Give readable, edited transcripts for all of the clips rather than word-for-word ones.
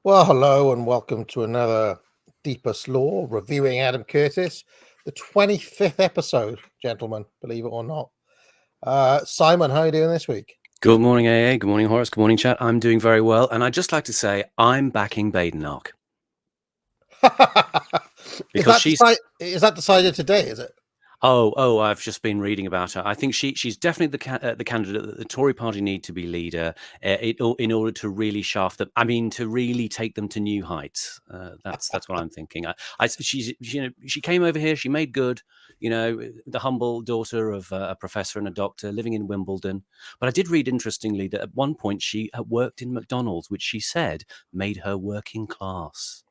Well, hello and welcome to another Deepest Law, reviewing Adam Curtis, the 25th episode, gentlemen, believe it or not. Simon, how are you doing this week? Good morning, AA. Good morning, Horace. Good morning, chat. I'm doing very well. And I'd just like to say I'm backing Badenoch. Because is that decided today, is it? Oh, I've just been reading about her. I think she's definitely the candidate that the Tory party need to be leader in order to really shaft them. I mean, to really take them to new heights. That's what I'm thinking. She came over here. She made good. The humble daughter of a professor and a doctor living in Wimbledon. But I did read interestingly that at one point she worked in McDonald's, which she said made her working class.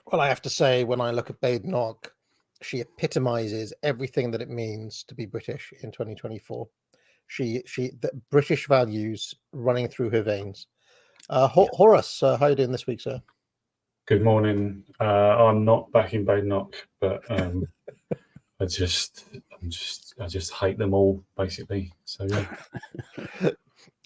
Well, I have to say, when I look at Badenoch, she epitomizes everything that it means to be British in 2024. The British values running through her veins. Horace, how are you doing this week, sir? Good morning. I'm not backing Badenoch, but I just hate them all, basically. So yeah.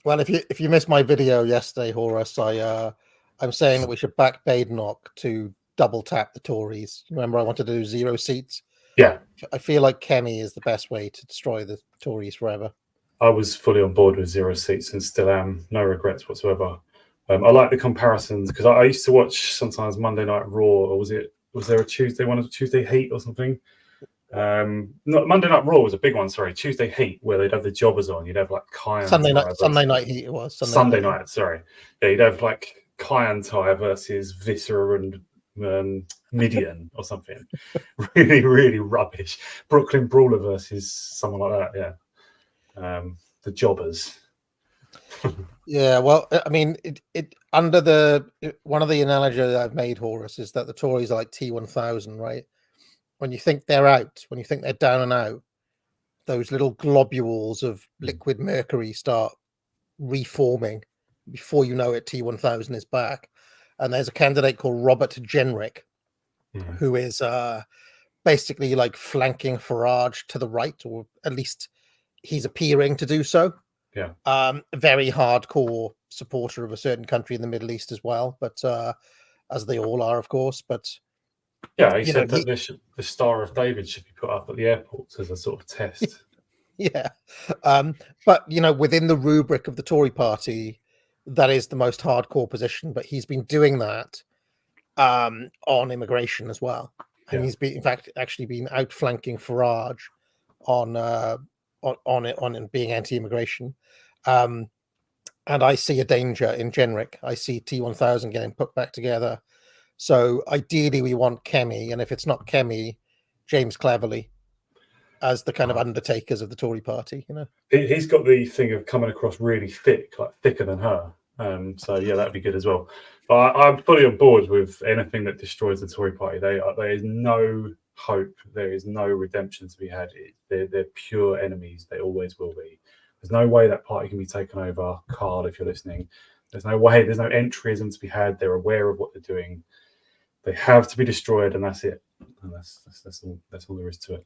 Well, if you missed my video yesterday, Horace, I'm saying that we should back Badenoch to double tap the Tories. Remember, I wanted to do 0 seats. Yeah, I feel like Kemi is the best way to destroy the Tories forever. I was fully on board with 0 seats and still am. No regrets whatsoever. I like the comparisons because I used to watch sometimes Monday Night Raw, or was there a Tuesday Heat or something? Monday Night Raw was a big one. Sorry, Tuesday Heat, where they'd have the jobbers on. You'd have like Kai. Sunday night Heat. It was Sunday night. Sorry, yeah, you'd have like Kai and Ty versus Viscera and Midian or something. Really, really rubbish. Brooklyn Brawler versus someone like that. Yeah, the jobbers. Yeah, well, I mean, one of the analogies that I've made, Horace, is that the Tories are like T1000, right? When you think they're out, when you think they're down and out, those little globules of liquid mercury start reforming. Before you know it, T1000 is back. And there's a candidate called Robert Jenrick, who is basically like flanking Farage to the right, or at least he's appearing to do so. Yeah. A very hardcore supporter of a certain country in the Middle East as well, but as they all are, of course. But yeah, he said that the Star of David should be put up at the airports as a sort of test. Yeah. But within the rubric of the Tory party, that is the most hardcore position. But he's been doing that on immigration as well, and he's been, in fact, actually been outflanking Farage on being anti-immigration. And I see a danger in Jenrick. I see T1000 getting put back together. So ideally we want Kemi, and if it's not Kemi, James Cleverly as the kind of undertakers of the Tory party. He's got the thing of coming across really thick, like thicker than her. So yeah, that'd be good as well. But I'm fully on board with anything that destroys the Tory party. There is no hope. There is no redemption to be had. They're pure enemies. They always will be. There's no way that party can be taken over. Carl, if you're listening, there's no way. There's no entryism to be had. They're aware of what they're doing. They have to be destroyed, and that's it. And that's all there is to it.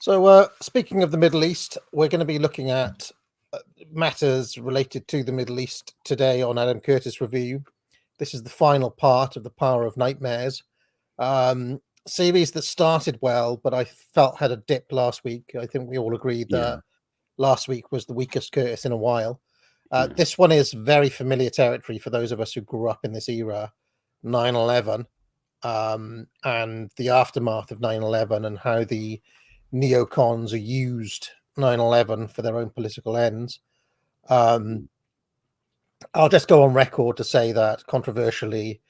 So, speaking of the Middle East, we're going to be looking at matters related to the Middle East today on Adam Curtis Review. This is the final part of The Power of Nightmares. Series that started well, but I felt had a dip last week. I think we all agreed that last week was the weakest Curtis in a while. This one is very familiar territory for those of us who grew up in this era, 9/11, and the aftermath of 9/11 and how the neocons are used 9/11 for their own political ends. And I'll just go on record to say that controversially,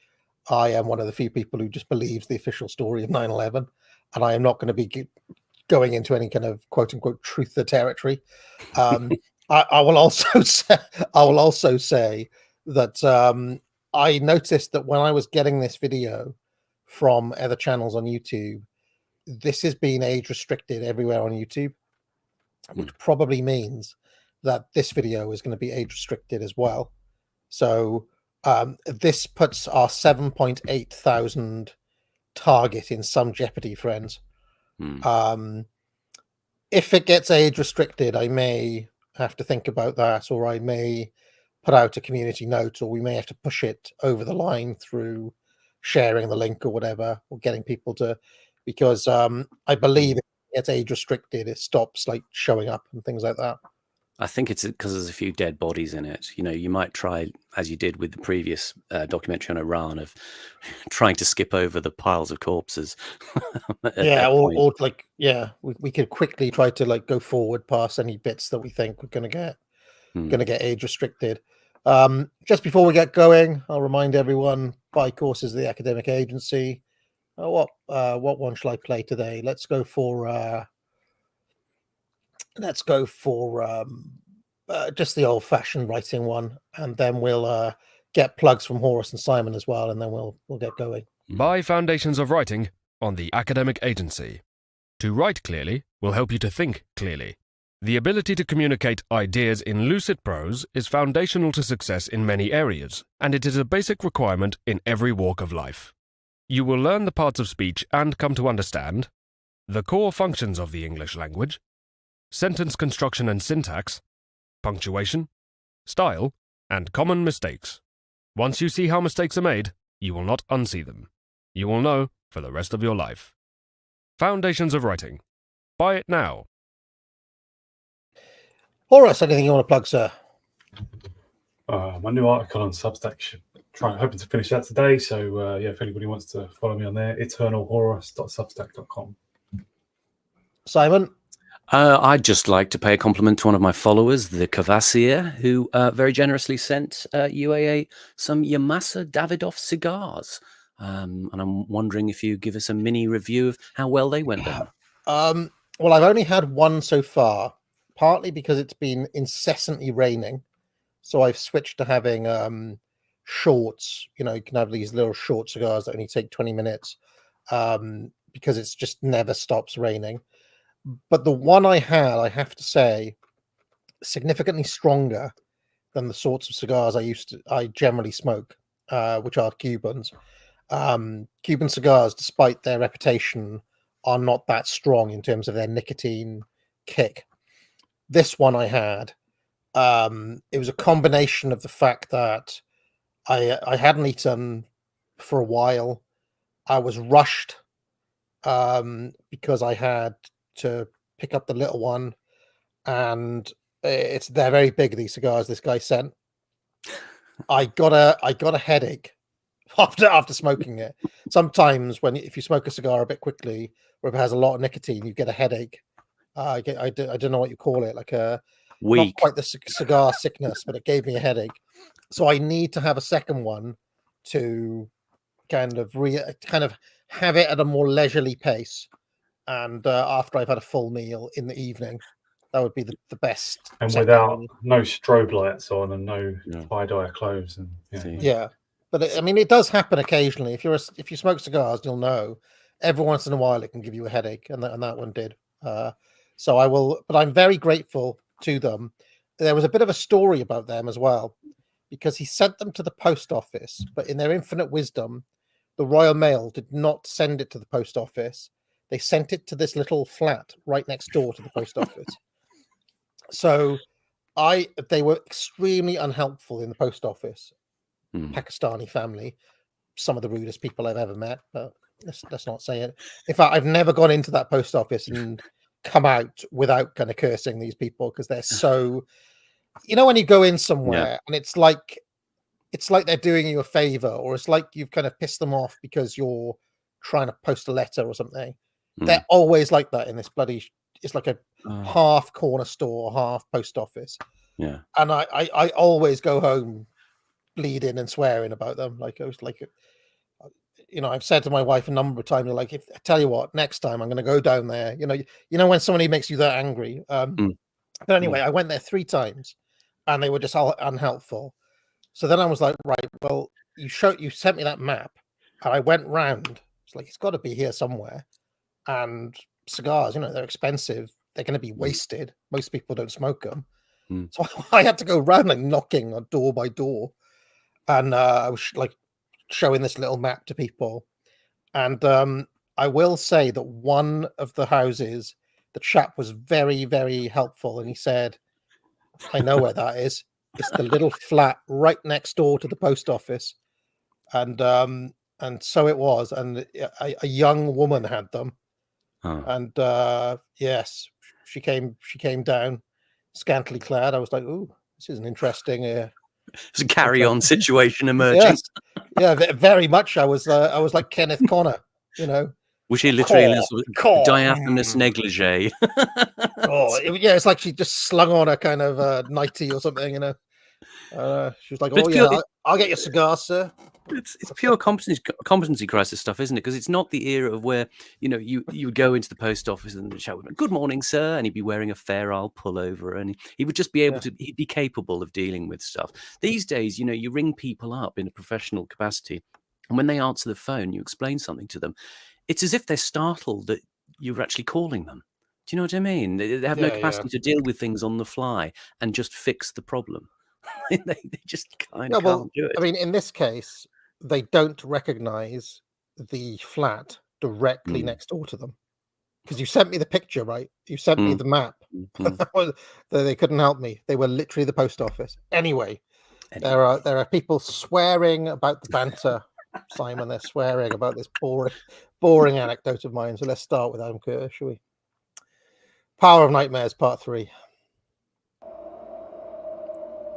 I am one of the few people who just believes the official story of 9/11, and I am not going to be going into any kind of quote unquote truther territory. I will also say that I noticed that when I was getting this video from other channels on YouTube, this has been age restricted everywhere on YouTube, which probably means that this video is going to be age restricted as well. So this puts our 7.8 thousand target in some jeopardy, friends. If it gets age restricted, I may have to think about that, or I may put out a community note, or we may have to push it over the line through sharing the link or whatever, or getting people to, because I believe if it gets age restricted, it stops like showing up and things like that. I think it's because there's a few dead bodies in it. You know, you might try, as you did with the previous documentary on Iran, of trying to skip over the piles of corpses. or like, we could quickly try to like go forward past any bits that we think we're going to get age restricted. Just before we get going, I'll remind everyone, buy courses of the Academic Agency. What one shall I play today? Let's go for just the old-fashioned writing one, and then we'll get plugs from Horace and Simon as well, and then we'll get going. Buy Foundations of Writing on the Academic Agency. To write clearly will help you to think clearly. The ability to communicate ideas in lucid prose is foundational to success in many areas, and it is a basic requirement in every walk of life. You will learn the parts of speech and come to understand the core functions of the English language, sentence construction and syntax, punctuation, style, and common mistakes. Once you see how mistakes are made, you will not unsee them. You will know for the rest of your life. Foundations of Writing. Buy it now. Horace, anything you want to plug, sir? My new article on Substack. Hoping to finish that today. So if anybody wants to follow me on there, eternalhorace.substack.com. Simon? I'd just like to pay a compliment to one of my followers, the Cavassier, who very generously sent UAA some Yamasa Davidoff cigars. And I'm wondering if you give us a mini review of how well they went down. Well, I've only had one so far, partly because it's been incessantly raining. So I've switched to having shorts. You know, you can have these little short cigars that only take 20 minutes because it's just never stops raining. But the one I had, I have to say, significantly stronger than the sorts of cigars I generally smoke, which are Cubans. Cuban cigars, despite their reputation, are not that strong in terms of their nicotine kick. This one I had, it was a combination of the fact that I hadn't eaten for a while. I was rushed because I had to pick up the little one, and they're very big, these cigars this guy sent. I got a headache after smoking it. Sometimes if you smoke a cigar a bit quickly, or if it has a lot of nicotine, you get a headache. I don't know what you call it, like a not quite the cigar sickness, but it gave me a headache. So I need to have a second one to kind of have it at a more leisurely pace. And after I've had a full meal in the evening, that would be the best. And without no strobe lights on and no tie-dye clothes. And but it does happen occasionally. If you smoke cigars, you'll know every once in a while it can give you a headache, and that one did. So I will, but I'm very grateful to them. There was a bit of a story about them as well, because he sent them to the post office, but in their infinite wisdom, the Royal Mail did not send it to the post office. They sent it to this little flat right next door to the post office. So they were extremely unhelpful in the post office. Pakistani family, some of the rudest people I've ever met, but let's not say it. In fact, I've never gone into that post office and come out without kind of cursing these people, because they're so, when you go in somewhere and it's like they're doing you a favor, or it's like you've kind of pissed them off because you're trying to post a letter or something. They're always like that in this bloody, it's like a half corner store, half post office. Yeah. And I always go home bleeding and swearing about them. Like I was like, I've said to my wife a number of times, like, if I tell you what, next time I'm going to go down there. When somebody makes you that angry. But anyway, I went there 3 times, and they were just all unhelpful. So then I was like, right, well, you sent me that map, and I went round. It's like, it's got to be here somewhere. And cigars, they're expensive. They're going to be wasted. Most people don't smoke them. So I had to go round, like, knocking on door by door. And I was like showing this little map to people. And I will say that one of the houses, the chap was very, very helpful. And he said, I know where that is. It's the little flat right next door to the post office. And so it was. And a young woman had them. Oh. And yes, she came down scantily clad. I was like, ooh, this is an interesting it's a carry-on situation emerging. Yeah, very much. I was like Kenneth Connor, Was she literally in a sort of diaphanous negligee? It's like she just slung on a kind of nightie or something, she was like, I'll get your cigar, sir. It's pure competency crisis stuff, isn't it? Because it's not the era of where you would go into the post office and the chat with him, good morning, sir, and he'd be wearing a Fair Isle pullover, and he would just be able to. He'd be capable of dealing with stuff. These days, you ring people up in a professional capacity, and when they answer the phone, you explain something to them. It's as if they're startled that you're actually calling them. Do you know what I mean? They have no capacity to deal with things on the fly and just fix the problem. they just kind of can't do it. I mean, in this case, they don't recognize the flat directly next door to them, because you sent me the picture, right? You sent me the map. They couldn't help me. They were literally the post office. Anyway. There are people swearing about the banter, Simon. They're swearing about this boring anecdote of mine. So let's start with Adam Curtis, shall we? Power of Nightmares, Part 3.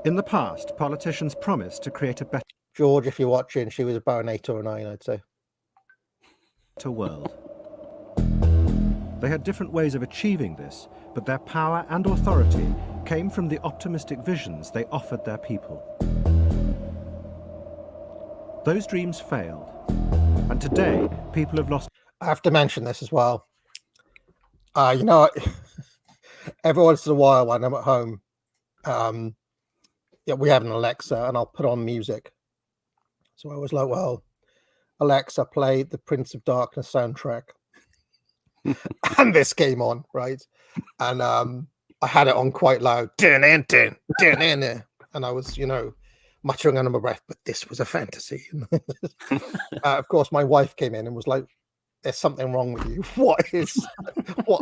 In the past, politicians promised to create a better George, if you're watching, she was about an 8 or a 9, I'd say. world. They had different ways of achieving this, but their power and authority came from the optimistic visions they offered their people. Those dreams failed, and today people have lost. I have to mention this as well. Every once in a while when I'm at home, we have an Alexa, and I'll put on music. So I was like, well, Alexa, play the Prince of Darkness soundtrack. And this came on, right? And I had it on quite loud. And I was, muttering under my breath, but this was a fantasy. Of course, my wife came in and was like, there's something wrong with you. What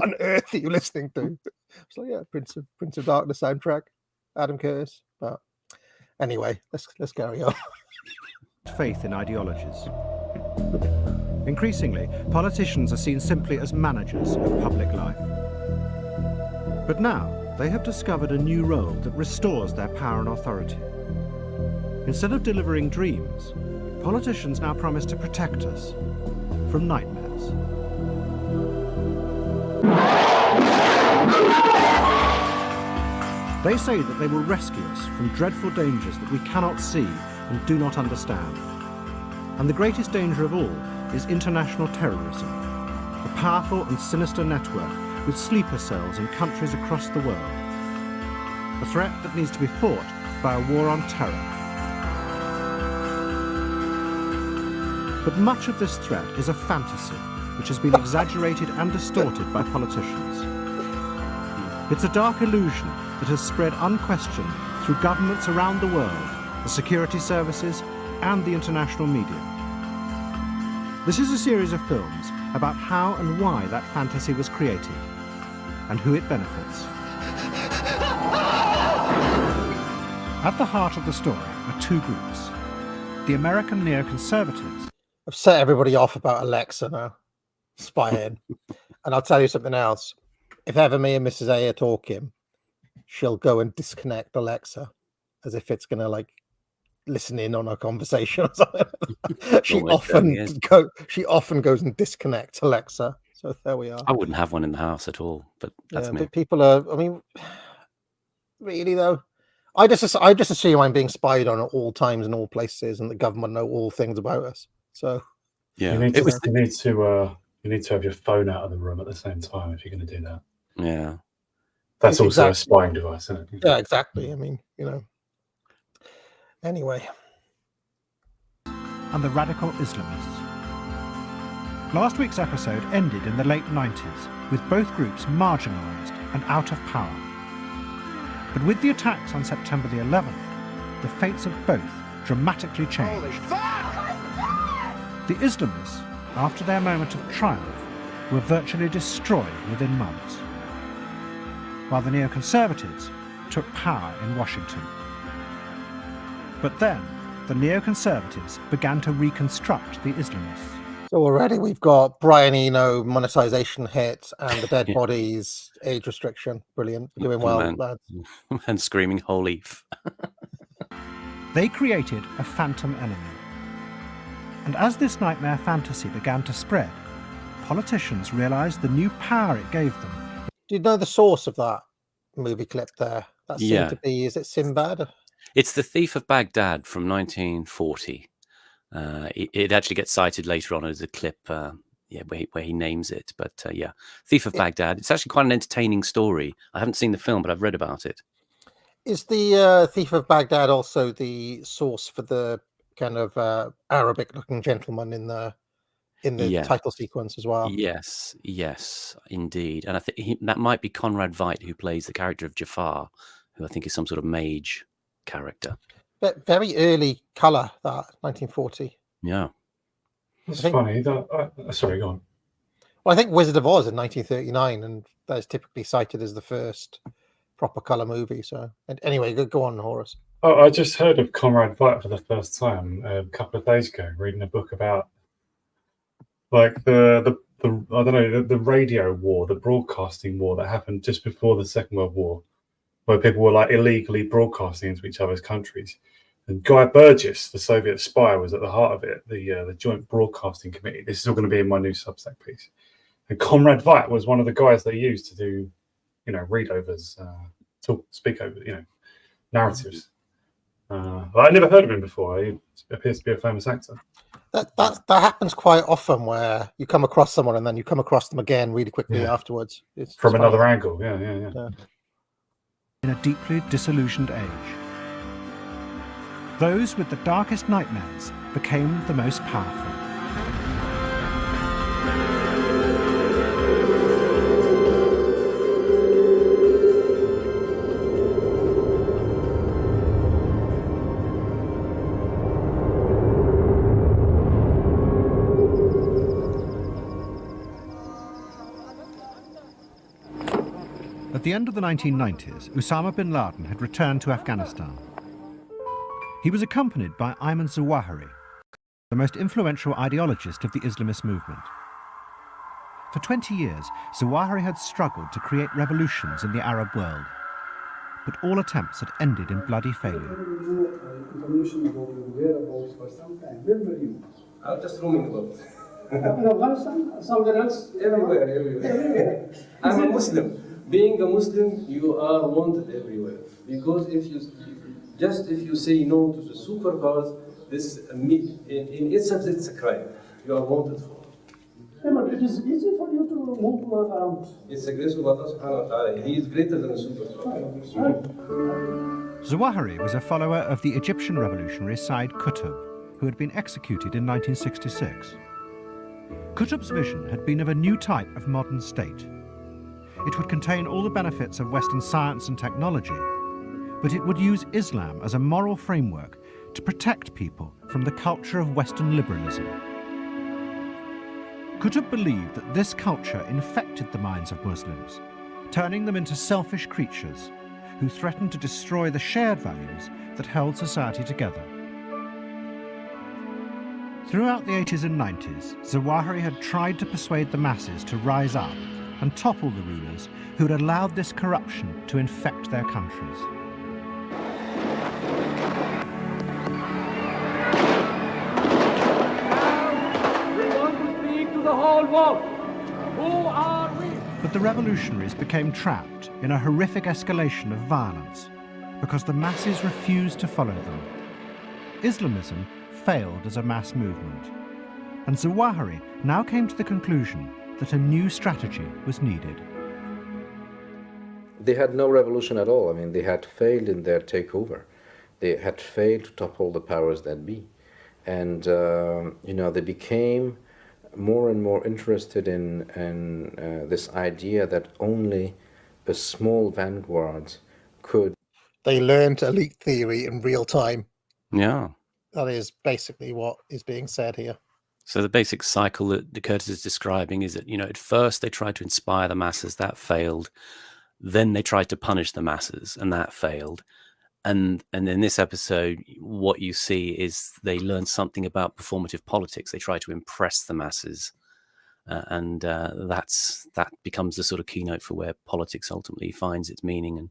on earth are you listening to? I was like, yeah, Prince of Darkness soundtrack, Adam Curtis. But anyway, let's carry on. Faith in ideologies. Increasingly, politicians are seen simply as managers of public life. But now, they have discovered a new role that restores their power and authority. Instead of delivering dreams, politicians now promise to protect us from nightmares. They say that they will rescue us from dreadful dangers that we cannot see and do not understand. And the greatest danger of all is international terrorism, a powerful and sinister network with sleeper cells in countries across the world. A threat that needs to be fought by a war on terror. But much of this threat is a fantasy which has been exaggerated and distorted by politicians. It's a dark illusion that has spread unquestioned through governments around the world, the security services, and the international media. This is a series of films about how and why that fantasy was created, and who it benefits. At the heart of the story are two groups. The American neoconservatives. I've set everybody off about Alexa now, spying. And I'll tell you something else. If ever me and Mrs. A are talking, she'll go and disconnect Alexa as if it's going to listen in on our conversation or something. She often goes and disconnects Alexa. So there we are. I wouldn't have one in the house at all, but that's me. But people are, really though, I just assume I'm being spied on at all times and all places, and the government know all things about us. So Yeah, You need it to, was. you need to have your phone out of the room at the same time if you're going to do that. Yeah, That's also a Exactly. spying device, isn't it? yeah, exactly. I mean, Anyway, And the radical Islamists. Last week's episode ended in the late 90s, with both groups marginalised and out of power. But with the attacks on September the 11th, the fates of both dramatically changed. The Islamists, after their moment of triumph, were virtually destroyed within months, while the neoconservatives took power in Washington. But then, the neoconservatives began to reconstruct the Islamists. so already we've got Brian Eno monetization hit and the dead Yeah. bodies age restriction. Brilliant, we're doing Oh, well, man. lads. and screaming holy. They created a phantom enemy. And as this nightmare fantasy began to spread, politicians realised the new power it gave them. Do you know the source of that movie clip there? That seemed Yeah. to be, is it Sinbad? It's The Thief of Baghdad from 1940. It actually gets cited later on as a clip, where he names it. But yeah, Thief of Baghdad. It's actually quite an entertaining story. I haven't seen the film, but I've read about it. Is the Thief of Baghdad also the source for the kind of Arabic-looking gentleman in the Yeah. title sequence as well? Yes, indeed. And I think that might be Conrad Veidt, who plays the character of Jafar, who I think is some sort of mage character. But very early colour, that 1940. Yeah. It's I think- funny. Sorry, go on. Well, I think Wizard of Oz in 1939, and that's typically cited as the first proper colour movie. So, and anyway, go on, Horace. Oh, I just heard of Conrad Veidt for the first time a couple of days ago, reading a book about like the I don't know the radio war, the broadcasting war that happened just before the Second World War, where people were like illegally broadcasting into each other's countries. And Guy Burgess, the Soviet spy, was at the heart of it. The Joint Broadcasting Committee. This is all going to be in my new Substack piece. And Conrad Veidt was one of the guys they used to do, readovers, speak over, narratives. I never heard of him before. He appears to be a famous actor. That happens quite often, where you come across someone and then you come across them again really quickly Yeah. afterwards. It's From funny. another angle, yeah. In a deeply disillusioned age. Those with the darkest nightmares became the most powerful. At the end of the 1990s, Osama bin Laden had returned to Afghanistan. He was accompanied by Ayman Zawahiri, the most influential ideologist of the Islamist movement. For 20 years, Zawahiri had struggled to create revolutions in the Arab world, but all attempts had ended in bloody failure. Information about your whereabouts for some time. Where were you? I was just roaming about. In Afghanistan? Somewhere else? Everywhere. I'm a Muslim. Being a Muslim, you are wanted everywhere. Because if you say no to the superpowers, this in itself it's a crime. You are wanted for. Yeah, but it is easy for you to move around. It's the grace of Allah subhanahu wa ta'ala. He is greater than a superpower. Zawahiri was a follower of the Egyptian revolutionary Said Qutb, who had been executed in 1966. Qutb's vision had been of a new type of modern state. It would contain all the benefits of Western science and technology, but it would use Islam as a moral framework to protect people from the culture of Western liberalism. Qutb believed that this culture infected the minds of Muslims, turning them into selfish creatures who threatened to destroy the shared values that held society together. Throughout the 80s and 90s, Zawahiri had tried to persuade the masses to rise up and topple the rulers who had allowed this corruption to infect their countries. We want to speak to the whole world. Who are we? But the revolutionaries became trapped in a horrific escalation of violence, because the masses refused to follow them. Islamism failed as a mass movement, and Zawahiri now came to the conclusion that a new strategy was needed. They had no revolution at all. I mean, they had failed in their takeover. They had failed to topple the powers that be. And, they became more and more interested in this idea that only a small vanguard could. They learned elite theory in real time. Yeah. That is basically what is being said here. So the basic cycle that Curtis is describing is that, at first they tried to inspire the masses, that failed. Then they tried to punish the masses, and that failed. And in this episode, what you see is they learn something about performative politics. They try to impress the masses, and that becomes the sort of keynote for where politics ultimately finds its meaning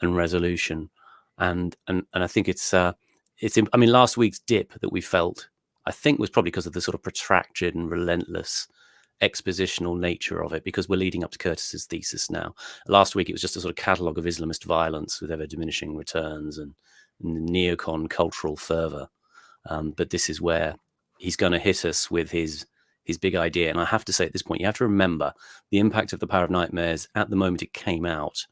and resolution. And I think it's last week's dip that we felt, I think, was probably because of the sort of protracted and relentless expositional nature of it, because we're leading up to Curtis's thesis now. Last week it was just a sort of catalogue of Islamist violence with ever diminishing returns and neocon cultural fervor, but this is where he's going to hit us with his big idea. And I have to say, at this point, you have to remember the impact of The Power of Nightmares at the moment it came out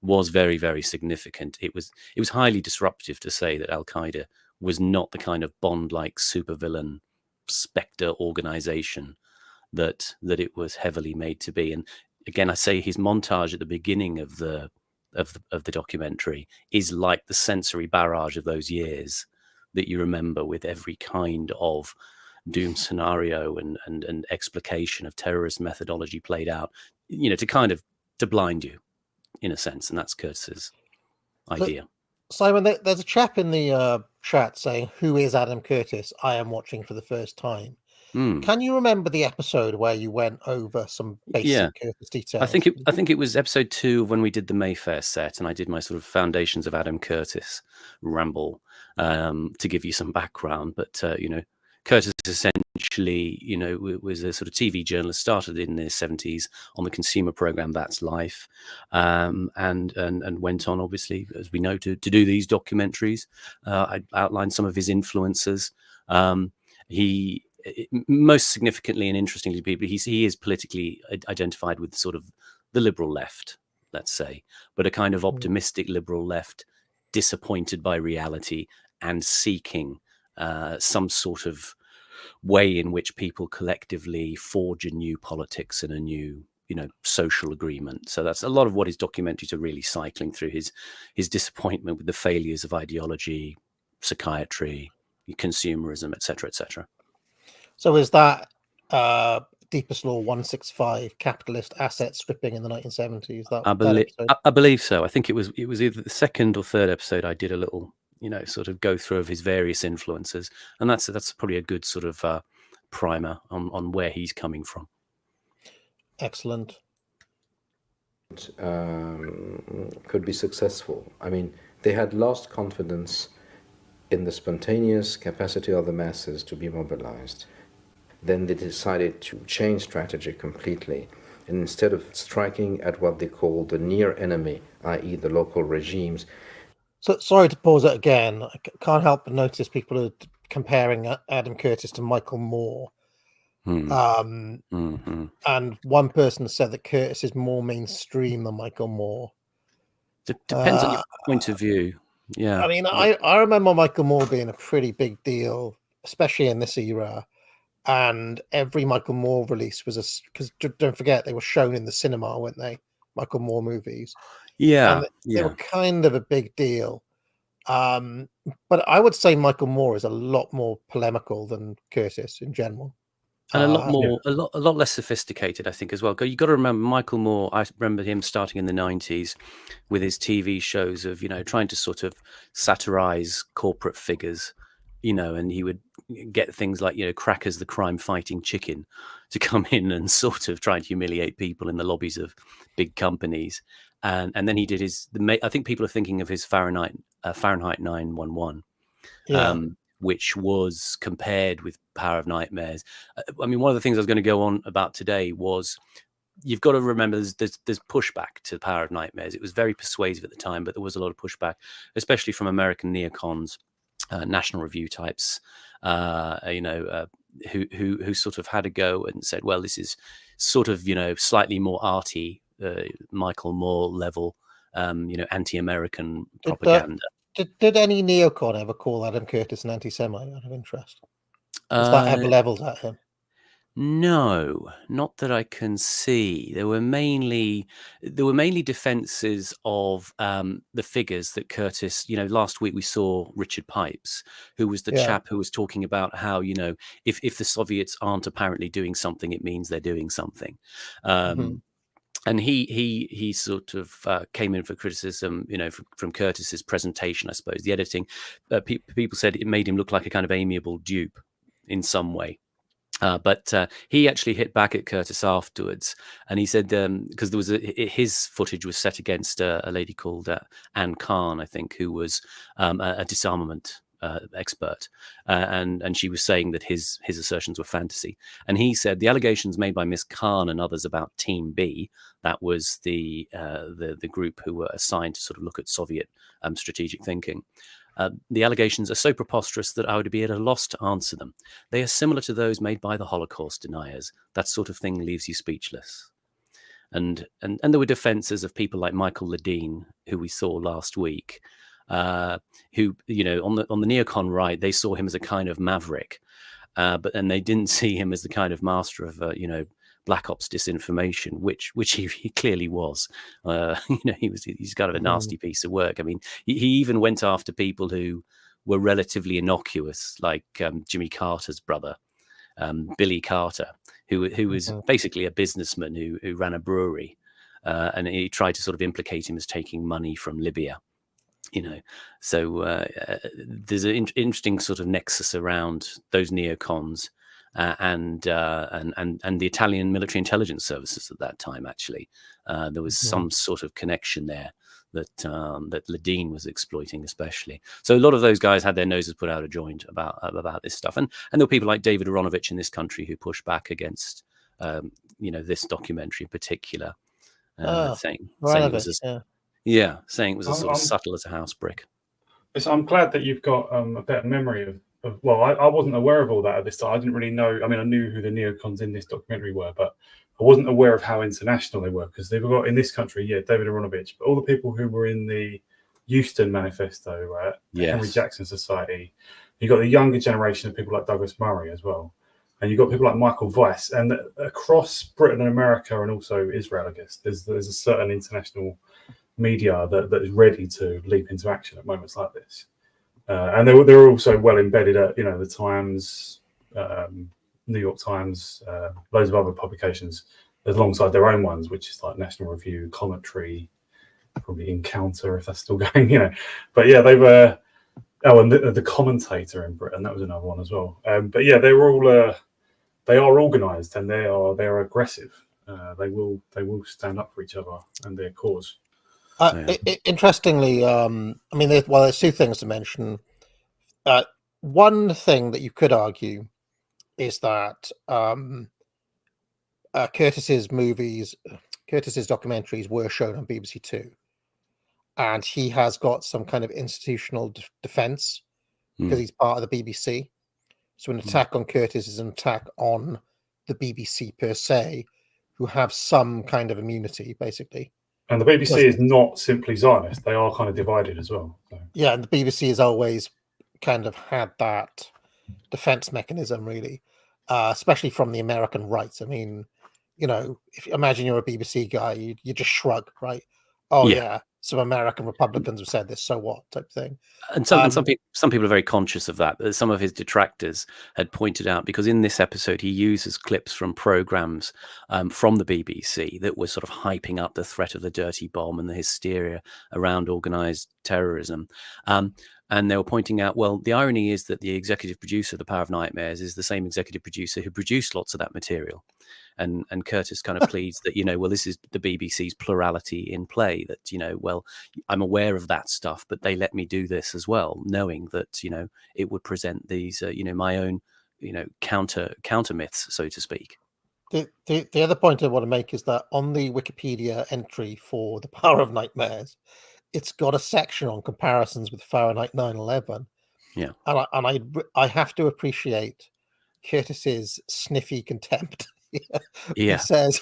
was very, very significant. It was highly disruptive to say that Al-Qaeda was not the kind of Bond-like supervillain spectre organization that it was heavily made to be. And again, I say his montage at the beginning of the documentary is like the sensory barrage of those years that you remember, with every kind of doom scenario and explication of terrorist methodology played out, to blind you in a sense. And that's Curtis's idea. Simon, there's a chap in the chat saying, "Who is Adam Curtis? I am watching for the first time." Can you remember the episode where you went over some basic Curtis details? I think it was episode 2 when we did the Mayfair set, and I did my sort of Foundations of Adam Curtis ramble to give you some background. But Curtis essentially, was a sort of TV journalist, started in the 70s on the consumer program That's Life, and went on, obviously, as we know, to do these documentaries. I outlined some of his influences. He most significantly and interestingly, he is politically identified with sort of the liberal left, let's say, but a kind of optimistic liberal left, disappointed by reality and seeking some sort of way in which people collectively forge a new politics and a new, social agreement. So that's a lot of what his documentaries are really cycling through, his disappointment with the failures of ideology, psychiatry, consumerism, etc., etc. So is that Deepest Law 165, capitalist asset stripping in the 1970s? I believe so. I think it was either the second or third episode I did a little, sort of go through of his various influences, and that's probably a good sort of primer on where he's coming from. Excellent. Could be successful. I mean, they had lost confidence in the spontaneous capacity of the masses to be mobilized. Then they decided to change strategy completely. And instead of striking at what they call the near enemy, i.e. the local regimes. So sorry to pause it again. I can't help but notice people are comparing Adam Curtis to Michael Moore. And one person said that Curtis is more mainstream than Michael Moore. Depends on your point of view. Yeah. I mean, I remember Michael Moore being a pretty big deal, especially in this era. And every Michael Moore release was because don't forget, they were shown in the cinema, weren't they? Michael Moore movies. Yeah. They were kind of a big deal. But I would say Michael Moore is a lot more polemical than Curtis in general. And a lot less sophisticated, I think, as well. You got to remember Michael Moore. I remember him starting in the 90s with his TV shows of, trying to sort of satirize corporate figures, and he would get things like, Crackers the crime-fighting chicken to come in and sort of try and humiliate people in the lobbies of big companies. And then he did I think people are thinking of his Fahrenheit 9/11. Yeah. Which was compared with Power of Nightmares. I mean, one of the things I was going to go on about today was you've got to remember there's pushback to the Power of Nightmares. It was very persuasive at the time, but there was a lot of pushback, especially from American neocons, National Review types, who sort of had a go and said, well, this is sort of, slightly more arty, Michael Moore level, anti-American propaganda. Did any neocon ever call Adam Curtis an anti-Semite out of interest? Was that ever levelled at him? No, not that I can see. There were mainly defences of the figures that Curtis. Last week we saw Richard Pipes, who was the chap who was talking about how if the Soviets aren't apparently doing something, it means they're doing something. And he sort of came in for criticism, from Curtis's presentation, I suppose. The editing, people said it made him look like a kind of amiable dupe in some way. But he actually hit back at Curtis afterwards, and he said because there was his footage was set against a lady called Anne Kahn, I think, who was a disarmament expert, and she was saying that his assertions were fantasy. And he said the allegations made by Miss Kahn and others about Team B, that was the group who were assigned to sort of look at Soviet strategic thinking. The allegations are so preposterous that I would be at a loss to answer them. They are similar to those made by the Holocaust deniers. That sort of thing leaves you speechless. And there were defences of people like Michael Ledeen, who we saw last week, who, on the neocon right, they saw him as a kind of maverick, but then they didn't see him as the kind of master of, Black Ops disinformation, which he clearly was. He's kind of a nasty piece of work. I mean, he even went after people who were relatively innocuous, like Jimmy Carter's brother, Billy Carter, who was basically a businessman who ran a brewery, and he tried to sort of implicate him as taking money from Libya. So there's an interesting sort of nexus around those neocons. And the Italian military intelligence services at that time. Actually, there was some sort of connection there that Ledeen was exploiting, especially. So a lot of those guys had their noses put out of joint about this stuff, and there were people like David Aronovich in this country who pushed back against this documentary in particular, saying it was saying it was as sort of subtle as a house brick. So I'm glad that you've got a better memory of. Well, I wasn't aware of all that at this time. I didn't really know. I mean, I knew who the neocons in this documentary were, but I wasn't aware of how international they were, because they've got in this country, David Aronovich, but all the people who were in the Euston Manifesto, right? Yes. Henry Jackson Society. You've got the younger generation of people like Douglas Murray as well. And you've got people like Michael Weiss. And across Britain and America, and also Israel, I guess, there's a certain international media that is ready to leap into action at moments like this. And they're also well embedded at the Times, New York Times, loads of other publications, alongside their own ones, which is like National Review, Commentary, probably Encounter if that's still going, But yeah, they were. And the Commentator in Britain, that was another one as well. But yeah, they are organised and they are aggressive. They will stand up for each other and their cause. Interestingly, there's two things to mention. One thing that you could argue is that Curtis's documentaries were shown on BBC Two, and he has got some kind of institutional defence because he's part of the BBC. So an attack on Curtis is an attack on the BBC per se, who have some kind of immunity, basically. And the BBC is not simply Zionist; they are kind of divided as well. So. Yeah, and the BBC has always kind of had that defense mechanism, really, especially from the American right. I mean, if you imagine you're a BBC guy, you just shrug, right? Oh yeah, some American Republicans have said this, so what, type thing. And some people are very conscious of that. Some of his detractors had pointed out, because in this episode he uses clips from programs from the BBC that were sort of hyping up the threat of the dirty bomb and the hysteria around organized terrorism. And they were pointing out, well, the irony is that the executive producer of The Power of Nightmares is the same executive producer who produced lots of that material. And Curtis kind of pleads that, this is the BBC's plurality in play, that, I'm aware of that stuff, but they let me do this as well, knowing that, it would present these, my own, counter myths, so to speak. The other point I want to make is that on the Wikipedia entry for The Power of Nightmares, it's got a section on comparisons with Fahrenheit 9/11. Yeah. And I have to appreciate Curtis's sniffy contempt. Yeah. He says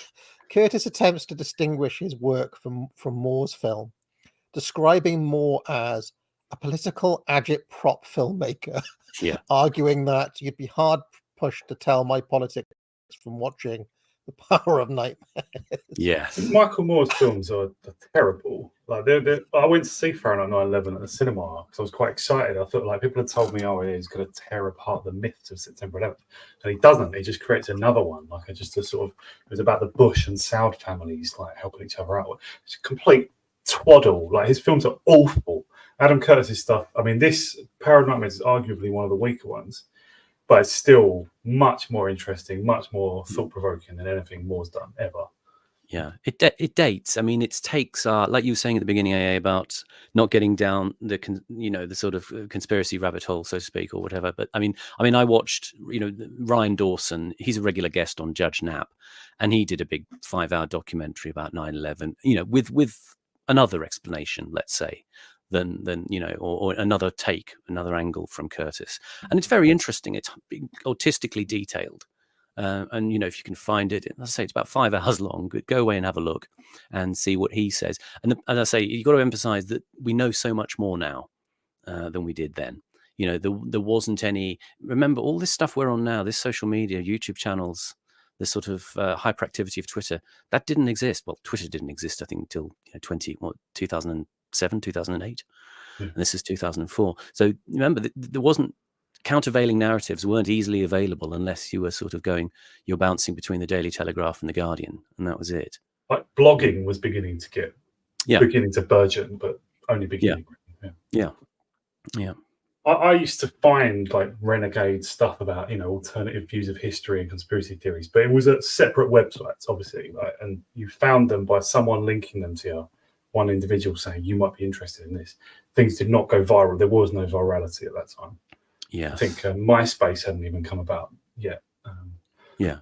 Curtis attempts to distinguish his work from Moore's film, describing Moore as a political agitprop filmmaker, Yeah. arguing that you'd be hard pushed to tell my politics from watching The Power of Nightmares. Yes. Michael Moore's films are terrible. Like I went to see Fahrenheit 9/11 at the cinema because I was quite excited. I thought like people had told me, "Oh, he's going to tear apart the myths of September 11th," and he doesn't. He just creates another one, like just a sort of. It was about the Bush and Saud families like helping each other out. It's a complete twaddle. Like his films are awful. Adam Curtis's stuff. I mean, this Power of Nightmares is arguably one of the weaker ones, but it's still much more interesting, much more thought-provoking than anything Moore's done ever. Yeah, it dates. I mean, its takes are like you were saying at the beginning, AA, about not getting down the the sort of conspiracy rabbit hole, so to speak, or whatever. But I mean, I watched Ryan Dawson. He's a regular guest on Judge Knapp, and he did a big 5-hour documentary about 9/11. With another explanation, let's say, than or another take, another angle from Curtis, and it's very interesting. It's artistically detailed. And if you can find it, as I say, it's about 5 hours long. Go away and have a look and see what he says. And as I say, you've got to emphasize that we know so much more now than we did then. There wasn't any. Remember, all this stuff we're on now, this social media, YouTube channels, this sort of hyperactivity of Twitter, that didn't exist. Well, Twitter didn't exist, I think, until 2007, 2008, and this is 2004. So remember, there wasn't. Countervailing narratives weren't easily available unless you were sort of you're bouncing between the Daily Telegraph and the Guardian, and that was it. Like blogging was beginning to burgeon, but only beginning. Yeah. I used to find like renegade stuff about alternative views of history and conspiracy theories, but it was at separate websites, obviously, and you found them by someone linking them to you, one individual saying you might be interested in this. Things did not go viral. There was no virality at that time. Yeah, I think MySpace hadn't even come about yet.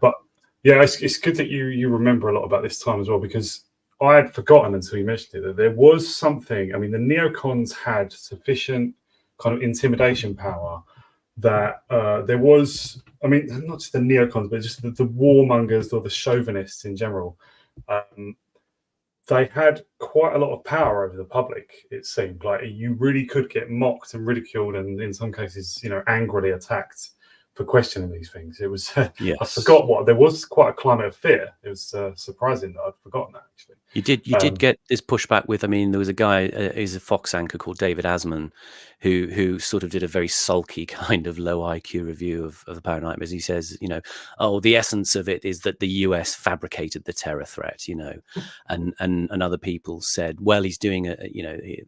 But it's good that you remember a lot about this time as well, because I had forgotten until you mentioned it that there was something. I mean, the neocons had sufficient kind of intimidation power that there was. I mean, not just the neocons, but just the warmongers or the chauvinists in general. They had quite a lot of power over the public. It seemed like you really could get mocked and ridiculed, and in some cases, angrily attacked for questioning these things. It was. Yes. I forgot there was quite a climate of fear. It was surprising that I'd forgotten that actually. You did get this pushback with. I mean, there was a guy, he's a Fox anchor called David Asman, who sort of did a very sulky kind of low IQ review of the Power of Nightmares. He says, the essence of it is that the US fabricated the terror threat, and other people said, well, he's doing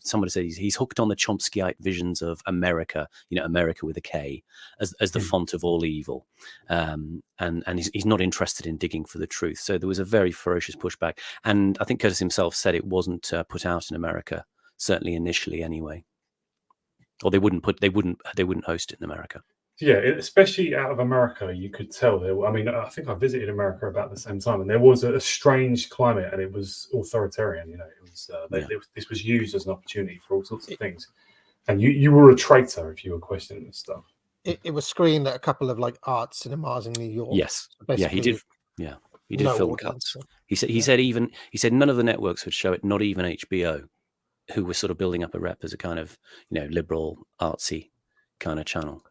somebody said he's hooked on the Chomskyite visions of America, America with a K, as the font of all evil, and he's not interested in digging for the truth. So there was a very ferocious pushback, and I think Curtis himself said it wasn't put out in America, certainly initially anyway, or they wouldn't host it in America. Yeah, especially out of America, you could tell there. I mean, I think I visited America about the same time, and there was a strange climate, and it was authoritarian. It was this was used as an opportunity for all sorts of things, and you were a traitor if you were questioning this stuff. It was screened at a couple of art cinemas in New York. Yes, he did. Yeah, he did no film audience. cuts. He said none of the networks would show it, not even HBO, who was sort of building up a rep as a kind of liberal, artsy kind of channel.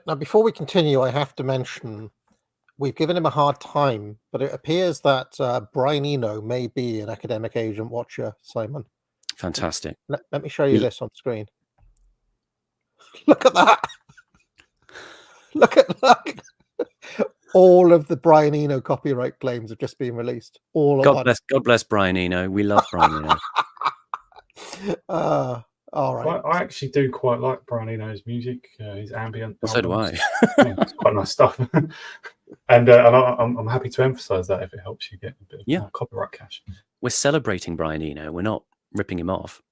Now, before we continue, I have to mention we've given him a hard time, but it appears that Brian Eno may be an academic agent watcher, Simon. Fantastic. Let me show you this on screen. Look at that. Look at that. All of the Brian Eno copyright claims have just been released. God bless Brian Eno. We love Brian Eno. All right. I actually do quite like Brian Eno's music. His ambient. Well, so do I. It's quite nice stuff. And I'm happy to emphasise that if it helps you get a bit of copyright cash. We're celebrating Brian Eno. We're not ripping him off.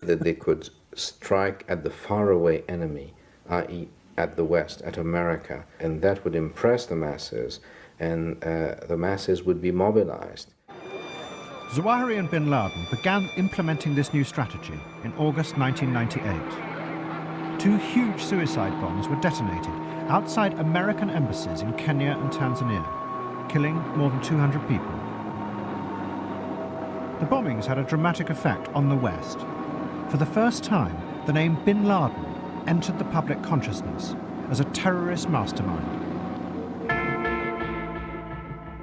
That they could strike at the faraway enemy, i.e. at the West, at America, and that would impress the masses, and the masses would be mobilized. Zawahiri and bin Laden began implementing this new strategy in August 1998. 2 huge suicide bombs were detonated outside American embassies in Kenya and Tanzania, killing more than 200 people. The bombings had a dramatic effect on the West. For the first time, the name bin Laden entered the public consciousness as a terrorist mastermind.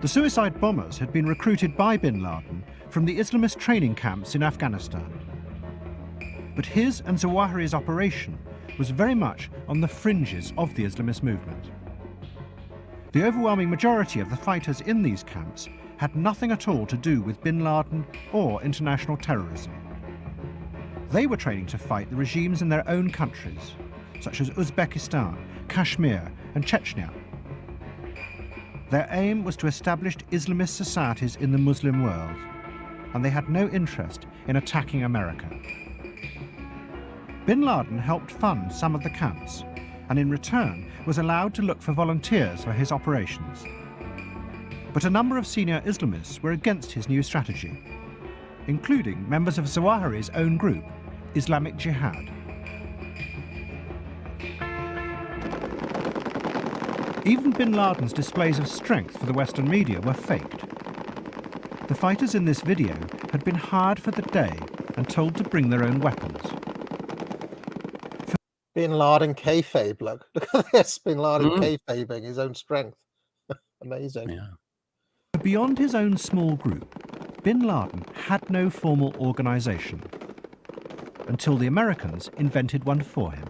The suicide bombers had been recruited by bin Laden from the Islamist training camps in Afghanistan. But his and Zawahiri's operation was very much on the fringes of the Islamist movement. The overwhelming majority of the fighters in these camps had nothing at all to do with bin Laden or international terrorism. They were training to fight the regimes in their own countries, such as Uzbekistan, Kashmir, and Chechnya. Their aim was to establish Islamist societies in the Muslim world, and they had no interest in attacking America. Bin Laden helped fund some of the camps, and in return was allowed to look for volunteers for his operations. But a number of senior Islamists were against his new strategy, including members of Zawahiri's own group, Islamic Jihad. Even bin Laden's displays of strength for the Western media were faked. The fighters in this video had been hired for the day and told to bring their own weapons. Bin Laden kayfabe, look at this. Bin Laden kayfabing his own strength. Amazing. Yeah. Beyond his own small group, bin Laden had no formal organization until the Americans invented one for him.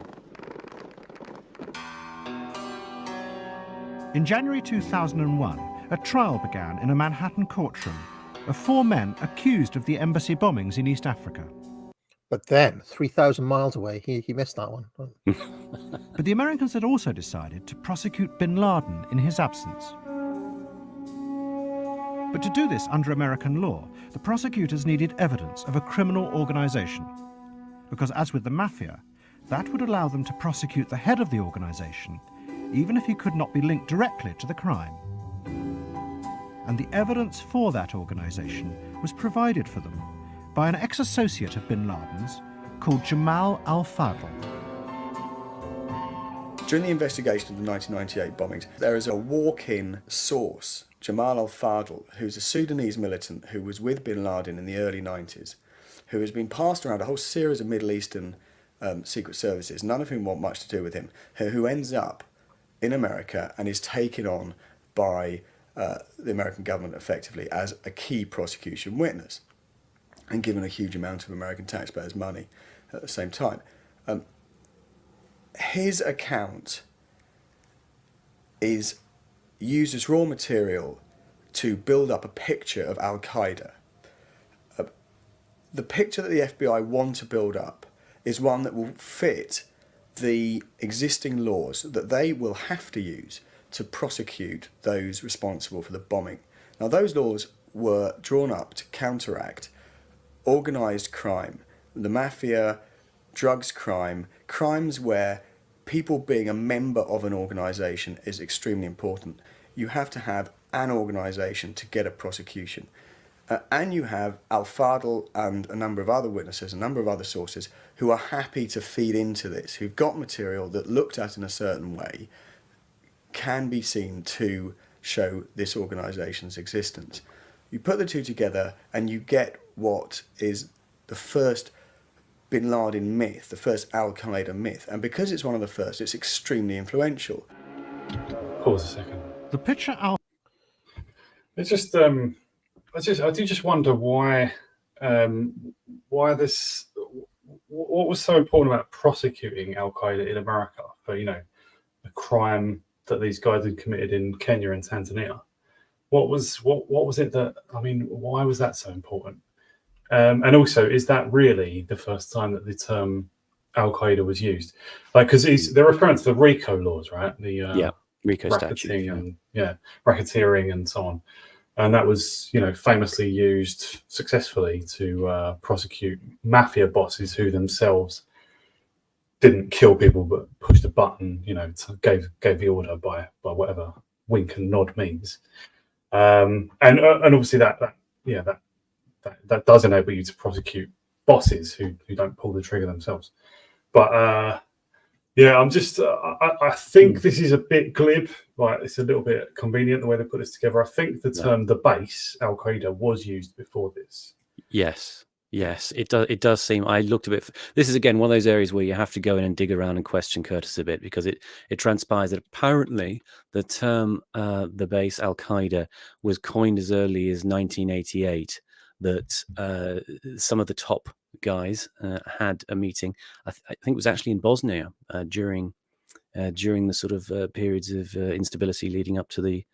In January 2001, a trial began in a Manhattan courtroom of 4 men accused of the embassy bombings in East Africa. But then, 3,000 miles away, he missed that one. But the Americans had also decided to prosecute bin Laden in his absence. But to do this under American law, the prosecutors needed evidence of a criminal organization, because as with the mafia, that would allow them to prosecute the head of the organization, even if he could not be linked directly to the crime. And the evidence for that organization was provided for them by an ex-associate of bin Laden's called Jamal al-Fadl. During the investigation of the 1998 bombings, there is a walk-in source, Jamal al-Fadl, who's a Sudanese militant who was with bin Laden in the early 90s, who has been passed around a whole series of Middle Eastern secret services, none of whom want much to do with him, who ends up in America and is taken on by the American government effectively as a key prosecution witness and given a huge amount of American taxpayers' money at the same time. His account is used as raw material to build up a picture of Al-Qaeda. The picture that the FBI want to build up is one that will fit the existing laws that they will have to use to prosecute those responsible for the bombing. Now, those laws were drawn up to counteract organised crime, the mafia, drugs crime, crimes where people being a member of an organisation is extremely important. You have to have an organisation to get a prosecution. And you have al-Fadl and a number of other witnesses, a number of other sources who are happy to feed into this, who've got material that looked at in a certain way can be seen to show this organisation's existence. You put the two together and you get what is the first bin Laden myth, the first Al-Qaeda myth. And because it's one of the first, it's extremely influential. Pause a second. The picture It's just, I do just wonder why this, what was so important about prosecuting Al-Qaeda in America for, the crime that these guys had committed in Kenya and Tanzania? What was it that, why was that so important? And also, is that really the first time that the term Al-Qaeda was used? Because they're referring to the RICO laws, right? The RICO statute. Racketeering and so on. And that was, famously used successfully to prosecute mafia bosses who themselves didn't kill people but pushed a button, gave the order by whatever wink and nod means. And obviously that does enable you to prosecute bosses who don't pull the trigger themselves. But I'm just I think this is a bit glib. Like, it's a little bit convenient the way they put this together. I think the term the base Al Qaeda was used before this. Yes, it does. It does seem. I looked a bit. This is again one of those areas where you have to go in and dig around and question Curtis a bit, because it transpires that apparently the term the base Al Qaeda was coined as early as 1988. That some of the top guys had a meeting. I think it was actually in Bosnia during the sort of periods of instability leading up to the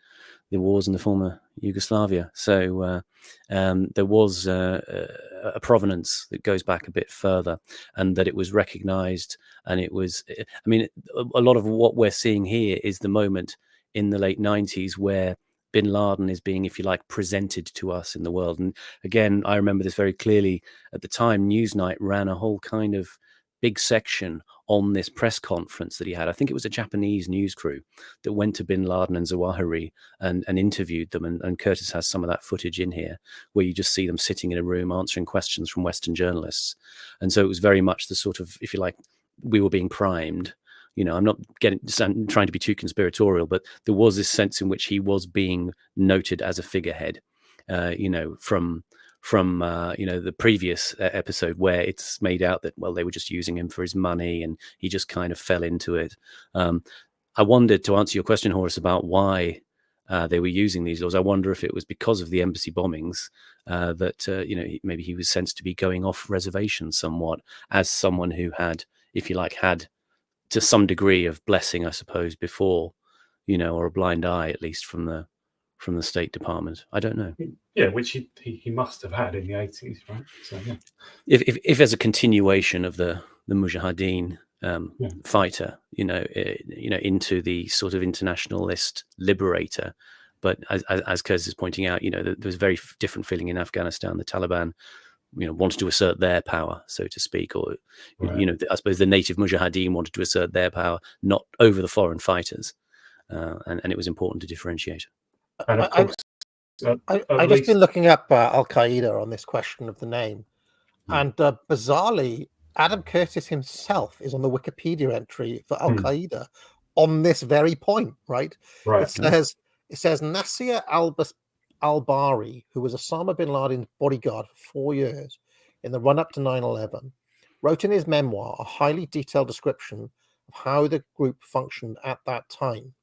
wars in the former Yugoslavia. So there was a provenance that goes back a bit further, and that it was recognized. And it was, I mean, a lot of what we're seeing here is the moment in the late 90s where bin Laden is being, if you like, presented to us in the world. And again, I remember this very clearly. At the time, Newsnight ran a whole kind of big section on this press conference that he had. I think it was a Japanese news crew that went to bin Laden and Zawahiri and interviewed them. And Curtis has some of that footage in here where you just see them sitting in a room answering questions from Western journalists. And so it was very much the sort of, if you like, we were being primed. You know, I'm not trying to be too conspiratorial, but there was this sense in which he was being noted as a figurehead, from the previous episode where it's made out that, well, they were just using him for his money and he just kind of fell into it. I wondered, to answer your question, Horace, about why they were using these laws. I wonder if it was because of the embassy bombings that maybe he was sensed to be going off reservation somewhat as someone who had, if you like, had to some degree of blessing, I suppose, before, or a blind eye, at least from the State Department. I don't know. Yeah, which he must have had in the 80s, right? So yeah. If as a continuation of the Mujahideen fighter, into the sort of internationalist liberator. But as Curtis is pointing out, there was a very different feeling in Afghanistan. The Taliban, wanted to assert their power, so to speak, or right. I suppose the native Mujahideen wanted to assert their power, not over the foreign fighters, and it was important to differentiate. And of course, I've just been looking up Al Qaeda on this question of the name, and bizarrely, Adam Curtis himself is on the Wikipedia entry for Al Qaeda on this very point. Right. It says Nasir al-Bari, who was Osama bin Laden's bodyguard for 4 years in the run-up to 9/11, wrote in his memoir a highly detailed description of how the group functioned at that time.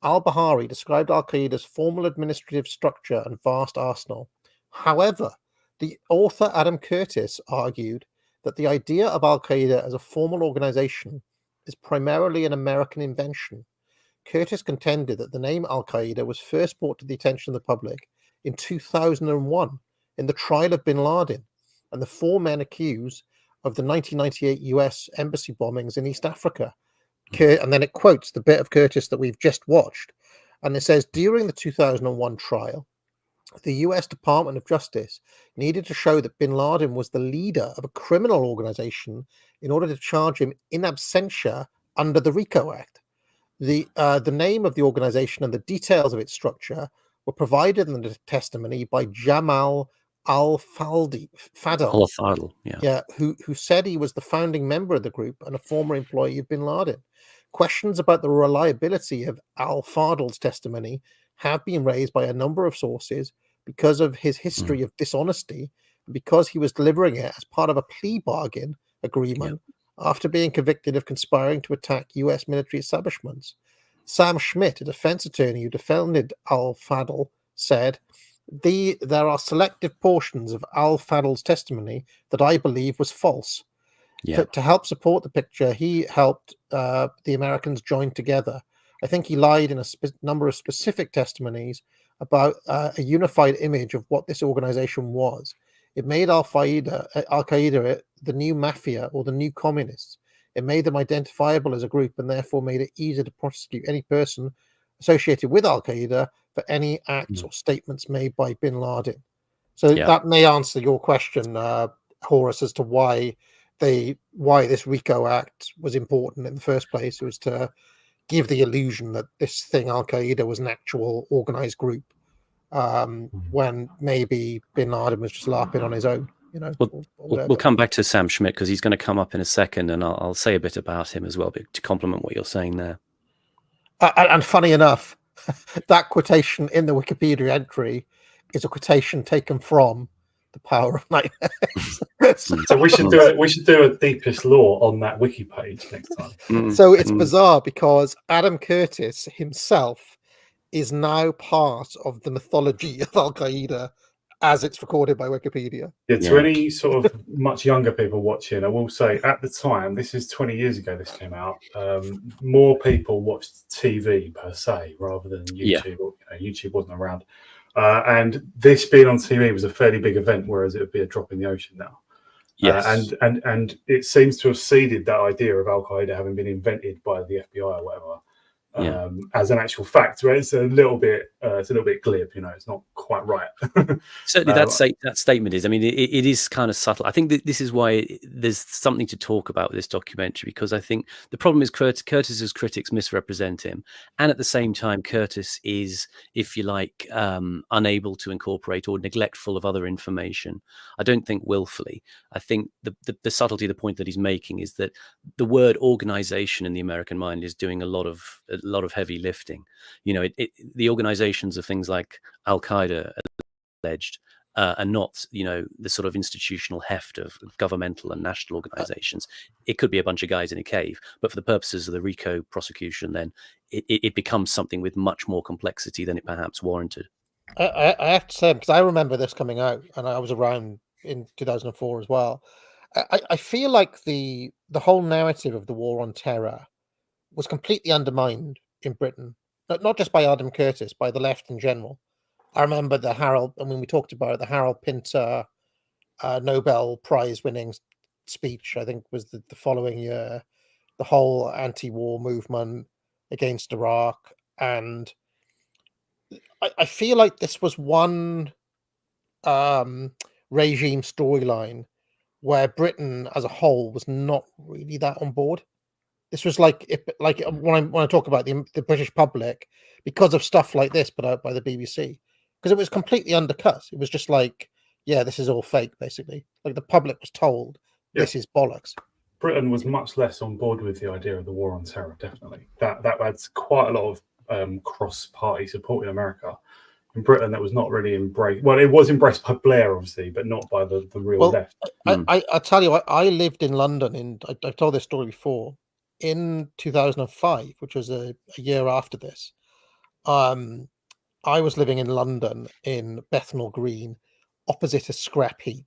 Al-Bahari described Al-Qaeda's formal administrative structure and vast arsenal. However, the author Adam Curtis argued that the idea of Al-Qaeda as a formal organization is primarily an American invention. Curtis contended that the name Al-Qaeda was first brought to the attention of the public in 2001 in the trial of bin Laden and the 4 men accused of the 1998 US embassy bombings in East Africa. And then it quotes the bit of Curtis that we've just watched. And it says, during the 2001 trial, the US Department of Justice needed to show that bin Laden was the leader of a criminal organization in order to charge him in absentia under the RICO Act. The name of the organization and the details of its structure were provided in the testimony by Jamal al-Fadl, who said he was the founding member of the group and a former employee of bin Laden. Questions about the reliability of al-Fadl's testimony have been raised by a number of sources because of his history of dishonesty, and because he was delivering it as part of a plea bargain agreement after being convicted of conspiring to attack US military establishments. Sam Schmidt, a defense attorney who defended al-Fadl, said, there are selective portions of al-Fadl's testimony that I believe was false. To help support the picture, he helped the Americans join together. I think he lied in a number of specific testimonies about a unified image of what this organization was. It made Al-Qaeda the new mafia or the new communists. It made them identifiable as a group and therefore made it easier to prosecute any person associated with Al-Qaeda for any acts or statements made by bin Laden. So that may answer your question, Horace, as to why this RICO Act was important in the first place. It was to give the illusion that this thing Al Qaeda was an actual organized group, when maybe Bin Laden was just LARPing on his own. You know, We'll come back to Sam Schmidt because he's going to come up in a second, and I'll say a bit about him as well, but to complement what you're saying there. And funny enough, that quotation in the Wikipedia entry is a quotation taken from The Power of Nightmares. So we should do a deepest lore on that wiki page next time. So it's bizarre because Adam Curtis himself is now part of the mythology of Al Qaeda as it's recorded by Wikipedia. Yeah, to any sort of much younger people watching, I will say at the time, this is 20 years ago this came out, more people watched TV per se rather than YouTube. YouTube wasn't around. And this being on TV was a fairly big event, whereas it would be a drop in the ocean now. Yes. And it seems to have seeded that idea of Al Qaeda having been invented by the FBI or whatever. As an actual fact, where it's a little bit glib, it's not quite right. Certainly, that statement is. I mean, it is kind of subtle. I think that this is why there's something to talk about with this documentary, because I think the problem is Curtis's critics misrepresent him, and at the same time, Curtis is, if you like, unable to incorporate or neglectful of other information. I don't think willfully. I think the subtlety, the point that he's making is that the word organization in the American mind is doing a lot of heavy lifting. The organizations of things like Al Qaeda alleged are not, the sort of institutional heft of governmental and national organizations. It could be a bunch of guys in a cave, but for the purposes of the RICO prosecution, then it becomes something with much more complexity than it perhaps warranted. I have to say, because I remember this coming out, and I was around in 2004 as well. I feel like the whole narrative of the war on terror was completely undermined in Britain, not just by Adam Curtis, by the left in general. I remember the Harold, and when we talked about it, the Harold Pinter Nobel Prize winning speech, I think was the following year, the whole anti-war movement against Iraq. And I feel like this was one regime storyline where Britain as a whole was not really that on board. This was like when I talk about the British public, because of stuff like this put out by the BBC, because it was completely undercut. It was just like, yeah, this is all fake, basically. Like the public was told this is bollocks. Britain was much less on board with the idea of the war on terror. Definitely, that adds quite a lot of cross-party support in America. In Britain, that was not really embraced. Well, it was embraced by Blair, obviously, but not by the real left. I tell you what, I lived in London I've told this story before. In 2005, which was a year after this, I was living in London in Bethnal Green, opposite a scrap heap.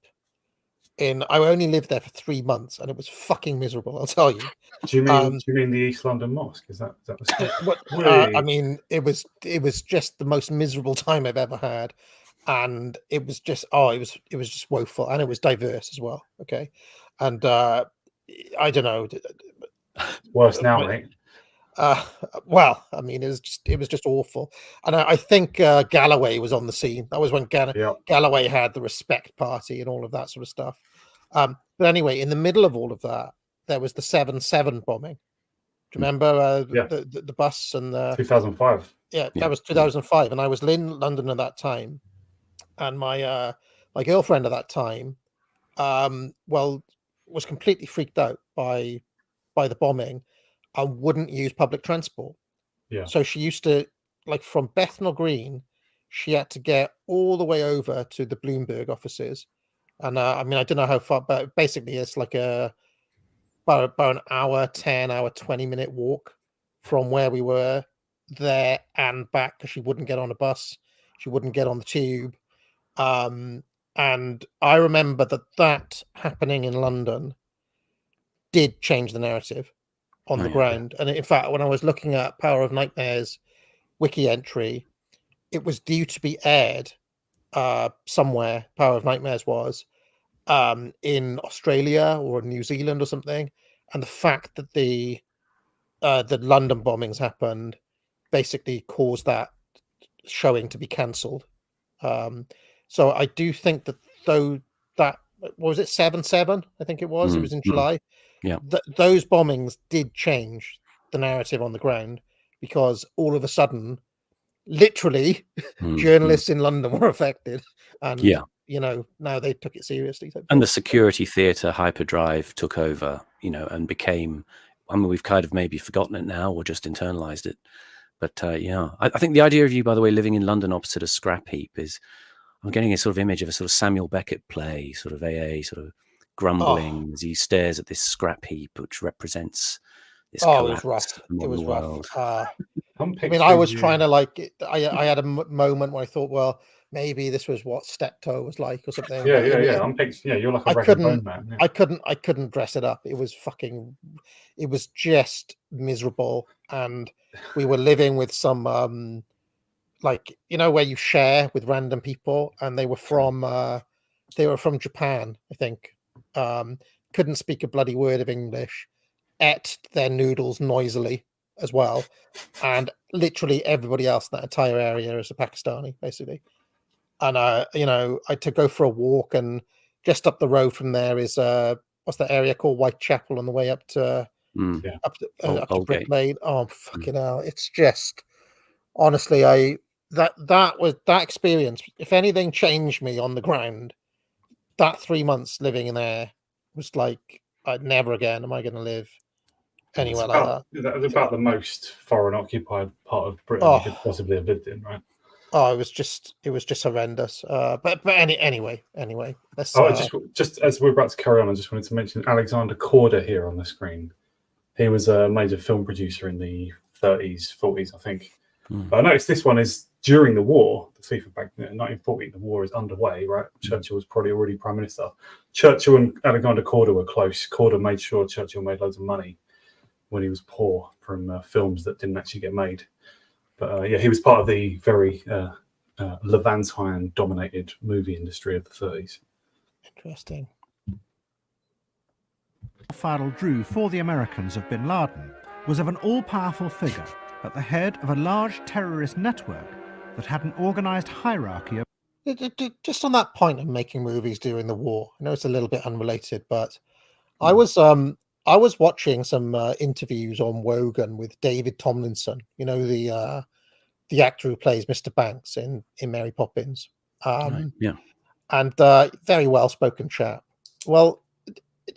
I only lived there for 3 months, and it was fucking miserable, I'll tell you. Do you mean the East London Mosque? Is that really? I mean, it was just the most miserable time I've ever had, and it was just it was just woeful, and it was diverse as well. Okay, and I don't know. Worse now, mate. Well, I mean, it was just awful, and I think Galloway was on the scene. That was when Galloway had the Respect Party and all of that sort of stuff. But anyway, in the middle of all of that, there was the 7/7 bombing. Do you remember the bus and the 2005? Yeah, that was 2005, and I was in London at that time, and my girlfriend at that time, was completely freaked out by the bombing and wouldn't use public transport. Yeah. So she used to, like, from Bethnal Green, she had to get all the way over to the Bloomberg offices. And I mean, I don't know how far, but basically it's like about an hour, 10 hour, 20-minute walk from where we were there and back, because she wouldn't get on a bus. She wouldn't get on the tube. And I remember that happening in London did change the narrative on the ground. And in fact, when I was looking at Power of Nightmares wiki entry, it was due to be aired somewhere. Power of Nightmares was in Australia or New Zealand or something. And the fact that the London bombings happened basically caused that showing to be cancelled. So I do think that what was it, 7/7? I think it was. It was in July. Yeah, Those bombings did change the narrative on the ground, because all of a sudden, literally, journalists in London were affected, and Yeah. you know, now they took it seriously. And the security theatre hyperdrive took over, you know, and became, I mean, we've kind of maybe forgotten it now or just internalized it. But yeah, I think the idea of you, by the way, living in London opposite a scrap heap is, I'm getting a sort of image of a sort of Samuel Beckett play, sort of AA, sort of grumbling as he stares at this scrap heap, which represents this It collapse was rough. of the It modern was world. rough. I'm I mean, I was picturing trying to like. I had a moment where I thought, well, maybe this was what Steptoe was like or something. Yeah, but yeah, in the yeah. end, I'm picturing. Yeah, you're like a I rag and couldn't. bone man. Yeah. I couldn't dress it up. It was fucking. It was just miserable, and we were living with some like, you know, where you share with random people, and they were from Japan, I think. Couldn't speak a bloody word of English, ate their noodles noisily as well, and literally everybody else in that entire area is a Pakistani, basically. And you know, I had to go for a walk, and just up the road from there is what's that area called, Whitechapel, on the way up to up to Brick Aldgate. Lane. Oh fucking hell! It's just, honestly, that experience, if anything changed me on the ground, that 3 months living in there was like, never again am I going to live anywhere like that. That was about the most foreign occupied part of Britain you could possibly have lived in, right? Oh, it was just horrendous. But anyway, let's. Just as we're about to carry on, I just wanted to mention Alexander Korda here on the screen. He was a major film producer in the 30s, 40s, I think. But I noticed this one is during the war. The thief of Baghdad, 1940. The war is underway, right? Churchill was probably already prime minister. Churchill and Alexander Korda were close. Korda made sure Churchill made loads of money when he was poor from films that didn't actually get made. But yeah, he was part of the very Levantine-dominated movie industry of the 30s. Interesting. Fadl drew for the Americans of bin Laden was of an all-powerful figure at the head of a large terrorist network that had an organized hierarchy of... Just on that point of making movies during the war, I know it's a little bit unrelated, but I was watching some interviews on Wogan with David Tomlinson, you know, the actor who plays Mr. Banks in Mary Poppins. Yeah. And very well-spoken chap. Well,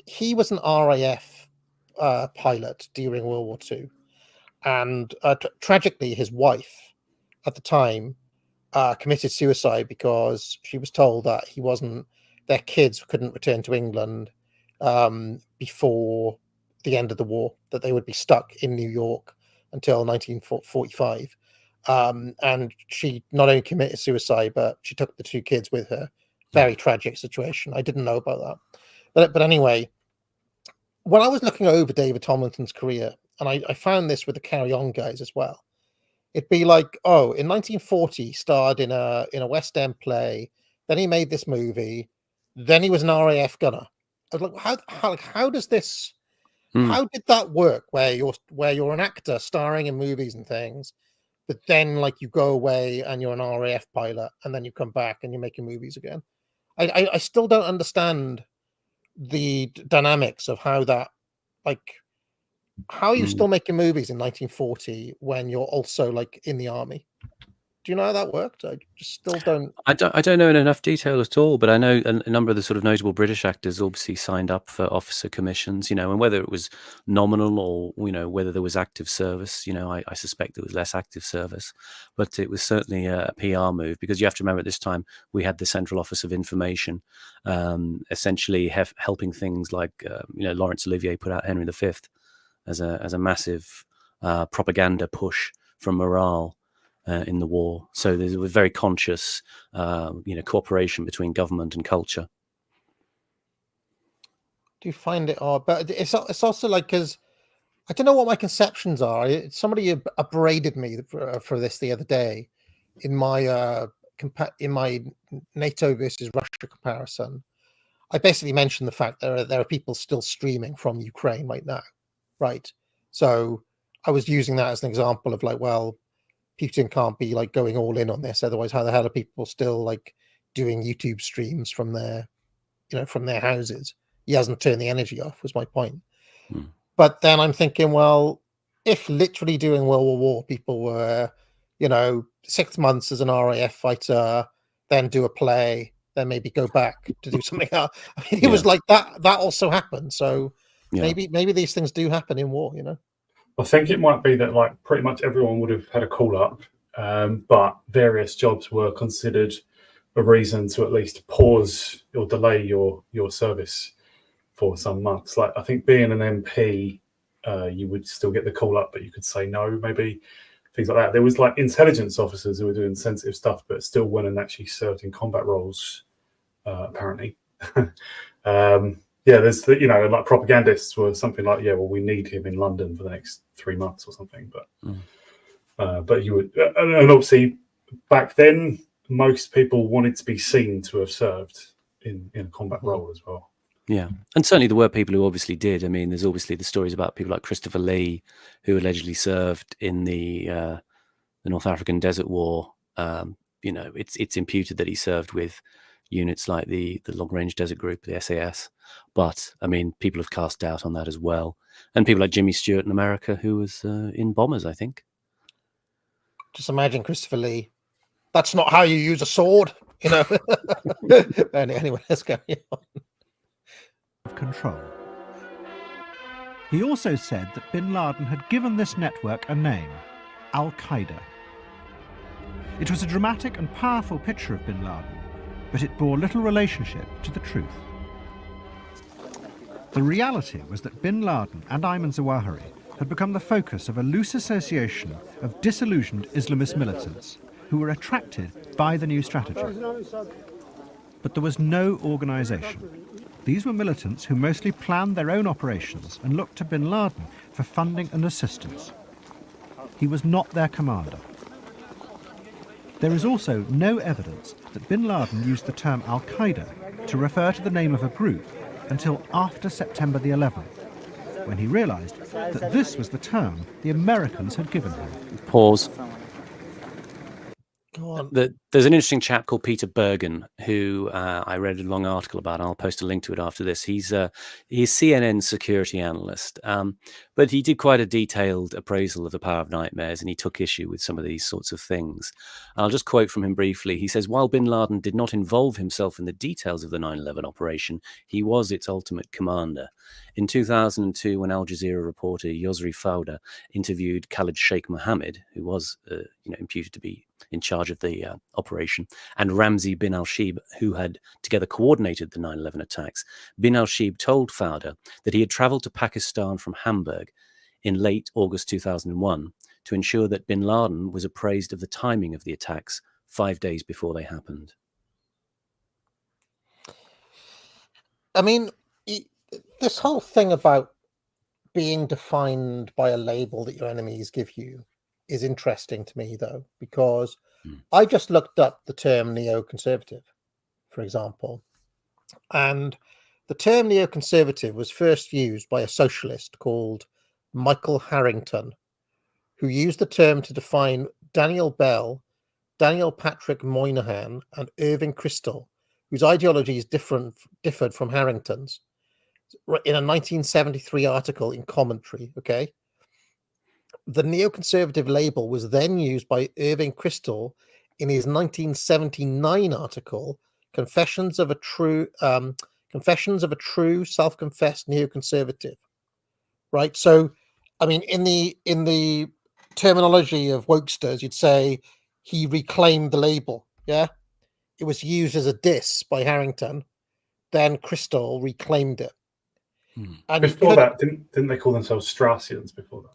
he was an RAF pilot during World War II. And tragically, his wife at the time committed suicide because she was told that their kids couldn't return to England before the end of the war, that they would be stuck in New York until 1945. And she not only committed suicide, but she took the 2 kids with her. Very tragic situation. I didn't know about that. But anyway, when I was looking over David Tomlinson's career, and I found this with the Carry On guys as well, it'd be like, oh, in 1940 he starred in a West End play, then he made this movie, then he was an RAF gunner. I was like, how does this how did that work, where you're an actor starring in movies and things, but then like you go away and you're an RAF pilot and then you come back and you're making movies again? I still don't understand the dynamics of how that, like, how are you still making movies in 1940 when you're also like in the army? Do you know how that worked? I just still don't. I don't know in enough detail at all, but I know a number of the sort of notable British actors obviously signed up for officer commissions, you know, and whether it was nominal or, you know, whether there was active service, you know, I suspect there was less active service, but it was certainly a PR move, because you have to remember at this time we had the Central Office of Information, essentially helping things like, you know, Laurence Olivier put out Henry V as a massive propaganda push for morale in the war. So there was very conscious, you know, cooperation between government and culture. Do you find it odd? But it's also like, because I don't know what my conceptions are. Somebody upbraided me for this the other day in my NATO versus Russia comparison. I basically mentioned the fact that there are people still streaming from Ukraine right now, right? So I was using that as an example of like, well, Putin can't be like going all in on this, otherwise how the hell are people still like doing YouTube streams from their, you know, from their houses? He hasn't turned the energy off, was my point. But then I'm thinking, well, if literally during World War people were, 6 months as an RAF fighter, then do a play, then maybe go back to do something else. I mean, it was like that also happened. So maybe these things do happen in war, I think it might be that like pretty much everyone would have had a call up, but various jobs were considered a reason to at least pause or delay your service for some months. Like I think being an MP, you would still get the call up, but you could say no, maybe things like that. There was like intelligence officers who were doing sensitive stuff, but still went and actually served in combat roles, apparently. There's like propagandists were something like, we need him in London for the next 3 months or something. But you would, and obviously back then, most people wanted to be seen to have served in a combat role as well. Yeah, and certainly there were people who obviously did. I mean, there's obviously the stories about people like Christopher Lee, who allegedly served in the North African Desert War. It's imputed that he served with units like the Long Range Desert Group, the SAS. But I mean, people have cast doubt on that as well, and people like Jimmy Stewart in America, who was in bombers, I think. Just imagine Christopher Lee. That's not how you use a sword, Anyway, let's go on. Control. He also said that bin Laden had given this network a name, Al-Qaeda. It was a dramatic and powerful picture of bin Laden, but it bore little relationship to the truth. The reality was that bin Laden and Ayman Zawahiri had become the focus of a loose association of disillusioned Islamist militants who were attracted by the new strategy. But there was no organisation. These were militants who mostly planned their own operations and looked to bin Laden for funding and assistance. He was not their commander. There is also no evidence that bin Laden used the term Al-Qaeda to refer to the name of a group until after September the 11th, when he realised that this was the term the Americans had given him. Pause. Go on. There's an interesting chap called Peter Bergen who I read a long article about. And I'll post a link to it after this. He's CNN security analyst, but he did quite a detailed appraisal of the power of nightmares, and he took issue with some of these sorts of things. I'll just quote from him briefly. He says, while bin Laden did not involve himself in the details of the 9/11 operation, he was its ultimate commander. In 2002, when Al Jazeera reporter Yosri Fauda interviewed Khalid Sheikh Mohammed, who was imputed to be in charge of the operation, and Ramzi bin al-Shib, who had together coordinated the 9/11 attacks, bin al-Shib told Fauda that he had traveled to Pakistan from Hamburg in late August 2001 to ensure that bin Laden was appraised of the timing of the attacks 5 days before they happened. I mean, this whole thing about being defined by a label that your enemies give you is interesting to me, though, because I just looked up the term neoconservative, for example, and the term neoconservative was first used by a socialist called Michael Harrington, who used the term to define Daniel Bell, Daniel Patrick Moynihan, and Irving Kristol, whose ideologies differed from Harrington's, in a 1973 article in Commentary. Okay, the neoconservative label was then used by Irving Kristol in his 1979 article, Confessions of a True Self-Confessed Neoconservative. Right. So, I mean, in the terminology of wokesters, you'd say he reclaimed the label. Yeah, it was used as a diss by Harrington. Then Kristol reclaimed it. And before that, didn't they call themselves Straussians before that?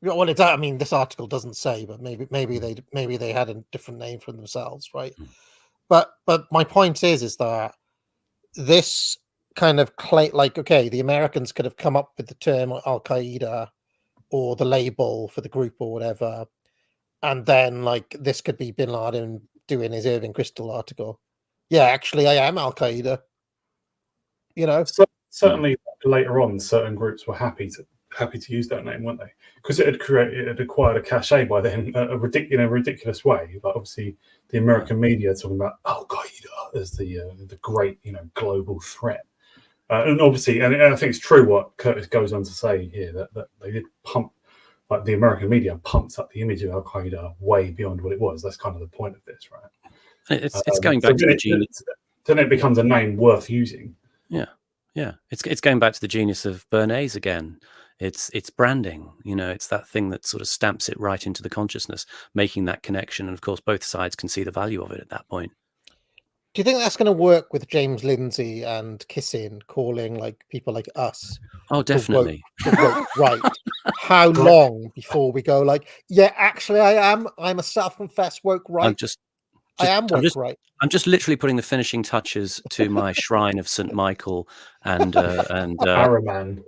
Well, I mean, this article doesn't say, but maybe they had a different name for themselves, right? But my point is that this kind of the Americans could have come up with the term Al Qaeda or the label for the group or whatever, and then this could be bin Laden doing his Irving Kristol article. Yeah, actually, I am Al Qaeda. So, certainly later on, certain groups were happy to use that name, weren't they? Because it had acquired a cachet by then, in a ridiculous way. But obviously, the American media talking about Al Qaeda as the great global threat, and obviously, and I think it's true what Curtis goes on to say here that they did pump like the American media pumps up the image of Al Qaeda way beyond what it was. That's kind of the point of this, right? It's going back to the genius. Then it becomes a name worth using. Yeah. It's going back to the genius of Bernays again. It's branding. It's that thing that sort of stamps it right into the consciousness, making that connection. And of course, both sides can see the value of it at that point. Do you think that's going to work with James Lindsay and Kissing calling like people like us? Oh, definitely. The woke right. How long before we go like, yeah, actually, I'm a self-confessed woke right. I am woke right. I'm just literally putting the finishing touches to my shrine of St. Michael and Araman.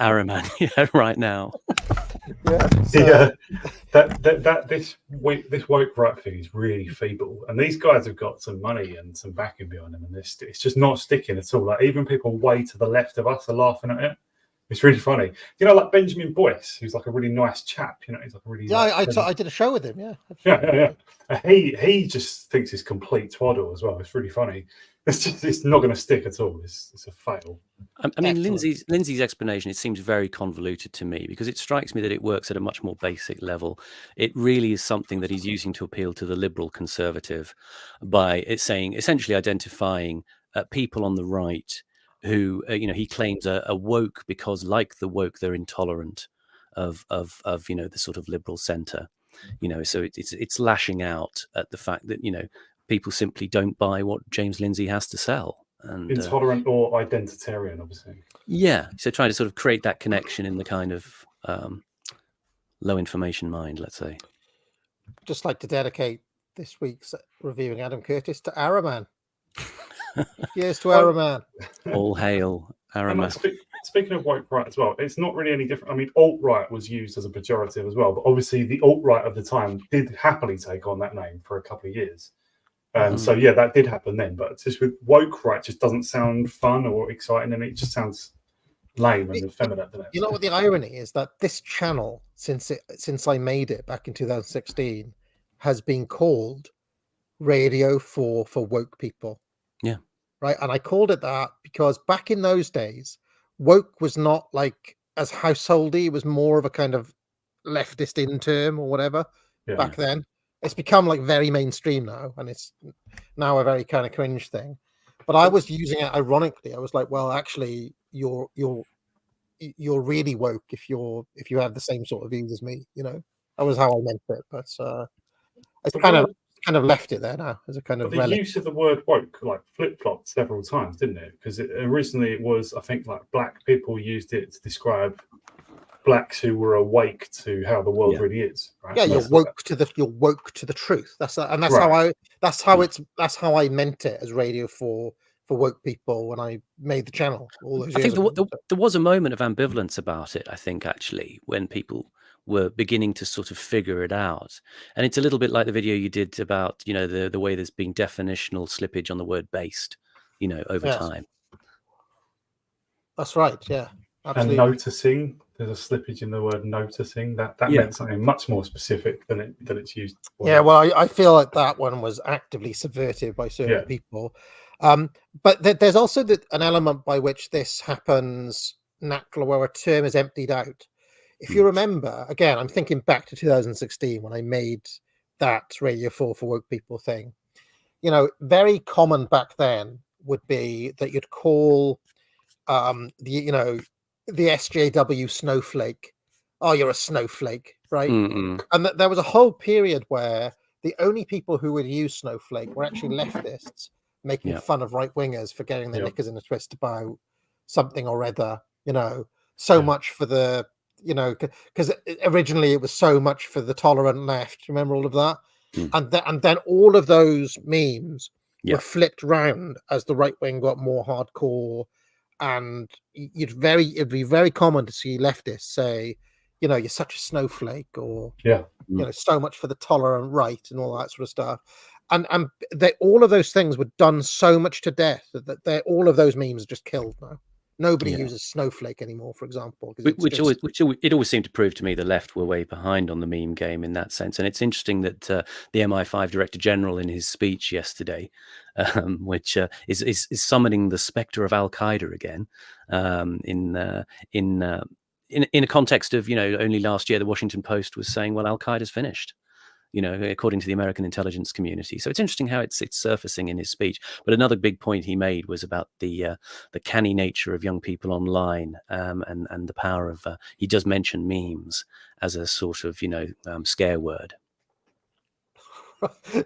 Araman, right now. This woke right thing is really feeble, and these guys have got some money and some backing behind them, and it's just not sticking at all. Like even people way to the left of us are laughing at it. It's really funny. Like Benjamin Boyce, who's like a really nice chap. He's like a really I did a show with him. Yeah. He just thinks it's complete twaddle as well. It's really funny. It's not going to stick at all. It's a fail. I mean, Lindsay's explanation, it seems very convoluted to me because it strikes me that it works at a much more basic level. It really is something that he's using to appeal to the liberal conservative by saying, essentially identifying people on the right who, he claims are woke because, like the woke, they're intolerant of the sort of liberal centre. So it's lashing out at the fact that, people simply don't buy what James Lindsay has to sell. And intolerant or identitarian, obviously. Yeah. So trying to sort of create that connection in the kind of low information mind, let's say. Just like to dedicate this week's reviewing Adam Curtis to Araman. Here's to Araman. All hail Araman. Speaking of woke right as well, it's not really any different. I mean, alt-right was used as a pejorative as well, but obviously the alt-right of the time did happily take on that name for a couple of years. So yeah, that did happen then, but it's just with woke right just doesn't sound fun or exciting, and it just sounds lame and effeminate, doesn't it? You know what the irony is? That this channel, since I made it back in 2016, has been called Radio for Woke People. Yeah. Right. And I called it that because back in those days, woke was not like as householdy. It was more of a kind of leftist in term or whatever back then. It's become like very mainstream now, and it's now a very kind of cringe thing. But I was using it ironically. I was like, well, actually, you're really woke if you have the same sort of views as me. That was how I meant it. But it's kind of left it there now as a kind of the use of the word woke like flip-flopped several times, didn't it? Because originally it was, I think, like black people used it to describe blacks who were awake to how the world really is. Right? Yeah, you're woke to the truth. That's how I meant it as Radio for woke people when I made the channel all those years. I think there was a moment of ambivalence about it. I think actually when people were beginning to sort of figure it out, and it's a little bit like the video you did about the way there's been definitional slippage on the word based, over time. That's right. Yeah, absolutely. And noticing. There's a slippage in the word noticing. That meant something much more specific than it's used. Yeah, well, I feel like that one was actively subverted by certain people. But there's also an element by which this happens naturally, where a term is emptied out. If you remember, again, I'm thinking back to 2016 when I made that Radio 4 for woke people thing. Very common back then would be that you'd call the SJW snowflake. Oh, you're a snowflake, right? Mm-mm. And there was a whole period where the only people who would use snowflake were actually leftists making fun of right wingers for getting their knickers in a twist about something or other. So much for the because originally it was so much for the tolerant left. Remember all of that? And then all of those memes were flipped round as the right wing got more hardcore. And it'd be very common to see leftists say, you're such a snowflake, or so much for the tolerant right, and all that sort of stuff. And all of those things were done so much to death that all of those memes are just killed now. Nobody uses snowflake anymore, for example. It always seemed to prove to me the left were way behind on the meme game in that sense. And it's interesting that the MI5 Director General in his speech yesterday, which is summoning the spectre of Al Qaeda again, in a context of, only last year, the Washington Post was saying, well, Al-Qaeda's finished, according to the American intelligence community. So it's interesting how it's surfacing in his speech. But another big point he made was about the canny nature of young people online, and the power of, he does mention memes as a sort of, scare word.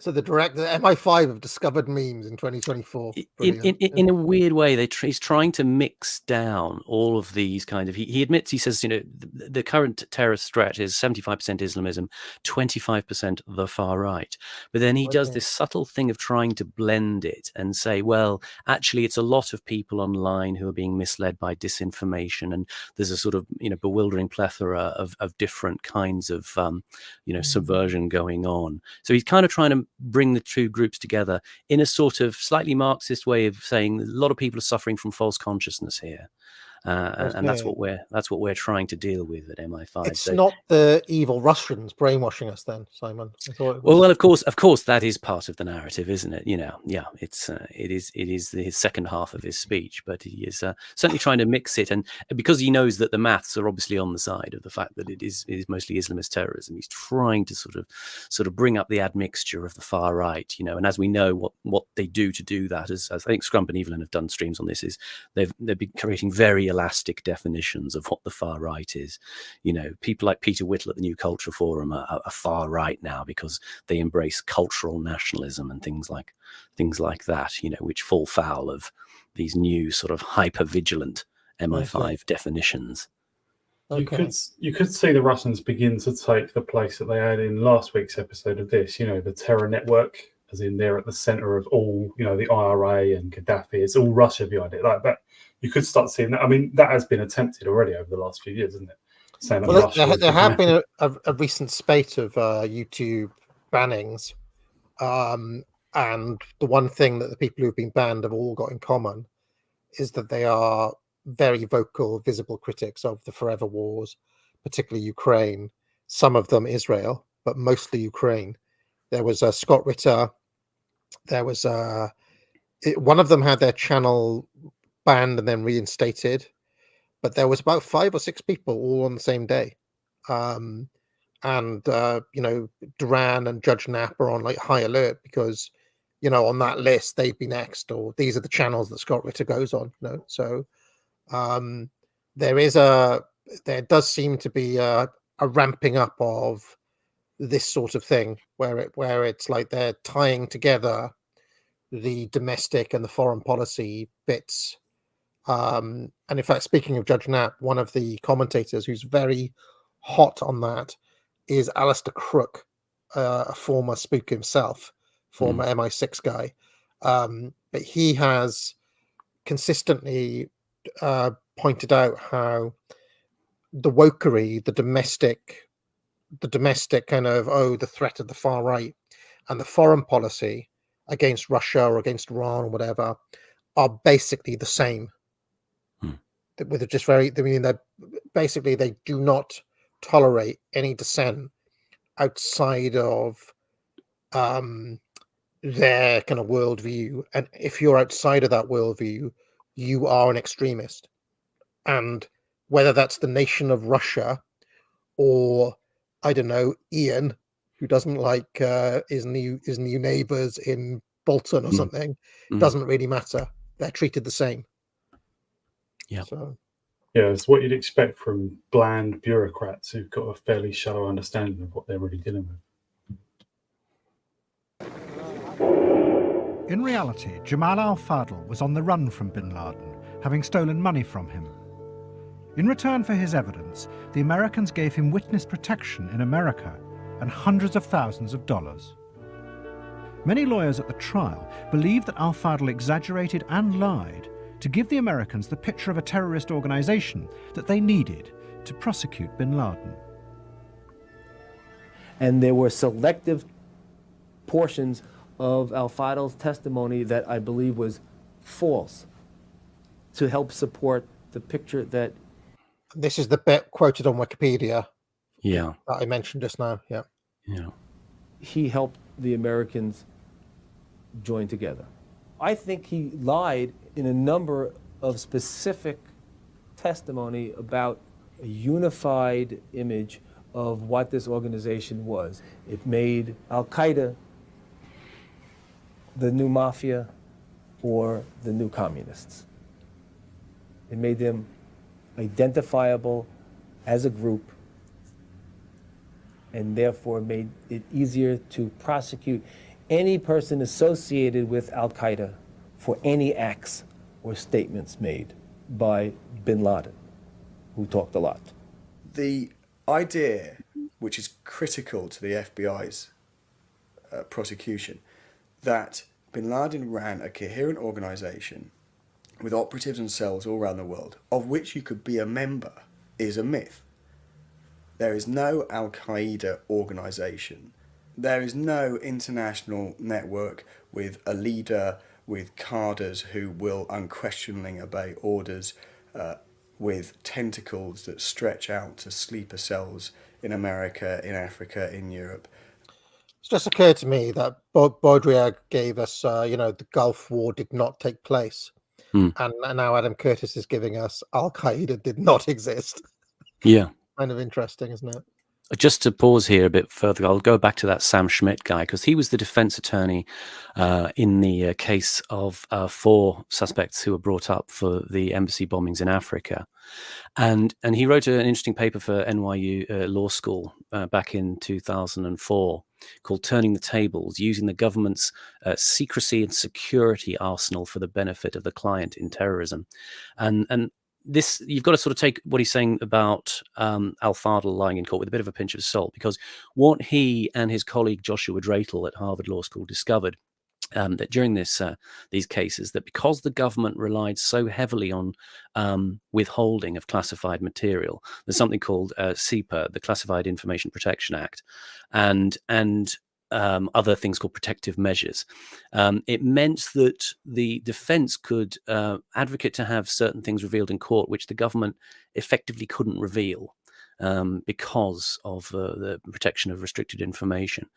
So the MI5 have discovered memes in 2024. In a weird way, he's trying to mix down all of these kind of. He admits, he says, the current terrorist threat is 75% Islamism, 25% the far right. But then he does this subtle thing of trying to blend it and say, well, actually, it's a lot of people online who are being misled by disinformation, and there's a sort of bewildering plethora of different kinds of subversion going on. So he's kind of trying to bring the two groups together in a sort of slightly Marxist way of saying a lot of people are suffering from false consciousness here, and that's what we're trying to deal with at MI5. It's not the evil Russians brainwashing us, then, Simon. I thought it was... Well, of course, that is part of the narrative, isn't it? It is his second half of his speech, but he is certainly trying to mix it, and because he knows that the maths are obviously on the side of the fact that it is mostly Islamist terrorism, he's trying to sort of bring up the admixture of the far right, and as we know, what they do to do that, as I think Scrump and Evelyn have done streams on this, is they've been creating very elastic definitions of what the far right is. People like Peter Whittle at the New Culture Forum are far right now because they embrace cultural nationalism and things like that, which fall foul of these new sort of hyper vigilant MI5 definitions. Okay. You could see the Russians begin to take the place that they had in last week's episode of this. The terror network, as in they're at the center of all, the IRA and Gaddafi. It's all Russia behind it. Like that, you could start seeing that. I mean, that has been attempted already over the last few years, isn't it? Saying that There have been a recent spate of YouTube bannings, and the one thing that the people who've been banned have all got in common is that they are very vocal, visible critics of the forever wars, particularly Ukraine. Some of them Israel, but mostly Ukraine. There was Scott Ritter. There was one of them had their channel banned and then reinstated, but there was about 5 or 6 people all on the same day. Duran and Judge Knapp are on like high alert because, on that list they'd be next, or these are the channels that Scott Ritter goes on. So there does seem to be a ramping up of this sort of thing where it's like they're tying together the domestic and the foreign policy bits. And in fact, speaking of Judge Knapp, one of the commentators who's very hot on that is Alistair Crook, a former spook himself, former MI6 guy. But he has consistently pointed out how the wokery, the domestic kind of, the threat of the far right and the foreign policy against Russia or against Iran or whatever are basically the same. With just that basically they do not tolerate any dissent outside of their kind of worldview, and if you're outside of that worldview, you are an extremist. And whether that's the nation of Russia or, I don't know, Ian, who doesn't like his new neighbors in Bolton or something, doesn't really matter. They're treated the same. Yeah. So. Yeah, it's what you'd expect from bland bureaucrats who've got a fairly shallow understanding of what they're really dealing with. In reality, Jamal al-Fadl was on the run from bin Laden, having stolen money from him. In return for his evidence, the Americans gave him witness protection in America and hundreds of thousands of dollars. Many lawyers at the trial believed that al-Fadl exaggerated and lied to give the Americans the picture of a terrorist organization that they needed to prosecute bin Laden. And there were selective portions of al-Fadl's testimony that I believe was false to help support the picture that... This is the bit quoted on Wikipedia. Yeah. That I mentioned just now, yeah. Yeah. He helped the Americans join together. I think he lied in a number of specific testimony about a unified image of what this organization was. It made Al-Qaeda the new mafia or the new communists. It made them identifiable as a group, and therefore made it easier to prosecute any person associated with Al-Qaeda for any acts or statements made by bin Laden, who talked a lot. The idea, which is critical to the FBI's prosecution, that bin Laden ran a coherent organization with operatives and cells all around the world, of which you could be a member, is a myth. There is no Al-Qaeda organization. There is no international network with a leader, with cadres who will unquestioningly obey orders, with tentacles that stretch out to sleeper cells in America, in Africa, in Europe. It's just occurred to me that Baudrillard gave us, the Gulf War did not take place. And now Adam Curtis is giving us Al-Qaeda did not exist. Yeah. Kind of interesting, isn't it? Just to pause here a bit further, I'll go back to that Sam Schmidt guy, because he was the defense attorney in the case of 4 suspects who were brought up for the embassy bombings in Africa. And he wrote an interesting paper for NYU Law School back in 2004 called Turning the Tables, Using the Government's Secrecy and Security Arsenal for the Benefit of the Client in Terrorism. And this, you've got to sort of take what he's saying about Al-Fadl lying in court with a bit of a pinch of salt, because what he and his colleague Joshua Dratel at Harvard Law School discovered that during these cases, that because the government relied so heavily on withholding of classified material, there's something called CIPA, the Classified Information Protection Act, and other things called protective measures. It meant that the defense could advocate to have certain things revealed in court, which the government effectively couldn't reveal because of the protection of restricted information.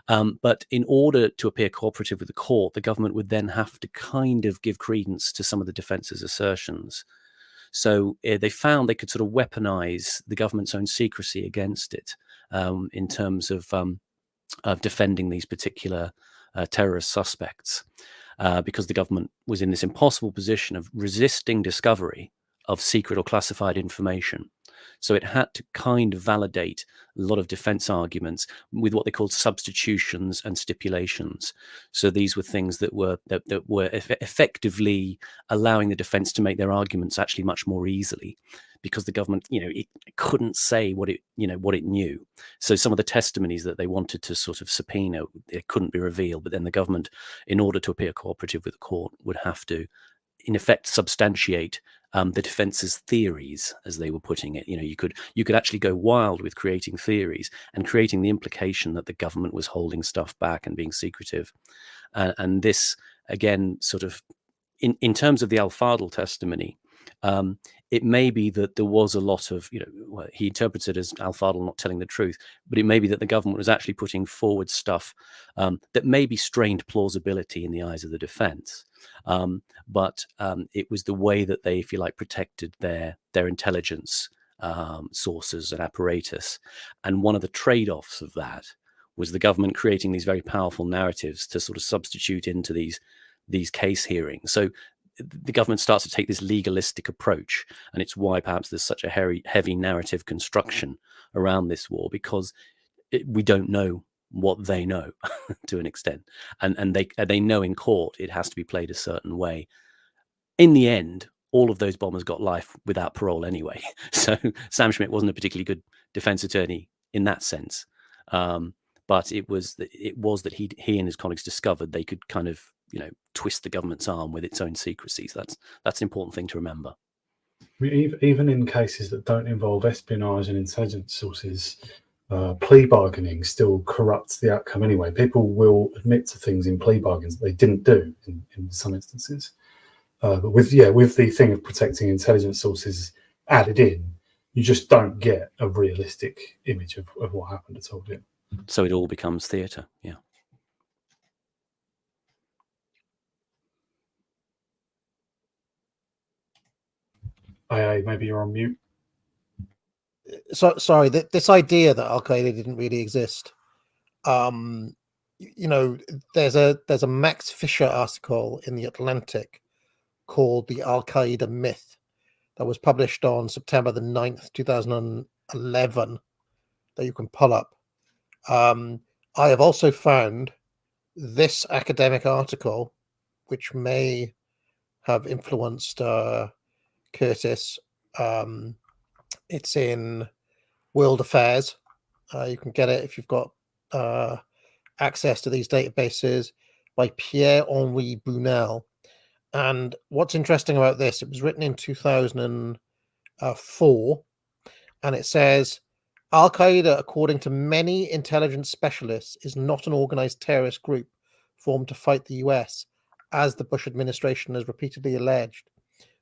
But in order to appear cooperative with the court, the government would then have to kind of give credence to some of the defense's assertions. So they found they could sort of weaponize the government's own secrecy against it in terms of defending these particular terrorist suspects, because the government was in this impossible position of resisting discovery of secret or classified information. So it had to kind of validate a lot of defense arguments with what they called substitutions and stipulations. So these were things that were effectively allowing the defense to make their arguments actually much more easily, because the government, it couldn't say what it knew. So some of the testimonies that they wanted to sort of subpoena, it couldn't be revealed. But then the government, in order to appear cooperative with the court, would have to, in effect, substantiate the defense's theories, as they were putting it. You could actually go wild with creating theories and creating the implication that the government was holding stuff back and being secretive. And this, again, sort of, in terms of the Al-Fadl testimony, it may be that there was a lot of, he interprets it as Al-Fadl not telling the truth, but it may be that the government was actually putting forward stuff that maybe strained plausibility in the eyes of the defense. But it was the way that they, if you like, protected their intelligence sources and apparatus. And one of the trade-offs of that was the government creating these very powerful narratives to sort of substitute into these case hearings. So the government starts to take this legalistic approach, and it's why perhaps there's such a heavy narrative construction around this war, because we don't know what they know to an extent, and they know in court it has to be played a certain way. In the end, all of those bombers got life without parole anyway. So Sam Schmidt wasn't a particularly good defense attorney in that sense, but it was that he and his colleagues discovered they could kind of twist the government's arm with its own secrecy. So that's an important thing to remember. Even in cases that don't involve espionage and intelligence sources, plea bargaining still corrupts the outcome anyway. People will admit to things in plea bargains that they didn't do in some instances. But with the thing of protecting intelligence sources added in, you just don't get a realistic image of what happened at all. Yeah. So it all becomes theatre. Yeah. AA, maybe you're on mute. sorry, this idea that Al Qaeda didn't really exist. You know, there's a Max Fisher article in the Atlantic called "The Al Qaeda Myth" that was published on September the 9th, 2011, that you can pull up. I have also found this academic article, which may have influenced Curtis. It's in World Affairs. You can get it if you've got access to these databases, by Pierre-Henri Brunel. And what's interesting about this, it was written in 2004, and it says, Al-Qaeda, according to many intelligence specialists, is not an organized terrorist group formed to fight the US, as the Bush administration has repeatedly alleged.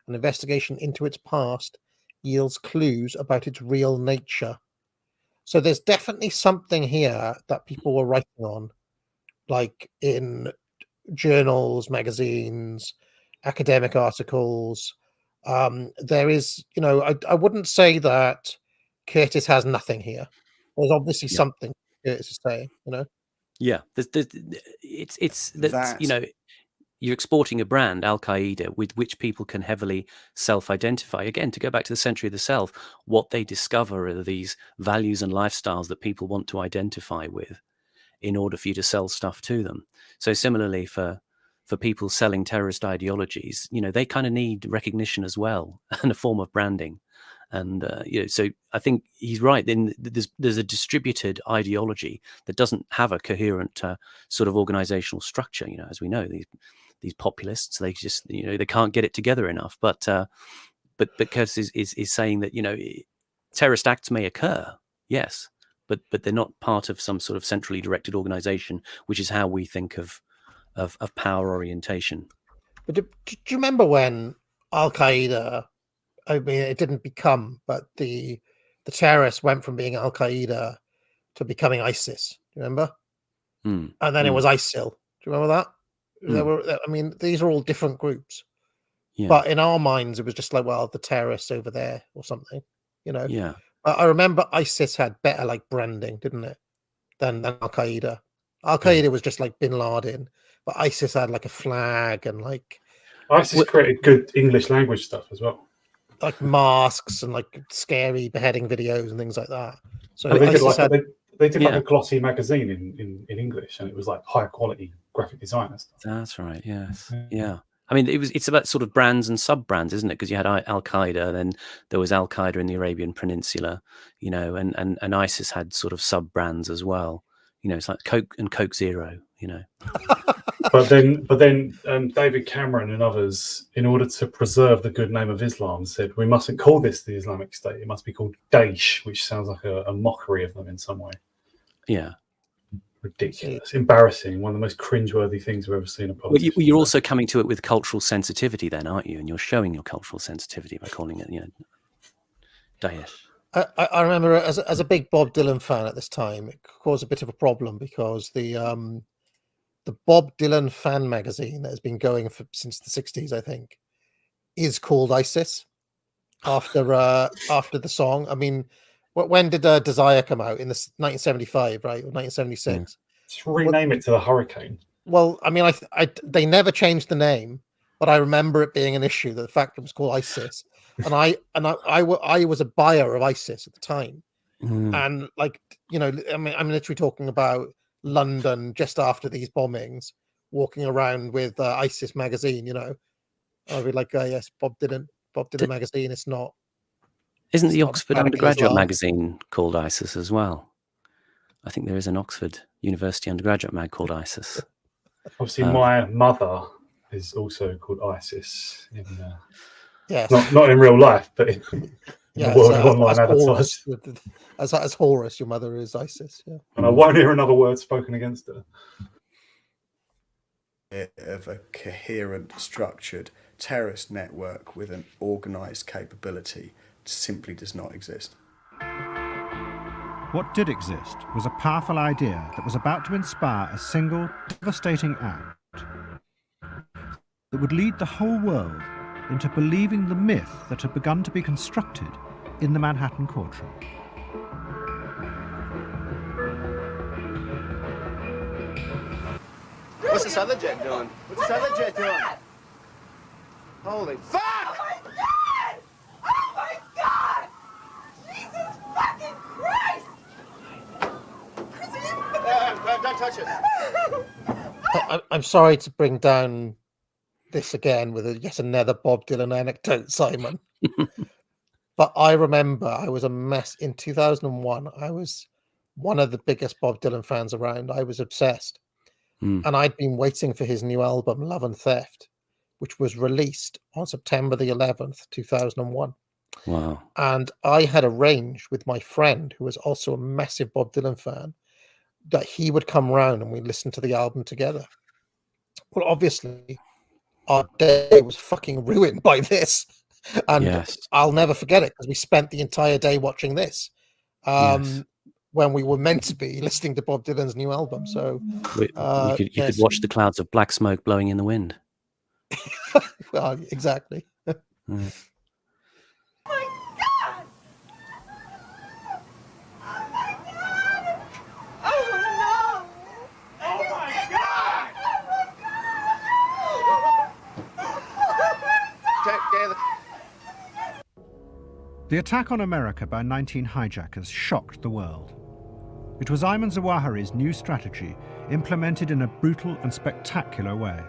An investigation into its past yields clues about its real nature. So there's definitely something here that people were writing on, like in journals, magazines, academic articles. There is, you know, I wouldn't say that Curtis has nothing here. There's obviously something Curtis is saying, you know. Yeah, it's that, you know, you're exporting a brand, Al Qaeda, with which people can heavily self-identify. Again, to go back to the century of the self, what they discover are these values and lifestyles that people want to identify with in order for you to sell stuff to them. So similarly for people selling terrorist ideologies, you know, they kind of need recognition as well and a form of branding. And you know, so I think he's right. Then there's a distributed ideology that doesn't have a coherent sort of organizational structure. You know, as we know, these populists, they just, you know, they can't get it together enough. But Curtis is saying that, you know, terrorist acts may occur, yes, but they're not part of some sort of centrally directed organization, which is how we think of power orientation. But do you remember when Al Qaeda? I mean, it didn't become, but the terrorists went from being Al Qaeda to becoming ISIS. Do you remember? And then it was ISIL. Do you remember that? There were, I mean, these are all different groups, but in our minds, it was just like, well, the terrorists over there or something, you know. Yeah. I remember ISIS had better like branding, didn't it, than Al Qaeda. Al Qaeda was just like Bin Laden, but ISIS had like a flag and like ISIS created good English language stuff as well, like masks and like scary beheading videos and things like that. So they did, like, had, they did like a glossy magazine in English, and it was like high quality graphic design and stuff. That's right. Yes. Yeah. I mean, it's about sort of brands and sub brands, isn't it? Because you had Al Qaeda, then there was Al Qaeda in the Arabian Peninsula, you know, and ISIS had sort of sub brands as well. You know, it's like Coke and Coke Zero, you know. But then David Cameron and others, in order to preserve the good name of Islam, said we mustn't call this the Islamic State. It must be called Daesh, which sounds like a mockery of them in some way. Yeah. Ridiculous, embarrassing, one of the most cringeworthy things we've ever seen in politics. Well, you're also coming to it with cultural sensitivity then, aren't you? And you're showing your cultural sensitivity by calling it, you know, Daesh. I remember as a big Bob Dylan fan at this time, it caused a bit of a problem because the Bob Dylan fan magazine that has been going since the 60s, I think, is called ISIS after the song. I mean, when did Desire come out? In the 1975, right, or 1976? Just rename it to the Hurricane. Well, I mean, they never changed the name, but I remember it being an issue, the fact it was called ISIS, and I was a buyer of ISIS at the time, and like, you know, I mean, I'm literally talking about London just after these bombings, walking around with ISIS magazine, you know. I'd be like, yes, Bob Dylan magazine. It's not. Isn't the Oxford undergraduate magazine called ISIS as well? I think there is an Oxford University undergraduate mag called ISIS. Obviously, my mother is also called ISIS. Yes. Not in real life, but in the world of online advertising. As Horus, your mother is ISIS. Yeah. And I won't hear another word spoken against her. Of a coherent, structured terrorist network with an organised capability simply does not exist. What did exist was a powerful idea that was about to inspire a single, devastating act that would lead the whole world into believing the myth that had begun to be constructed in the Manhattan courtroom. What's this other jet doing? What's this other jet doing? Holy fuck! Oh my God! Oh my God! Jesus fucking Christ! Don't touch it. I'm sorry to bring down this again with yet another Bob Dylan anecdote, Simon. But I remember I was a mess in 2001. I was one of the biggest Bob Dylan fans around. I was obsessed. And I'd been waiting for his new album, Love and Theft, which was released on September the 11th, 2001. Wow. And I had arranged with my friend, who was also a massive Bob Dylan fan, that he would come round and we'd listen to the album together. Well, obviously, our day was fucking ruined by this. And Yes. I'll never forget it because we spent the entire day watching this. Yes. When we were meant to be listening to Bob Dylan's new album. So You could yes. watch the clouds of black smoke blowing in the wind. Well, exactly. Mm. Oh my God! Oh my God! Oh no! Oh my God! The attack on America by 19 hijackers shocked the world. It was Ayman Zawahiri's new strategy, implemented in a brutal and spectacular way.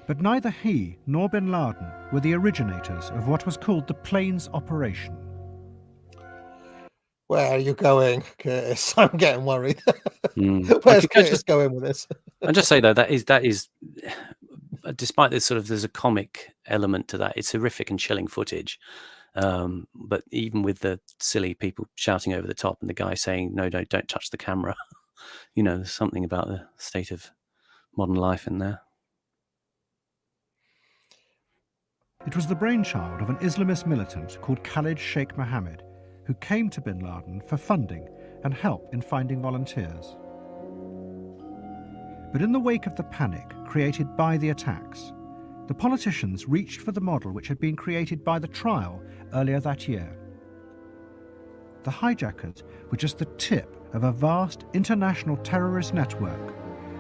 But neither he nor bin Laden were the originators of what was called the Plains Operation. Where are you going, Curtis? I'm getting worried. Mm. Where's Can I Curtis just- going with this? I'll just say though that is despite this sort of there's a comic element to that. It's horrific and chilling footage. But even with the silly people shouting over the top and the guy saying no, don't touch the camera, there's something about the state of modern life in there. It was the brainchild of an Islamist militant called Khalid Sheikh Mohammed, who came to bin Laden for funding and help in finding volunteers. But in the wake of the panic created by the attacks, the politicians reached for the model which had been created by the trial earlier that year. The hijackers were just the tip of a vast international terrorist network,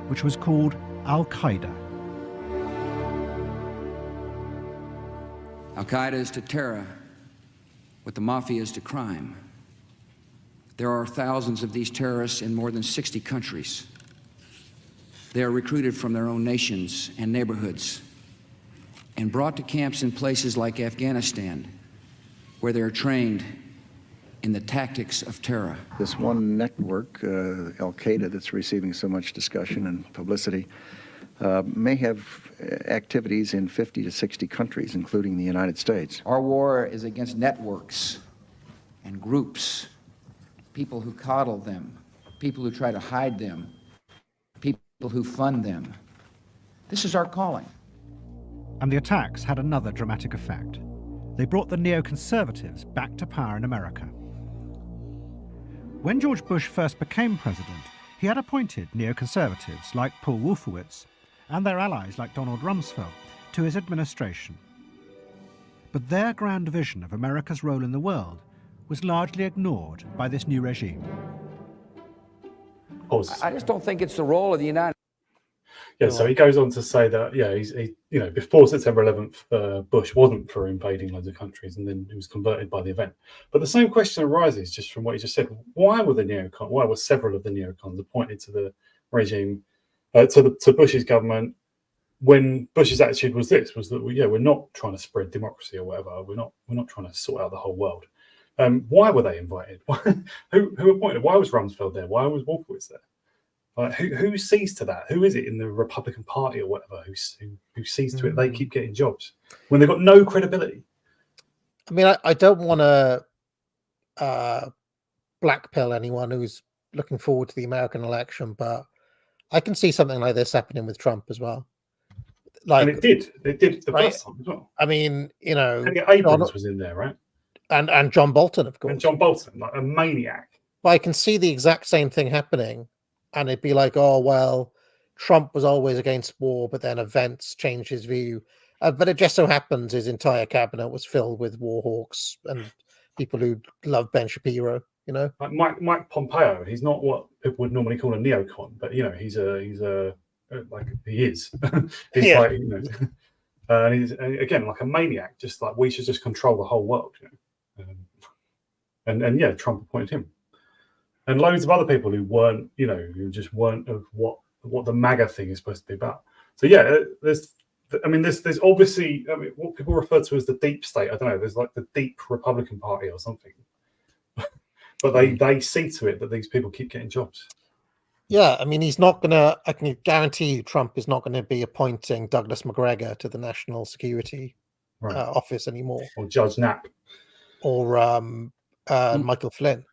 which was called Al-Qaeda. Al-Qaeda is to terror what the mafia is to crime. There are thousands of these terrorists in more than 60 countries. They are recruited from their own nations and neighborhoods and brought to camps in places like Afghanistan, where they are trained in the tactics of terror. This one network, Al-Qaeda, that's receiving so much discussion and publicity, may have activities in 50 to 60 countries, including the United States. Our war is against networks and groups, people who coddle them, people who try to hide them, people who fund them. This is our calling. And the attacks had another dramatic effect. They brought the neoconservatives back to power in America. When George Bush first became president, he had appointed neoconservatives like Paul Wolfowitz and their allies like Donald Rumsfeld to his administration. But their grand vision of America's role in the world was largely ignored by this new regime. I just don't think it's the role of the United Yeah, so he goes on to say that, before September 11th, Bush wasn't for invading loads of countries, and then he was converted by the event. But the same question arises just from what he just said. Why were several of the neocons appointed to the regime, to Bush's government, when Bush's attitude was that, we're not trying to spread democracy or whatever. We're not trying to sort out the whole world. Why were they invited? Who appointed? Why was Rumsfeld there? Why was Wolfowitz there? Like, who sees to that? Who is it in the Republican Party or whatever who sees to it they keep getting jobs when they've got no credibility? I mean, I don't want to blackpill anyone who's looking forward to the American election, but I can see something like this happening with Trump as well. Like, and it did the right? first time as well. I mean, Abrams was in there, right? And John Bolton, of course. And John Bolton, like a maniac. But I can see the exact same thing happening. And it'd be like, oh, well, Trump was always against war, but then events changed his view. But it just so happens his entire cabinet was filled with war hawks and people who love Ben Shapiro. You know, like Mike Pompeo. He's not what people would normally call a neocon, but you know, he's a like he is. He's Yeah. like, you know, and he's again like a maniac. Just like we should just control the whole world. You know? And yeah, Trump appointed him, and loads of other people who weren't, you know, who just weren't of what the MAGA thing is supposed to be about. So yeah, there's obviously, I mean, what people refer to as the deep state. I don't know. There's like the deep Republican Party or something, but they see to it that these people keep getting jobs. Yeah, I mean, he's not gonna. I can guarantee you, Trump is not going to be appointing Douglas McGregor to the National Security Office anymore, or Judge Knapp, or Michael Flynn.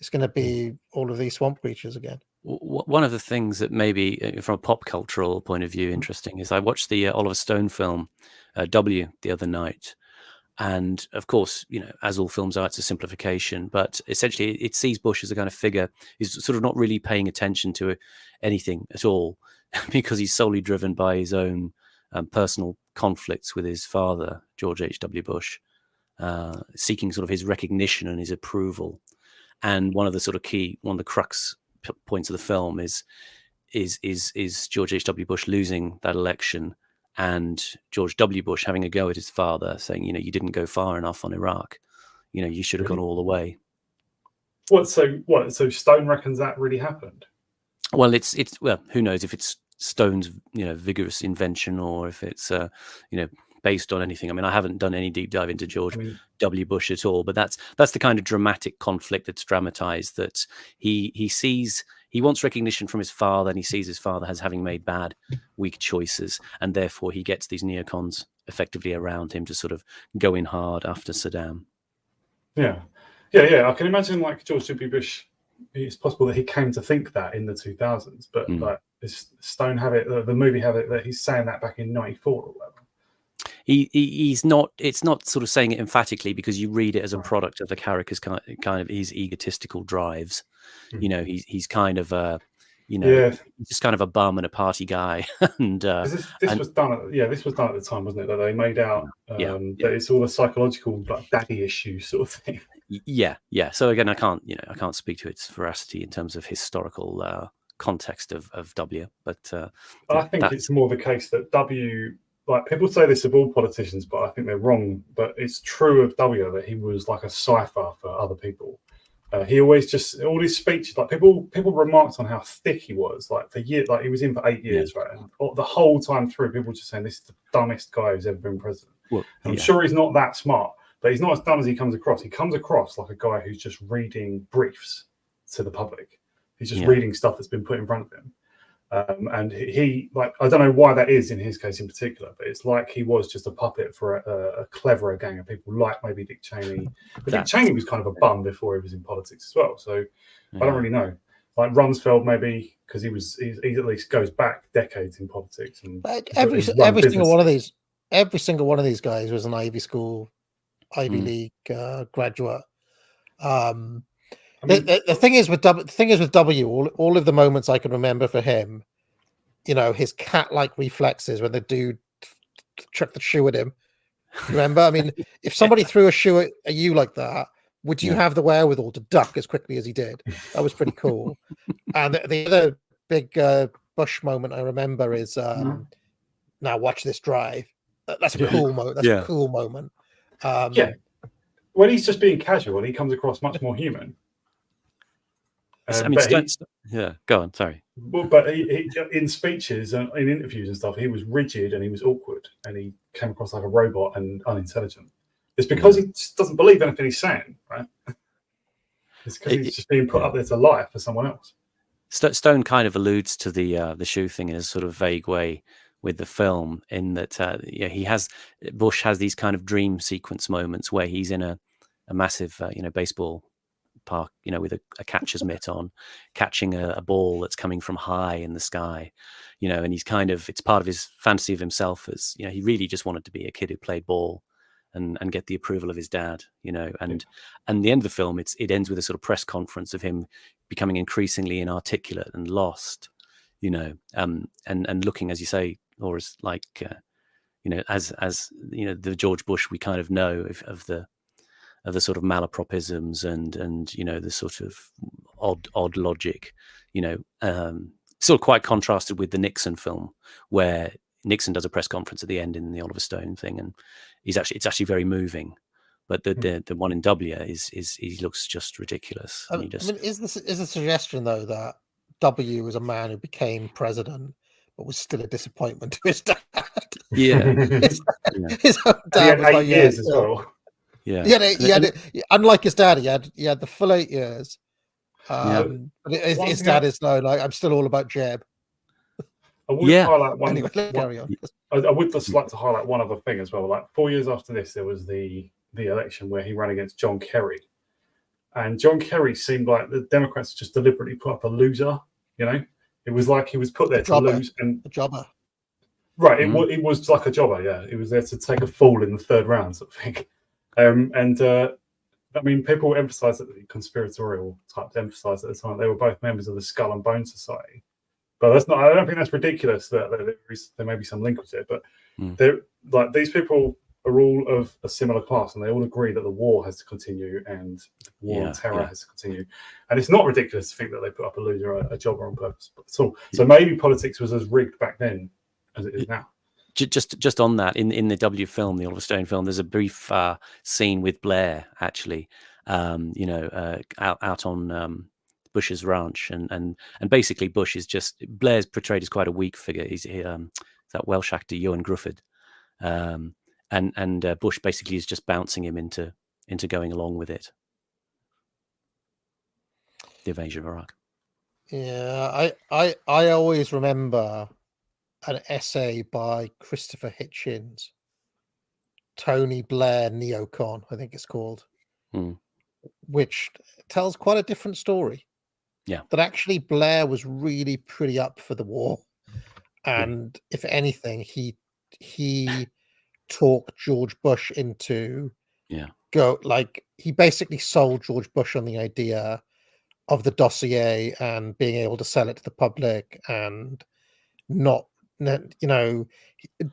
It's going to be all of these swamp creatures again. One of the things that maybe from a pop cultural point of view interesting is I watched the Oliver Stone film W the other night, and of course, you know, as all films are, it's a simplification, but essentially it sees Bush as a kind of figure who's sort of not really paying attention to anything at all because he's solely driven by his own personal conflicts with his father, George H.W. Bush, seeking sort of his recognition and his approval. And one of the crux points of the film is George H.W. Bush losing that election and George W. Bush having a go at his father, saying, you know, you didn't go far enough on Iraq. You know, you should have gone all the way. So Stone reckons that really happened? Well, it's well, who knows if it's Stone's, you know, vigorous invention or if it's you know, based on anything. I mean, I haven't done any deep dive into George W. Bush at all, but that's the kind of dramatic conflict that's dramatized, that he wants recognition from his father, and he sees his father as having made bad, weak choices, and therefore he gets these neocons effectively around him to sort of go in hard after Saddam. Yeah. I can imagine like George W. Bush. It's possible that he came to think that in the 2000s, but like Stone have it, the movie have it that he's saying that back in '94 or whatever. He's not. It's not sort of saying it emphatically because you read it as a product of the character's kind of his egotistical drives. You know, he's kind of you know, he's just kind of a bum and a party guy. And this was done at the time, wasn't it? That they made out that it's all the psychological like daddy issues sort of thing. Yeah. So again, I can't speak to its veracity in terms of historical context of W, but I think it's more the case that W. Like people say this of all politicians, but I think they're wrong. But it's true of W that he was like a cipher for other people. He always just all his speeches, like people remarked on how thick he was. Like for years, like he was in for 8 years, right? And the whole time through, people were just saying this is the dumbest guy who's ever been president. And I'm sure he's not that smart, but he's not as dumb as he comes across. He comes across like a guy who's just reading briefs to the public. He's just reading stuff that's been put in front of him. And he like, I don't know why that is in his case in particular, but it's like he was just a puppet for a cleverer gang of people like maybe Dick Cheney. But Dick Cheney was kind of a bum before he was in politics as well. So I don't really know. Like Rumsfeld, maybe because he at least goes back decades in politics. And every single one of these guys was an Ivy League graduate. The thing is with W, all of the moments I can remember for him, you know, his cat-like reflexes when the dude chucked the shoe at him. Remember? I mean, if somebody threw a shoe at you like that, would you have the wherewithal to duck as quickly as he did? That was pretty cool. And the other big Bush moment I remember is now watch this drive. That's a cool moment. That's a cool moment. When he's just being casual, he comes across much more human. I mean, go on. Sorry. Well, but he, in speeches and in interviews and stuff, he was rigid and he was awkward and he came across like a robot and unintelligent. It's because he just doesn't believe anything he's saying, right? It's because he's just being put up there to lie for someone else. Stone kind of alludes to the shoe thing in a sort of vague way with the film, in that Bush has these kind of dream sequence moments where he's in a massive baseball park, you know, with a catcher's mitt on, catching a ball that's coming from high in the sky, you know, and he's kind of, it's part of his fantasy of himself as, you know, he really just wanted to be a kid who played ball and get the approval of his dad, you know, and the end of the film, it ends with a sort of press conference of him becoming increasingly inarticulate and lost, you know, and looking, as you say, or as like, you know, as you know, the George Bush we kind of know of the sort of malapropisms and you know, the sort of odd logic, you know, sort of quite contrasted with the Nixon film, where Nixon does a press conference at the end in the Oliver Stone thing, and it's actually very moving. But the one in W is he looks just ridiculous. I And mean, he just is a suggestion though that W was a man who became president, but was still a disappointment to his dad? Yeah. His own He dad had was 8 like, years as well. Yeah. He had unlike his dad, he had the full 8 years. But his dad is no, like, I'm still all about Jeb. I would highlight one. Anyway, carry on. I would just like to highlight one other thing as well. Like 4 years after this, there was the election where he ran against John Kerry, and John Kerry seemed like the Democrats just deliberately put up a loser. You know, it was like he was put there to lose, and a jobber. Right, it was like a jobber. Yeah, it was there to take a fall in the 3rd round, sort of thing. I mean, people emphasise that the conspiratorial types emphasised at the time they were both members of the Skull and Bone Society. But that's not. I don't think that's ridiculous. That there may be some link with it, but they're like, these people are all of a similar class, and they all agree that the war has to continue and the war on terror has to continue. And it's not ridiculous to think that they put up a loser, a jobber on purpose at all. So maybe politics was as rigged back then as it is now. Just on that, in the W film, the Oliver Stone film, there's a brief scene with Blair actually, out on Bush's ranch, and basically Blair's portrayed as quite a weak figure. He's that Welsh actor Ewan Grufford, and Bush basically is just bouncing him into going along with it, the invasion of Iraq. Yeah, I always remember an essay by Christopher Hitchens, Tony Blair Neocon, I think it's called, which tells quite a different story. Yeah, that actually Blair was really pretty up for the war, and if anything, he talked George Bush into he basically sold George Bush on the idea of the dossier and being able to sell it to the public, and not, you know,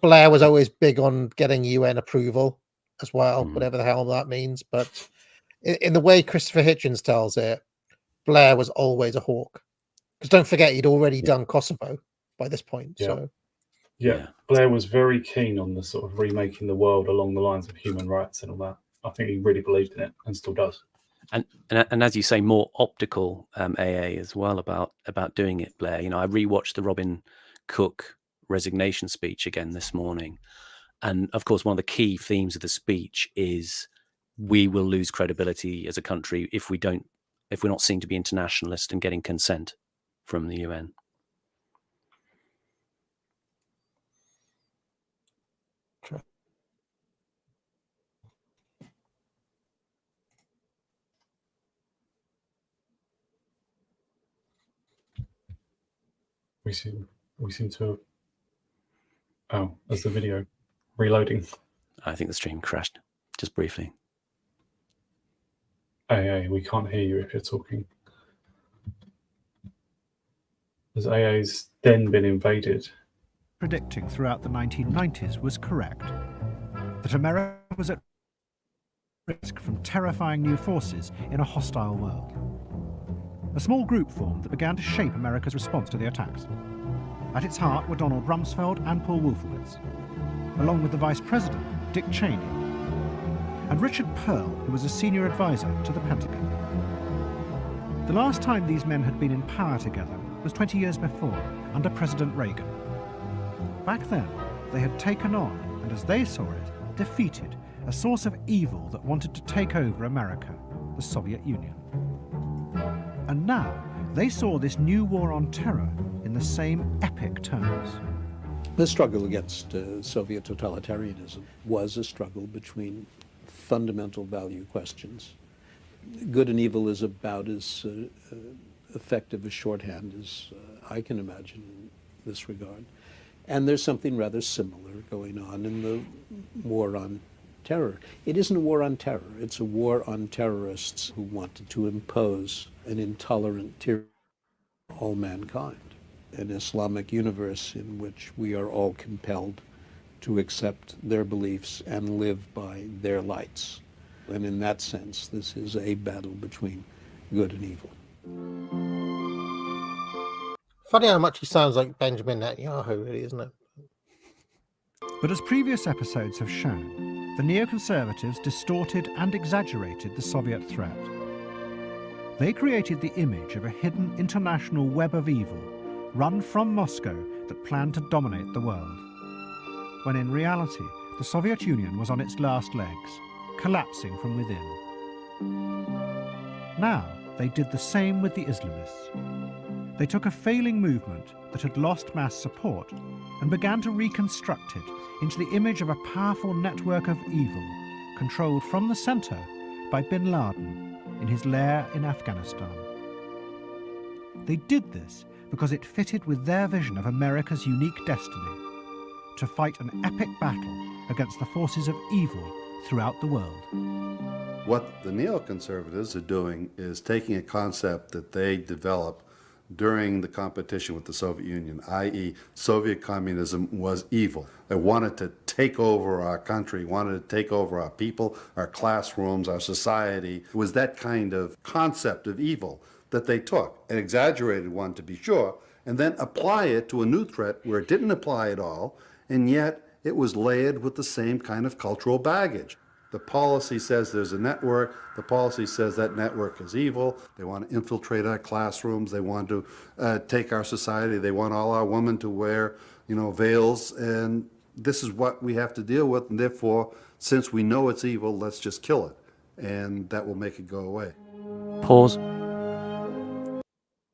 Blair was always big on getting UN approval as well, whatever the hell that means. But in the way Christopher Hitchens tells it, Blair was always a hawk, because don't forget he'd already done Kosovo by this point. So Blair was very keen on the sort of remaking the world along the lines of human rights and all that. I think he really believed in it and still does. And as you say, more optical AA as well about doing it, Blair. You know, I rewatched the Robin Cook resignation speech again this morning, and of course one of the key themes of the speech is we will lose credibility as a country if we're not seen to be internationalist and getting consent from the UN. We seem to have... Oh, there's the video reloading. I think the stream crashed just briefly. AA, we can't hear you if you're talking. Has AA's then been invaded? Predicting throughout the 1990s was correct. That America was at risk from terrifying new forces in a hostile world. A small group formed that began to shape America's response to the attacks. At its heart were Donald Rumsfeld and Paul Wolfowitz, along with the Vice President, Dick Cheney, and Richard Pearl, who was a senior advisor to the Pentagon. The last time these men had been in power together was 20 years before, under President Reagan. Back then, they had taken on, and as they saw it, defeated a source of evil that wanted to take over America, the Soviet Union. And now, they saw this new war on terror in the same epic terms. The struggle against Soviet totalitarianism was a struggle between fundamental value questions. Good and evil is about as effective a shorthand as I can imagine in this regard. And there's something rather similar going on in the war on terror. It isn't a war on terror, it's a war on terrorists who wanted to impose an intolerant tyranny on all mankind, an Islamic universe in which we are all compelled to accept their beliefs and live by their lights. And in that sense, this is a battle between good and evil. Funny how much he sounds like Benjamin Netanyahu, really, isn't it? But as previous episodes have shown, the neoconservatives distorted and exaggerated the Soviet threat. They created the image of a hidden international web of evil run from Moscow that planned to dominate the world, when in reality the Soviet Union was on its last legs, collapsing from within. Now they did the same with the Islamists. They took a failing movement that had lost mass support and began to reconstruct it into the image of a powerful network of evil controlled from the centre by bin Laden in his lair in Afghanistan. They did this because it fitted with their vision of America's unique destiny, to fight an epic battle against the forces of evil throughout the world. What the neoconservatives are doing is taking a concept that they developed during the competition with the Soviet Union, i.e. Soviet communism was evil. They wanted to take over our country, wanted to take over our people, our classrooms, our society. It was that kind of concept of evil that they took, an exaggerated one to be sure, and then apply it to a new threat where it didn't apply at all, and yet it was layered with the same kind of cultural baggage. The policy says there's a network. The policy says that network is evil. They want to infiltrate our classrooms. They want to take our society. They want all our women to wear, veils. And this is what we have to deal with. And therefore, since we know it's evil, let's just kill it. And that will make it go away. Pause.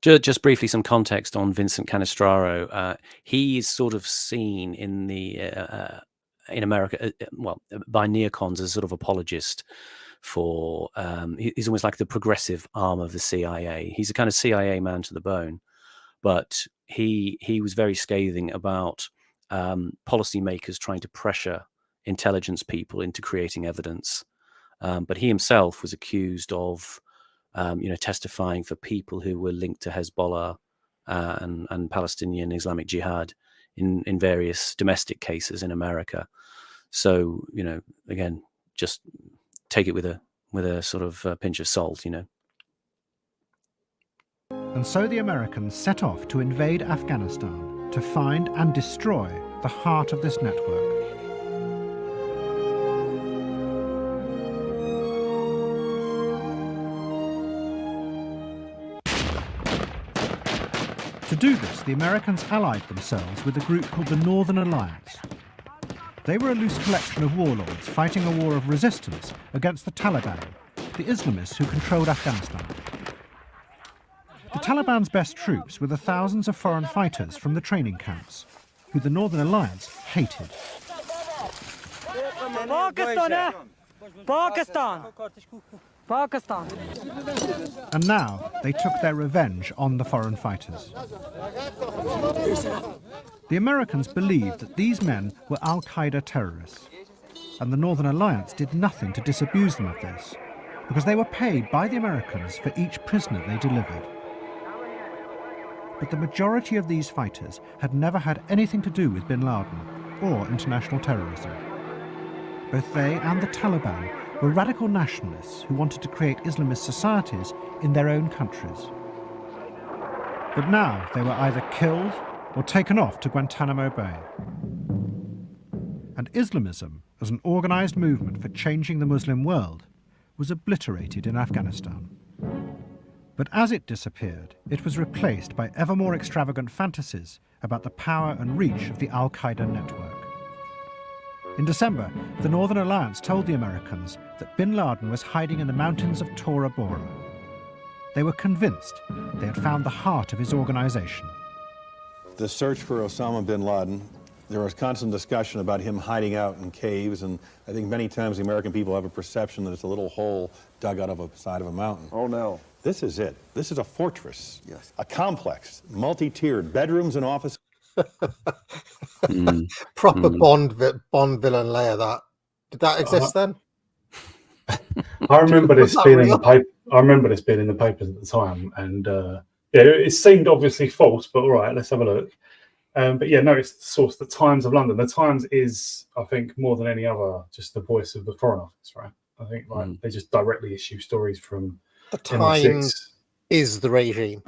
Just briefly, some context on Vincent Canestraro. He is sort of seen in the in America, by neocons as sort of apologist for. He's almost like the progressive arm of the CIA. He's a kind of CIA man to the bone, but he was very scathing about policymakers trying to pressure intelligence people into creating evidence. But he himself was accused of testifying for people who were linked to Hezbollah and Palestinian Islamic Jihad in various domestic cases in America. So, again, just take it with a sort of pinch of salt, And so the Americans set off to invade Afghanistan to find and destroy the heart of this network. To do this, the Americans allied themselves with a group called the Northern Alliance. They were a loose collection of warlords fighting a war of resistance against the Taliban, the Islamists who controlled Afghanistan. The Taliban's best troops were the thousands of foreign fighters from the training camps, who the Northern Alliance hated. Pakistan. And now they took their revenge on the foreign fighters. The Americans believed that these men were Al-Qaeda terrorists, and the Northern Alliance did nothing to disabuse them of this, because they were paid by the Americans for each prisoner they delivered. But the majority of these fighters had never had anything to do with bin Laden or international terrorism. Both they and the Taliban were radical nationalists who wanted to create Islamist societies in their own countries. But now they were either killed or taken off to Guantanamo Bay. And Islamism, as an organized movement for changing the Muslim world, was obliterated in Afghanistan. But as it disappeared, it was replaced by ever more extravagant fantasies about the power and reach of the Al-Qaeda network. In December, the Northern Alliance told the Americans that bin Laden was hiding in the mountains of Tora Bora. They were convinced they had found the heart of his organization. The search for Osama bin Laden, there was constant discussion about him hiding out in caves, and I think many times the American people have a perception that it's a little hole dug out of a side of a mountain. Oh, no. This is it. This is a fortress. Yes. A complex, multi-tiered, bedrooms and offices. Proper Bond villain layer. That did that exist then? I remember this being in the paper. I remember this being in the papers at the time, and it seemed obviously false. But all right, let's have a look. But yeah, no, it's the source, the Times of London. The Times is, I think, more than any other, just the voice of the Foreign Office, right? I think they just directly issue stories from The MI6. Times is the regime.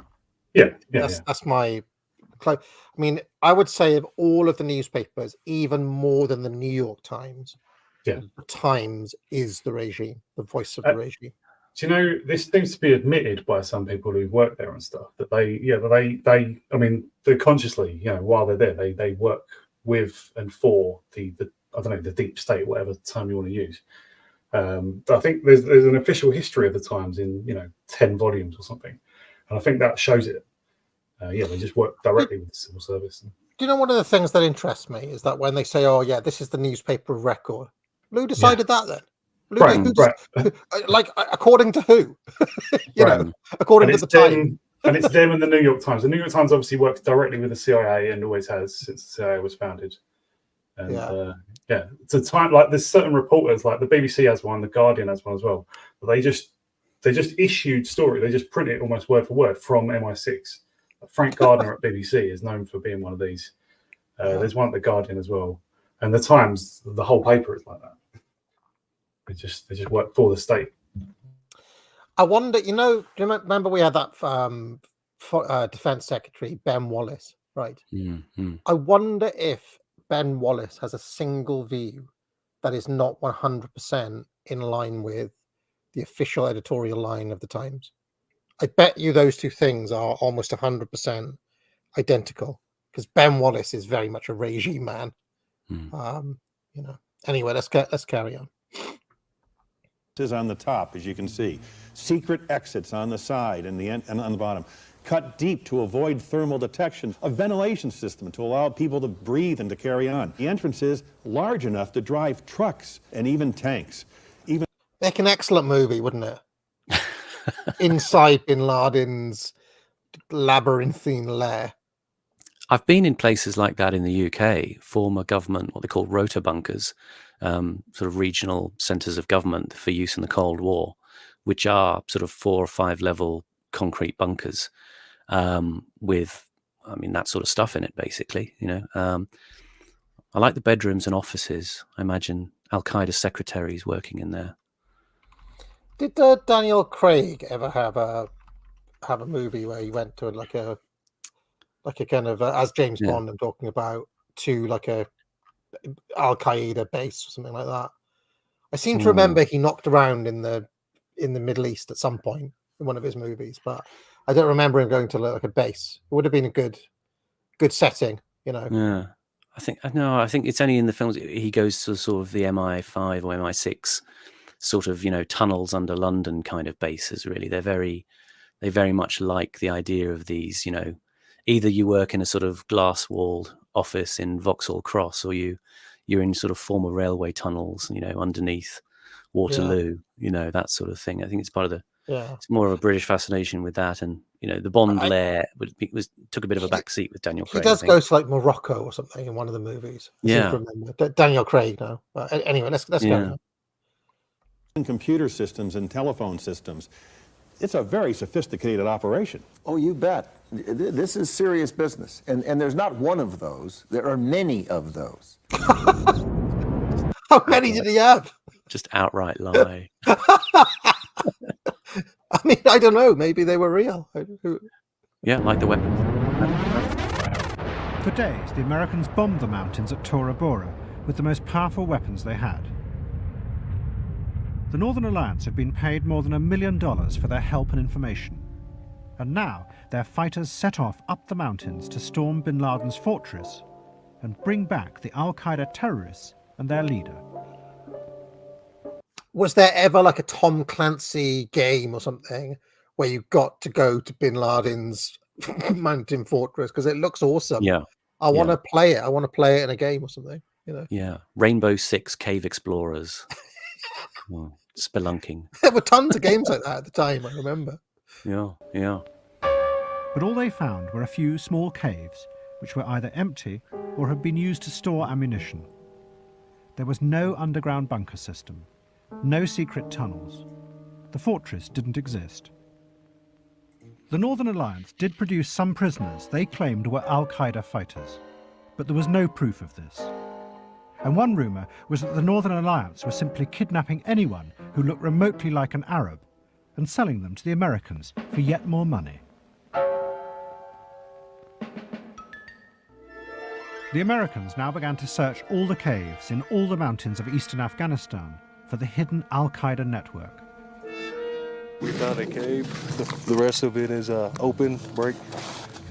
That's my. I mean, I would say of all of the newspapers, even more than the New York Times, the Times is the regime, the voice of the regime. Do you know, this seems to be admitted by some people who work there and stuff, that I mean, they consciously, while they're there, they work with and for the I don't know, the deep state, whatever term you want to use. I think there's an official history of the Times in 10 volumes or something, and I think that shows it. They just work directly with the civil service. Do you know one of the things that interests me is that when they say, "Oh yeah, this is the newspaper of record," who decided that then? Like according to who? According to the Times. And it's them and the New York Times. The New York Times obviously works directly with the CIA and always has since the CIA was founded. And it's a time like there's certain reporters, like the BBC has one, the Guardian has one as well. But they just issued story. They just print it almost word for word from MI6. Frank Gardner at BBC is known for being one of these. There's one at the Guardian as well, and the Times. The whole paper is like that. They just work for the state. I wonder. Do you remember we had that Defense Secretary Ben Wallace, right? Mm-hmm. I wonder if Ben Wallace has a single view that is not 100% in line with the official editorial line of the Times. I bet you those two things are almost 100% identical, because Ben Wallace is very much a regime man. Anyway, let's carry on. Is on the top, as you can see. Secret exits on the side and on the bottom. Cut deep to avoid thermal detection. A ventilation system to allow people to breathe and to carry on. The entrance is large enough to drive trucks and even tanks. Make an excellent movie, wouldn't it? Inside Bin Laden's labyrinthine lair. I've been in places like that in the UK, former government, what they call rota bunkers, sort of regional centres of government for use in the Cold War, which are sort of 4 or 5 level concrete bunkers with, that sort of stuff in it, basically. I like the bedrooms and offices. I imagine Al-Qaeda secretaries working in there. Did Daniel Craig ever have a movie where he went to like a kind of as James Bond, I'm talking about, to like a Al-Qaeda base or something like that? I seem to remember he knocked around in the Middle East at some point in one of his movies, but I don't remember him going to like a base. It would have been a good setting, Yeah, I think it's only in the films he goes to sort of the MI5 or MI6 sort of tunnels under London kind of bases. Really, they very much like the idea of these. Either you work in a sort of glass-walled office in Vauxhall Cross, or you're in sort of former railway tunnels, underneath Waterloo, that sort of thing. I think it's part of the. It's more of a British fascination with that, and the Bond lair took a bit of a backseat with Daniel Craig. He does go to like Morocco or something in one of the movies. I seem to remember. Daniel Craig now. Anyway, let's go on. In computer systems and telephone systems, it's a very sophisticated operation. Oh, you bet. This is serious business. And there's not one of those. There are many of those. How many did he have? Just outright lie. I mean, I don't know. Maybe they were real. Yeah, like the weapons. For days, the Americans bombed the mountains at Tora Bora with the most powerful weapons they had. The Northern Alliance had been paid more than $1 million for their help and information. And now their fighters set off up the mountains to storm bin Laden's fortress and bring back the Al-Qaeda terrorists and their leader. Was there ever like a Tom Clancy game or something where you got to go to bin Laden's mountain fortress? Because it looks awesome. Yeah. I want to play it. I want to play it in a game or something. Yeah. Rainbow Six Cave Explorers. Spelunking. There were tons of games like that at the time, I remember. Yeah. But all they found were a few small caves, which were either empty or had been used to store ammunition. There was no underground bunker system, no secret tunnels. The fortress didn't exist. The Northern Alliance did produce some prisoners they claimed were Al-Qaeda fighters, but there was no proof of this. And one rumour was that the Northern Alliance were simply kidnapping anyone who looked remotely like an Arab and selling them to the Americans for yet more money. The Americans now began to search all the caves in all the mountains of eastern Afghanistan for the hidden Al-Qaeda network. We found a cave. The rest of it is open, break.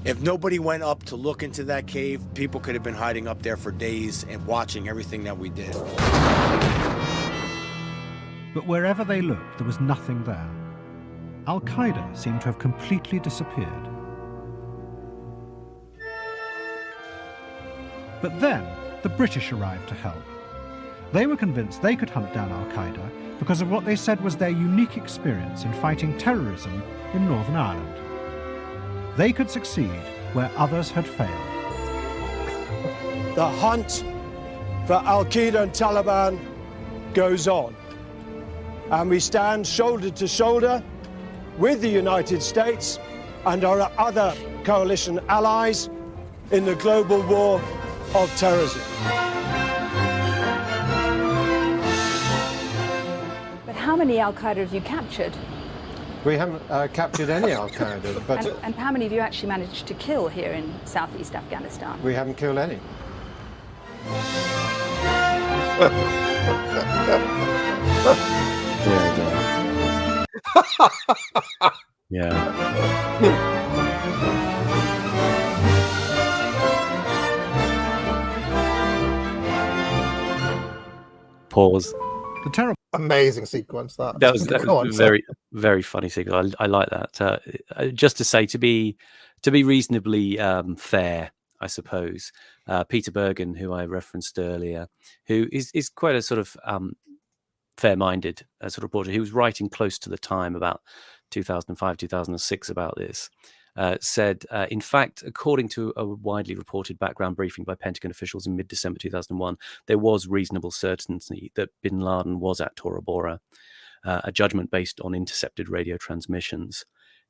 If nobody went up to look into that cave, people could have been hiding up there for days and watching everything that we did. But wherever they looked, there was nothing there. Al-Qaeda seemed to have completely disappeared. But then, the British arrived to help. They were convinced they could hunt down Al-Qaeda because of what they said was their unique experience in fighting terrorism in Northern Ireland. They could succeed where others had failed. The hunt for Al-Qaeda and Taliban goes on. And we stand shoulder to shoulder with the United States and our other coalition allies in the global war of terrorism. But how many Al-Qaeda have you captured? We haven't captured any Al-Qaeda, but... And how many have you actually managed to kill here in southeast Afghanistan? We haven't killed any. Pause. The terrible, amazing sequence that was Go on, very, very funny sequence. I like that. Just to say, to be reasonably fair, I suppose, Peter Bergen, who I referenced earlier, who is quite a sort of fair-minded sort of reporter, he was writing close to the time about 2005, 2006 about this. Said, in fact, according to a widely reported background briefing by Pentagon officials in mid-December 2001, there was reasonable certainty that bin Laden was at Tora Bora, a judgment based on intercepted radio transmissions.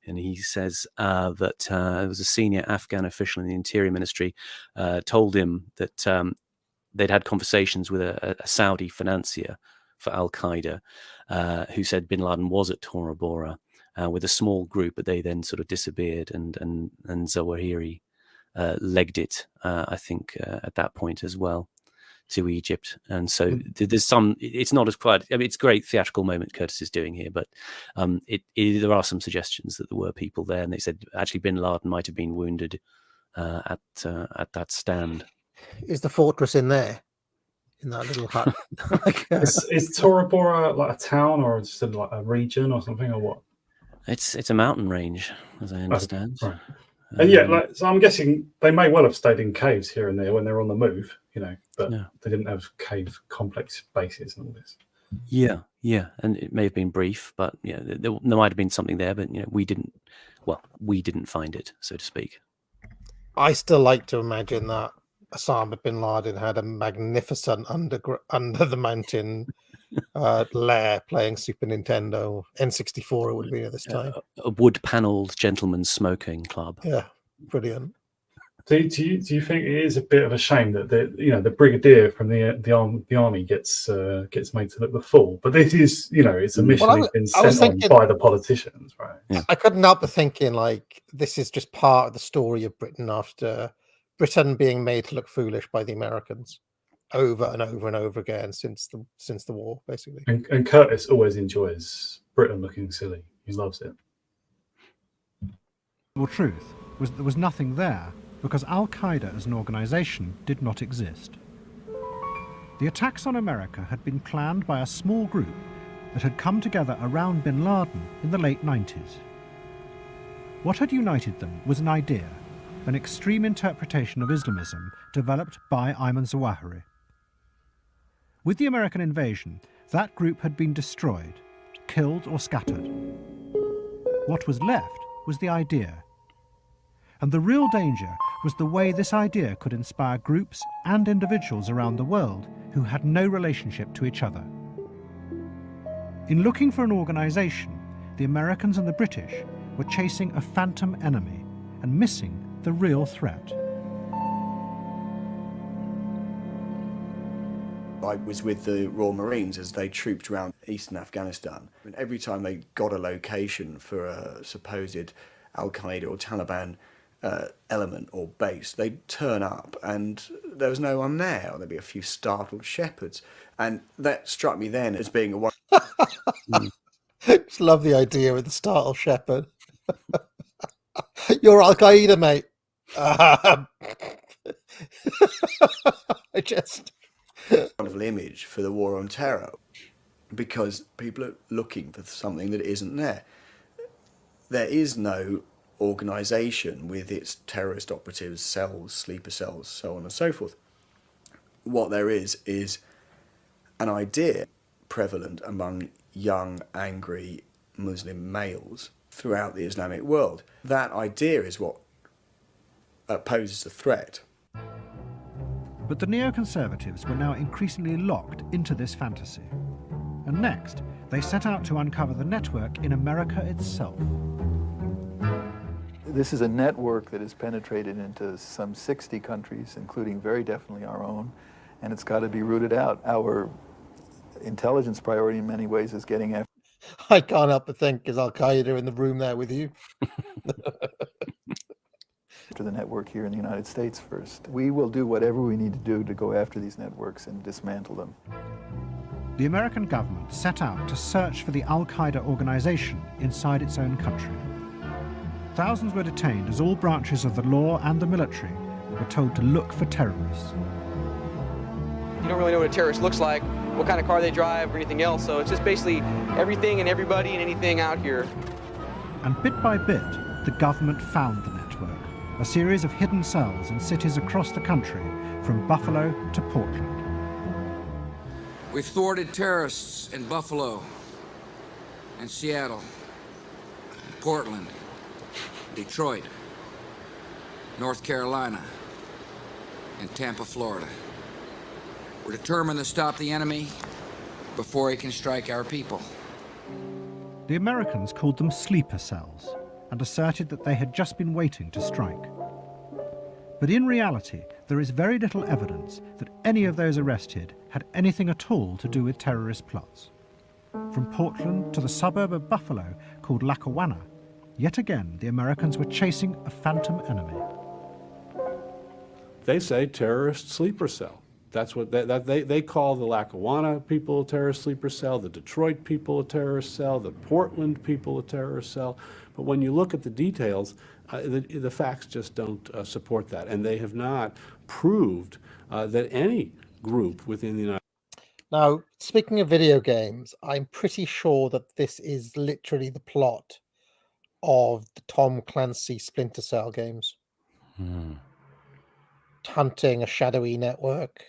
And he says that there was a senior Afghan official in the Interior Ministry told him that they'd had conversations with a Saudi financier for Al-Qaeda who said bin Laden was at Tora Bora. With a small group, but they then sort of disappeared, and Zawahiri legged it, I think, at that point as well, to Egypt. And so there's some. It's not as quite. I mean, it's a great theatrical moment Curtis is doing here, but there are some suggestions that there were people there, and they said actually bin Laden might have been wounded at that stand. Is the fortress in there? In that little hut? Is Tora Bora like a town or just like a region or something, or what? It's a mountain range, as I understand. Right. And yeah, so I'm guessing they may well have stayed in caves here and there when they're on the move, but they didn't have cave complex bases and all this. Yeah, and it may have been brief, but there might have been something there, but we didn't find it, so to speak. I still like to imagine that Osama bin Laden had a magnificent under the mountain lair playing Super Nintendo, N64 it would be at this time. A wood-panelled gentleman's smoking club. Yeah, brilliant. Do you think it is a bit of a shame that the brigadier from the army gets made to look the fool? But this is it's a mission he's been sent on by the politicians, right? Yeah. I couldn't help but thinking like this is just part of the story of Britain after Britain being made to look foolish by the Americans over and over and over again since the war, basically. And Curtis always enjoys Britain looking silly. He loves it. The truth was that there was nothing there because Al-Qaeda as an organization did not exist. The attacks on America had been planned by a small group that had come together around bin Laden in the late 90s. What had united them was an idea, an extreme interpretation of Islamism developed by Ayman Zawahiri. With the American invasion, that group had been destroyed, killed or scattered. What was left was the idea. And the real danger was the way this idea could inspire groups and individuals around the world who had no relationship to each other. In looking for an organization, the Americans and the British were chasing a phantom enemy and missing the real threat. I was with the Royal Marines as they trooped around eastern Afghanistan. And every time they got a location for a supposed Al-Qaeda or Taliban element or base, they'd turn up and there was no one there, or there'd be a few startled shepherds. And that struck me then as being a Just love the idea with the startled shepherd. You're Al-Qaeda, mate. I just... wonderful image for the war on terror, because people are looking for something that isn't there. There is no organisation with its terrorist operatives, cells, sleeper cells, so on and so forth. What there is an idea prevalent among young, angry Muslim males throughout the Islamic world. That idea is what poses a threat. But the neoconservatives were now increasingly locked into this fantasy. And next, they set out to uncover the network in America itself. This is a network that has penetrated into some 60 countries, including very definitely our own, and it's got to be rooted out. Our intelligence priority in many ways is getting after... I can't help but think, is Al-Qaeda in the room there with you? ...to the network here in the United States first. We will do whatever we need to do to go after these networks and dismantle them. The American government set out to search for the Al-Qaeda organization inside its own country. Thousands were detained as all branches of the law and the military were told to look for terrorists. You don't really know what a terrorist looks like, what kind of car they drive, or anything else, so it's just basically everything and everybody and anything out here. And bit by bit, the government found the network, a series of hidden cells in cities across the country, from Buffalo to Portland. We've thwarted terrorists in Buffalo and Seattle, Portland, Detroit, North Carolina, and Tampa, Florida. We're determined to stop the enemy before he can strike our people. The Americans called them sleeper cells and asserted that they had just been waiting to strike. But in reality, there is very little evidence that any of those arrested had anything at all to do with terrorist plots. From Portland to the suburb of Buffalo called Lackawanna, yet again the Americans were chasing a phantom enemy. They say terrorist sleeper cell. That's what they call the Lackawanna people a terrorist sleeper cell, the Detroit people a terrorist cell, the Portland people a terrorist cell. But when you look at the details, the facts just don't support that. And they have not proved that any group within the United States. Now, speaking of video games, I'm pretty sure that this is literally the plot of the Tom Clancy Splinter Cell games. Hunting a shadowy network.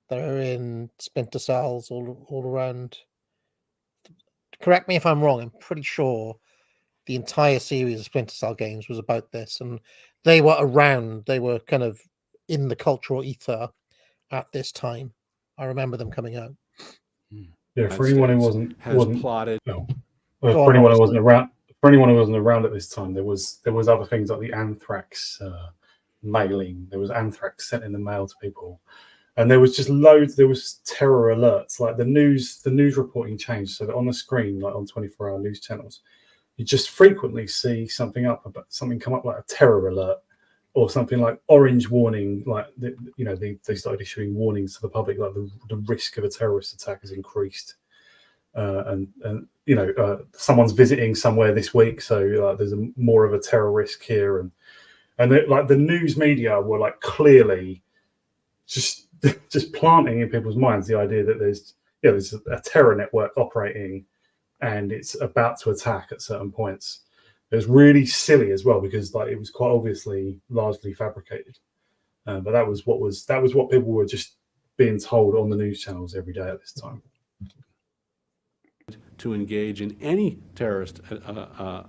They're in Splinter Cells all around. Correct me if I'm wrong. I'm pretty sure the entire series of Splinter Cell games was about this, and they were around. They were kind of in the cultural ether at this time. I remember them coming out. Yeah, for anyone who wasn't plotted. No. For anyone who wasn't around, at this time, there was other things like the anthrax mailing. There was anthrax sent in the mail to people. And there was just loads. There was terror alerts, like the news reporting changed, so that on the screen, like on 24-hour news channels, you just frequently see something come up like a terror alert, or something like orange warning, like they started issuing warnings to the public, like the risk of a terrorist attack has increased, and someone's visiting somewhere this week, so there's more of a terror risk here, and the news media were like clearly just planting in people's minds the idea that there's a terror network operating and it's about to attack at certain points. It was really silly as well, because it was quite obviously largely fabricated. But that was what people were just being told on the news channels every day at this time. To engage in any terrorist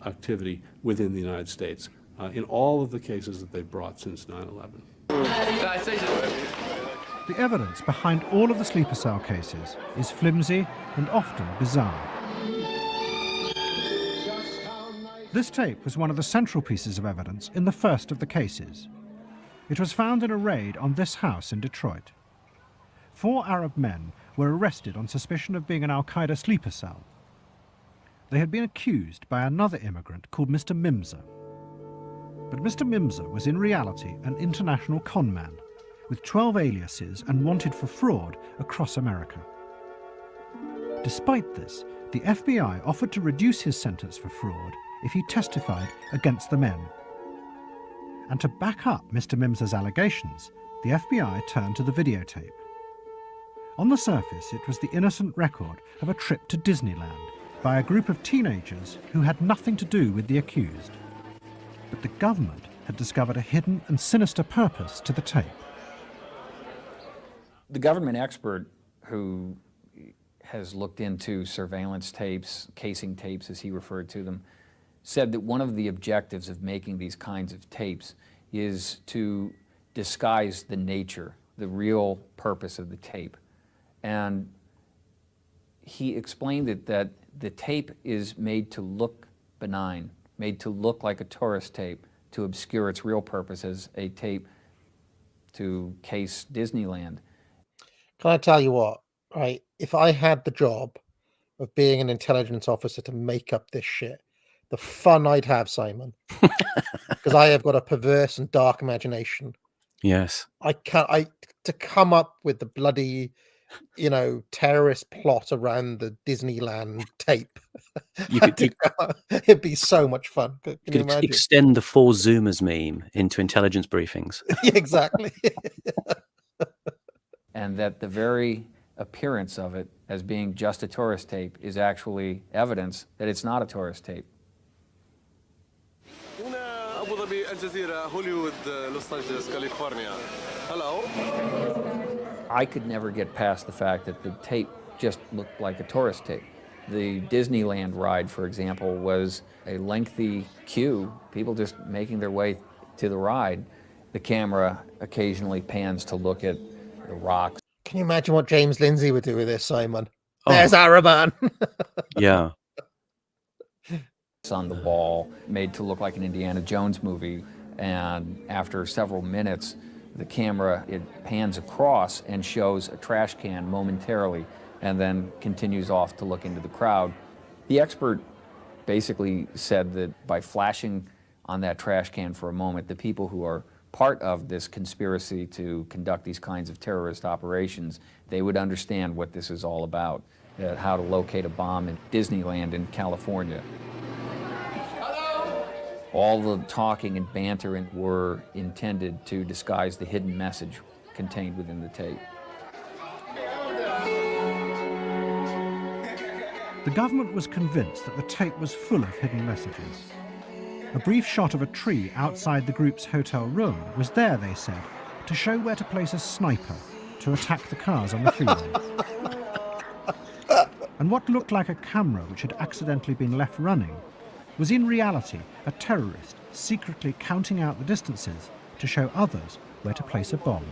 activity within the United States in all of the cases that they've brought since 9/11. The evidence behind all of the sleeper cell cases is flimsy and often bizarre. This tape was one of the central pieces of evidence in the first of the cases. It was found in a raid on this house in Detroit. 4 Arab men were arrested on suspicion of being an Al-Qaeda sleeper cell. They had been accused by another immigrant called Mr. Mimza. But Mr. Mimza was in reality an international con man, with 12 aliases and wanted for fraud across America. Despite this, the FBI offered to reduce his sentence for fraud if he testified against the men. And to back up Mr. Mimza's allegations, the FBI turned to the videotape. On the surface, it was the innocent record of a trip to Disneyland by a group of teenagers who had nothing to do with the accused. But the government had discovered a hidden and sinister purpose to the tape. The government expert who has looked into surveillance tapes, casing tapes as he referred to them, said that one of the objectives of making these kinds of tapes is to disguise the nature, the real purpose of the tape. And he explained that the tape is made to look benign, made to look like a tourist tape, to obscure its real purpose as a tape to case Disneyland. Can I tell you what, right? If I had the job of being an intelligence officer to make up this shit, the fun I'd have, Simon, because I have got a perverse and dark imagination. Yes. To come up with the bloody, terrorist plot around the Disneyland tape. It'd be so much fun. Can you imagine? Extend the 4 Zoomers meme into intelligence briefings. Yeah, exactly. And that the very appearance of it as being just a tourist tape is actually evidence that it's not a tourist tape. أبو ظبي الجزيرة هوليوود لوس أنجلوس كاليفورنيا. Hello. I could never get past the fact that the tape just looked like a tourist tape. The Disneyland ride, for example, was a lengthy queue, people just making their way to the ride. The camera occasionally pans to look at the rocks. Can you imagine what James Lindsay would do with this, Simon? There's Araban. Yeah. On the wall, made to look like an Indiana Jones movie, and after several minutes, the camera, it pans across and shows a trash can momentarily, and then continues off to look into the crowd. The expert basically said that by flashing on that trash can for a moment, the people who are part of this conspiracy to conduct these kinds of terrorist operations, they would understand what this is all about, how to locate a bomb in Disneyland in California. All the talking and banter were intended to disguise the hidden message contained within the tape. The government was convinced that the tape was full of hidden messages. A brief shot of a tree outside the group's hotel room was there, they said, to show where to place a sniper to attack the cars on the freeway. And what looked like a camera which had accidentally been left running was in reality a terrorist secretly counting out the distances to show others where to place a bomb.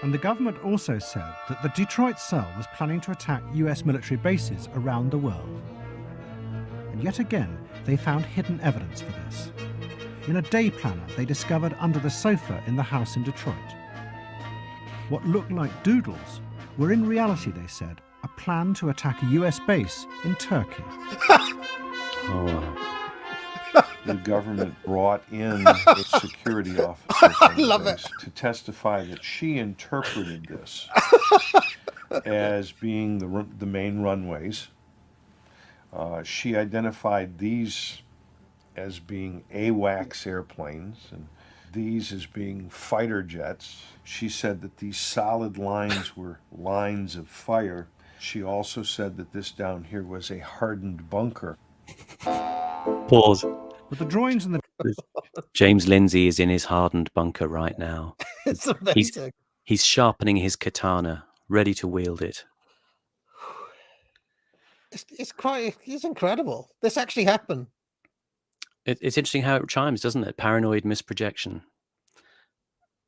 And the government also said that the Detroit cell was planning to attack US military bases around the world. And yet again, they found hidden evidence for this. In a day planner they discovered under the sofa in the house in Detroit. What looked like doodles were in reality, they said, a plan to attack a US base in Turkey. The government brought in its security officer to testify that she interpreted this as being the main runways. She identified these as being AWACS airplanes and these as being fighter jets. She said that these solid lines were lines of fire. She also said that this down here was a hardened bunker. Pause. But the drawings in the... James Lindsay is in his hardened bunker right now. It's amazing. He's sharpening his katana, ready to wield it. It's incredible. This actually happened. It's interesting how it chimes, doesn't it? Paranoid misprojection.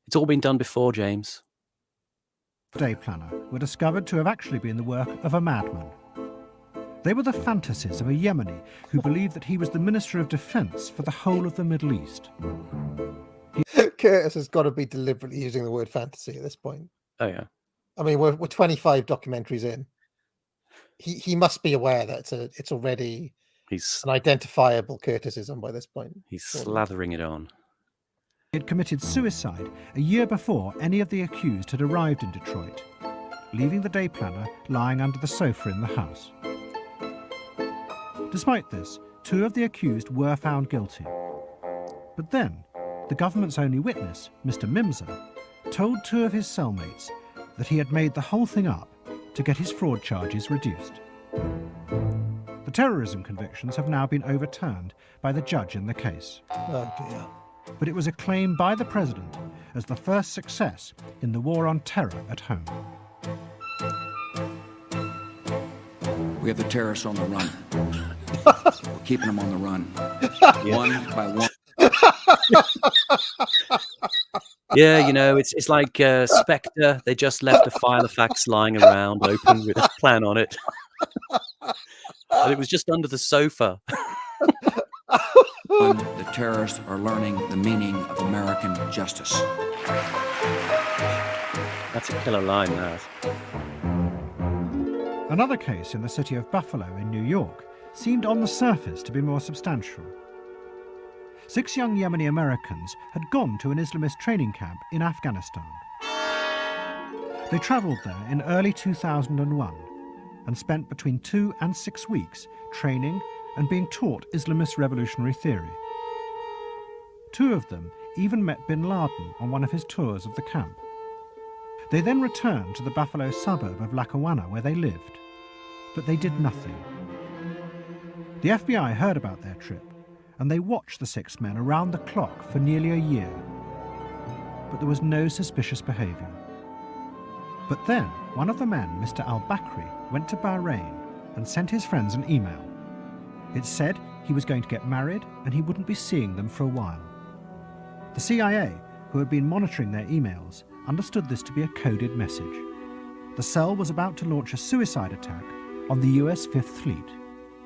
It's all been done before, James. Day planner were discovered to have actually been the work of a madman. They were the fantasies of a Yemeni who believed that he was the Minister of Defense for the whole of the Middle East. Curtis has got to be deliberately using the word fantasy at this point. Oh yeah. I mean, we're 25 documentaries in. He must be aware that it's already He's an identifiable Curtisism by this point. He's slathering it on. He had committed suicide a year before any of the accused had arrived in Detroit, leaving the day planner lying under the sofa in the house. Despite this, 2 of the accused were found guilty. But then, the government's only witness, Mr. Mimser, told 2 of his cellmates that he had made the whole thing up to get his fraud charges reduced. The terrorism convictions have now been overturned by the judge in the case. Oh dear. But it was acclaimed by the president as the first success in the war on terror at home. We have the terrorists on the run. We're keeping them on the run, one by one. Yeah, you know, it's like Spectre. They just left a file of facts lying around, open with a plan on it, and it was just under the sofa. The terrorists are learning the meaning of American justice. That's a killer line, that. Another case in the city of Buffalo in New York seemed on the surface to be more substantial. 6 young Yemeni Americans had gone to an Islamist training camp in Afghanistan. They travelled there in early 2001 and spent between 2 and 6 weeks training and being taught Islamist revolutionary theory. 2 of them even met bin Laden on one of his tours of the camp. They then returned to the Buffalo suburb of Lackawanna where they lived, but they did nothing. The FBI heard about their trip, and they watched the 6 men around the clock for nearly a year. But there was no suspicious behaviour. But then, one of the men, Mr. al-Bakri, went to Bahrain and sent his friends an email. It said he was going to get married and he wouldn't be seeing them for a while. The CIA, who had been monitoring their emails, understood this to be a coded message. The cell was about to launch a suicide attack on the US Fifth Fleet.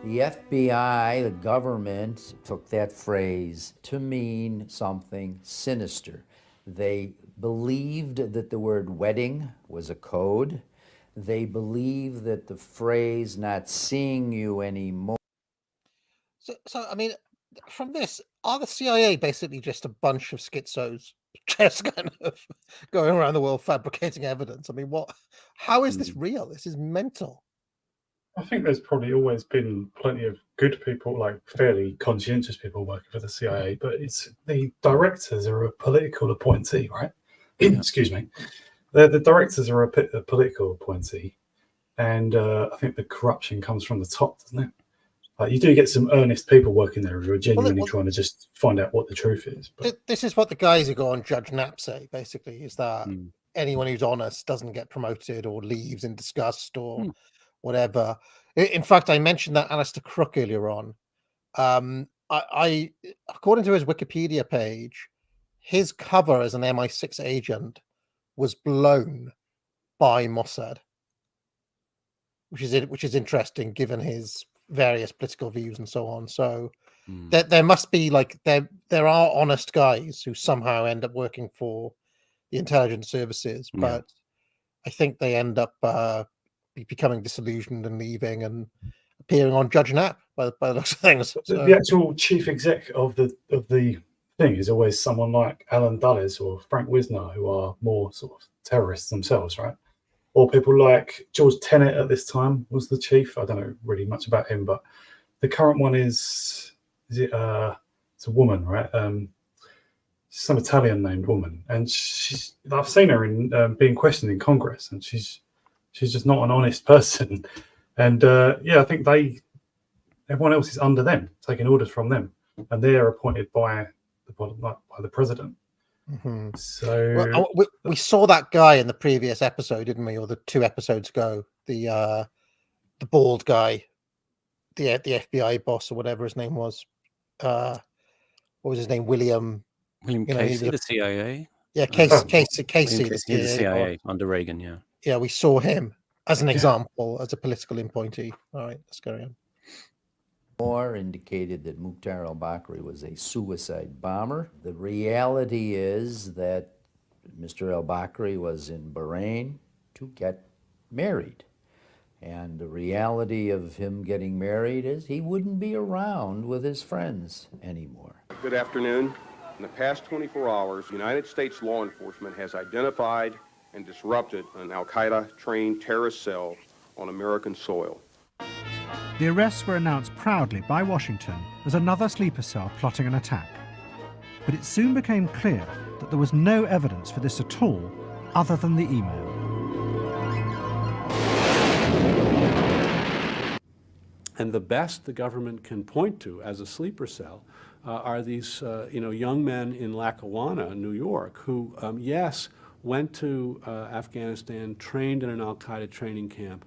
The FBI, the government, took that phrase to mean something sinister. They believed that the word wedding was a code. They believed that the phrase not seeing you anymore. So I mean, from this, are the CIA basically just a bunch of schizos just kind of going around the world fabricating evidence? I mean, how is this real? This is mental. I think there's probably always been plenty of good people, like fairly conscientious people working for the CIA, but it's the directors are a political appointee, right? Excuse me. The directors are a political appointee, and I think the corruption comes from the top, doesn't it? Like, you do get some earnest people working there who are genuinely trying to just find out what the truth is. But This is what the guys who go on Judge Knapp say, basically, is that anyone who's honest doesn't get promoted or leaves in disgust or whatever. In fact, I mentioned that Alistair Crook earlier on. I according to his Wikipedia page, his cover as an MI6 agent was blown by Mossad, which is interesting given his various political views and so on. So there must be there are honest guys who somehow end up working for the intelligence services, but I think they end up becoming disillusioned and leaving and appearing on Judge Knapp by the looks of things. So, the actual chief exec of the thing is always someone like Alan Dulles or Frank Wisner, who are more sort of terrorists themselves, right? Or people like George Tenet at this time was the chief. I don't know really much about him, but the current one it's a woman, right? Some Italian named woman, and I've seen her in being questioned in Congress, and she's just not an honest person. And I think everyone else is under them, taking orders from them, and they're appointed by the president. Mm-hmm. So we saw that guy in the previous episode, didn't we? Or the 2 episodes ago, the bald guy, the FBI boss or whatever his name was. What was his name? William Casey, the CIA. Yeah, Casey, the CIA under Reagan. Yeah. Yeah, we saw him as an example, as a political appointee. All right, let's carry on. More indicated that Mukhtar al-Bakri was a suicide bomber. The reality is that Mr. al-Bakri was in Bahrain to get married. And the reality of him getting married is he wouldn't be around with his friends anymore. Good afternoon. In the past 24 hours, United States law enforcement has identified and disrupted an al-Qaeda-trained terrorist cell on American soil. The arrests were announced proudly by Washington as another sleeper cell plotting an attack. But it soon became clear that there was no evidence for this at all, other than the email. And the best the government can point to as a sleeper cell are these young men in Lackawanna, New York, who, yes, went to Afghanistan, trained in an al-Qaeda training camp,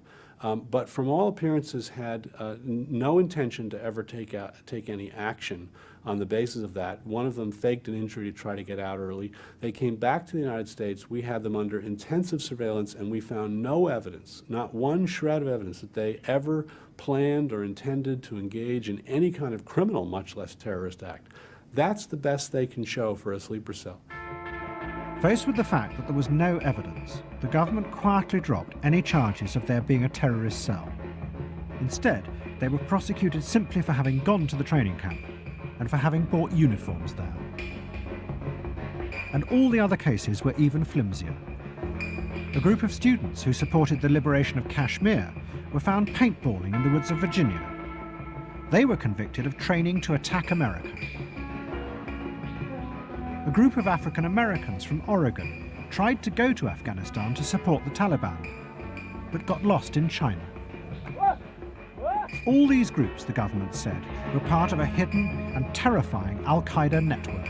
but from all appearances had no intention to ever take any action on the basis of that. One of them faked an injury to try to get out early. They came back to the United States. We had them under intensive surveillance, and we found no evidence, not one shred of evidence, that they ever planned or intended to engage in any kind of criminal, much less terrorist act. That's the best they can show for a sleeper cell. Faced with the fact that there was no evidence, the government quietly dropped any charges of there being a terrorist cell. Instead, they were prosecuted simply for having gone to the training camp and for having bought uniforms there. And all the other cases were even flimsier. A group of students who supported the liberation of Kashmir were found paintballing in the woods of Virginia. They were convicted of training to attack America. A group of African Americans from Oregon tried to go to Afghanistan to support the Taliban, but got lost in China. All these groups, the government said, were part of a hidden and terrifying al-Qaeda network.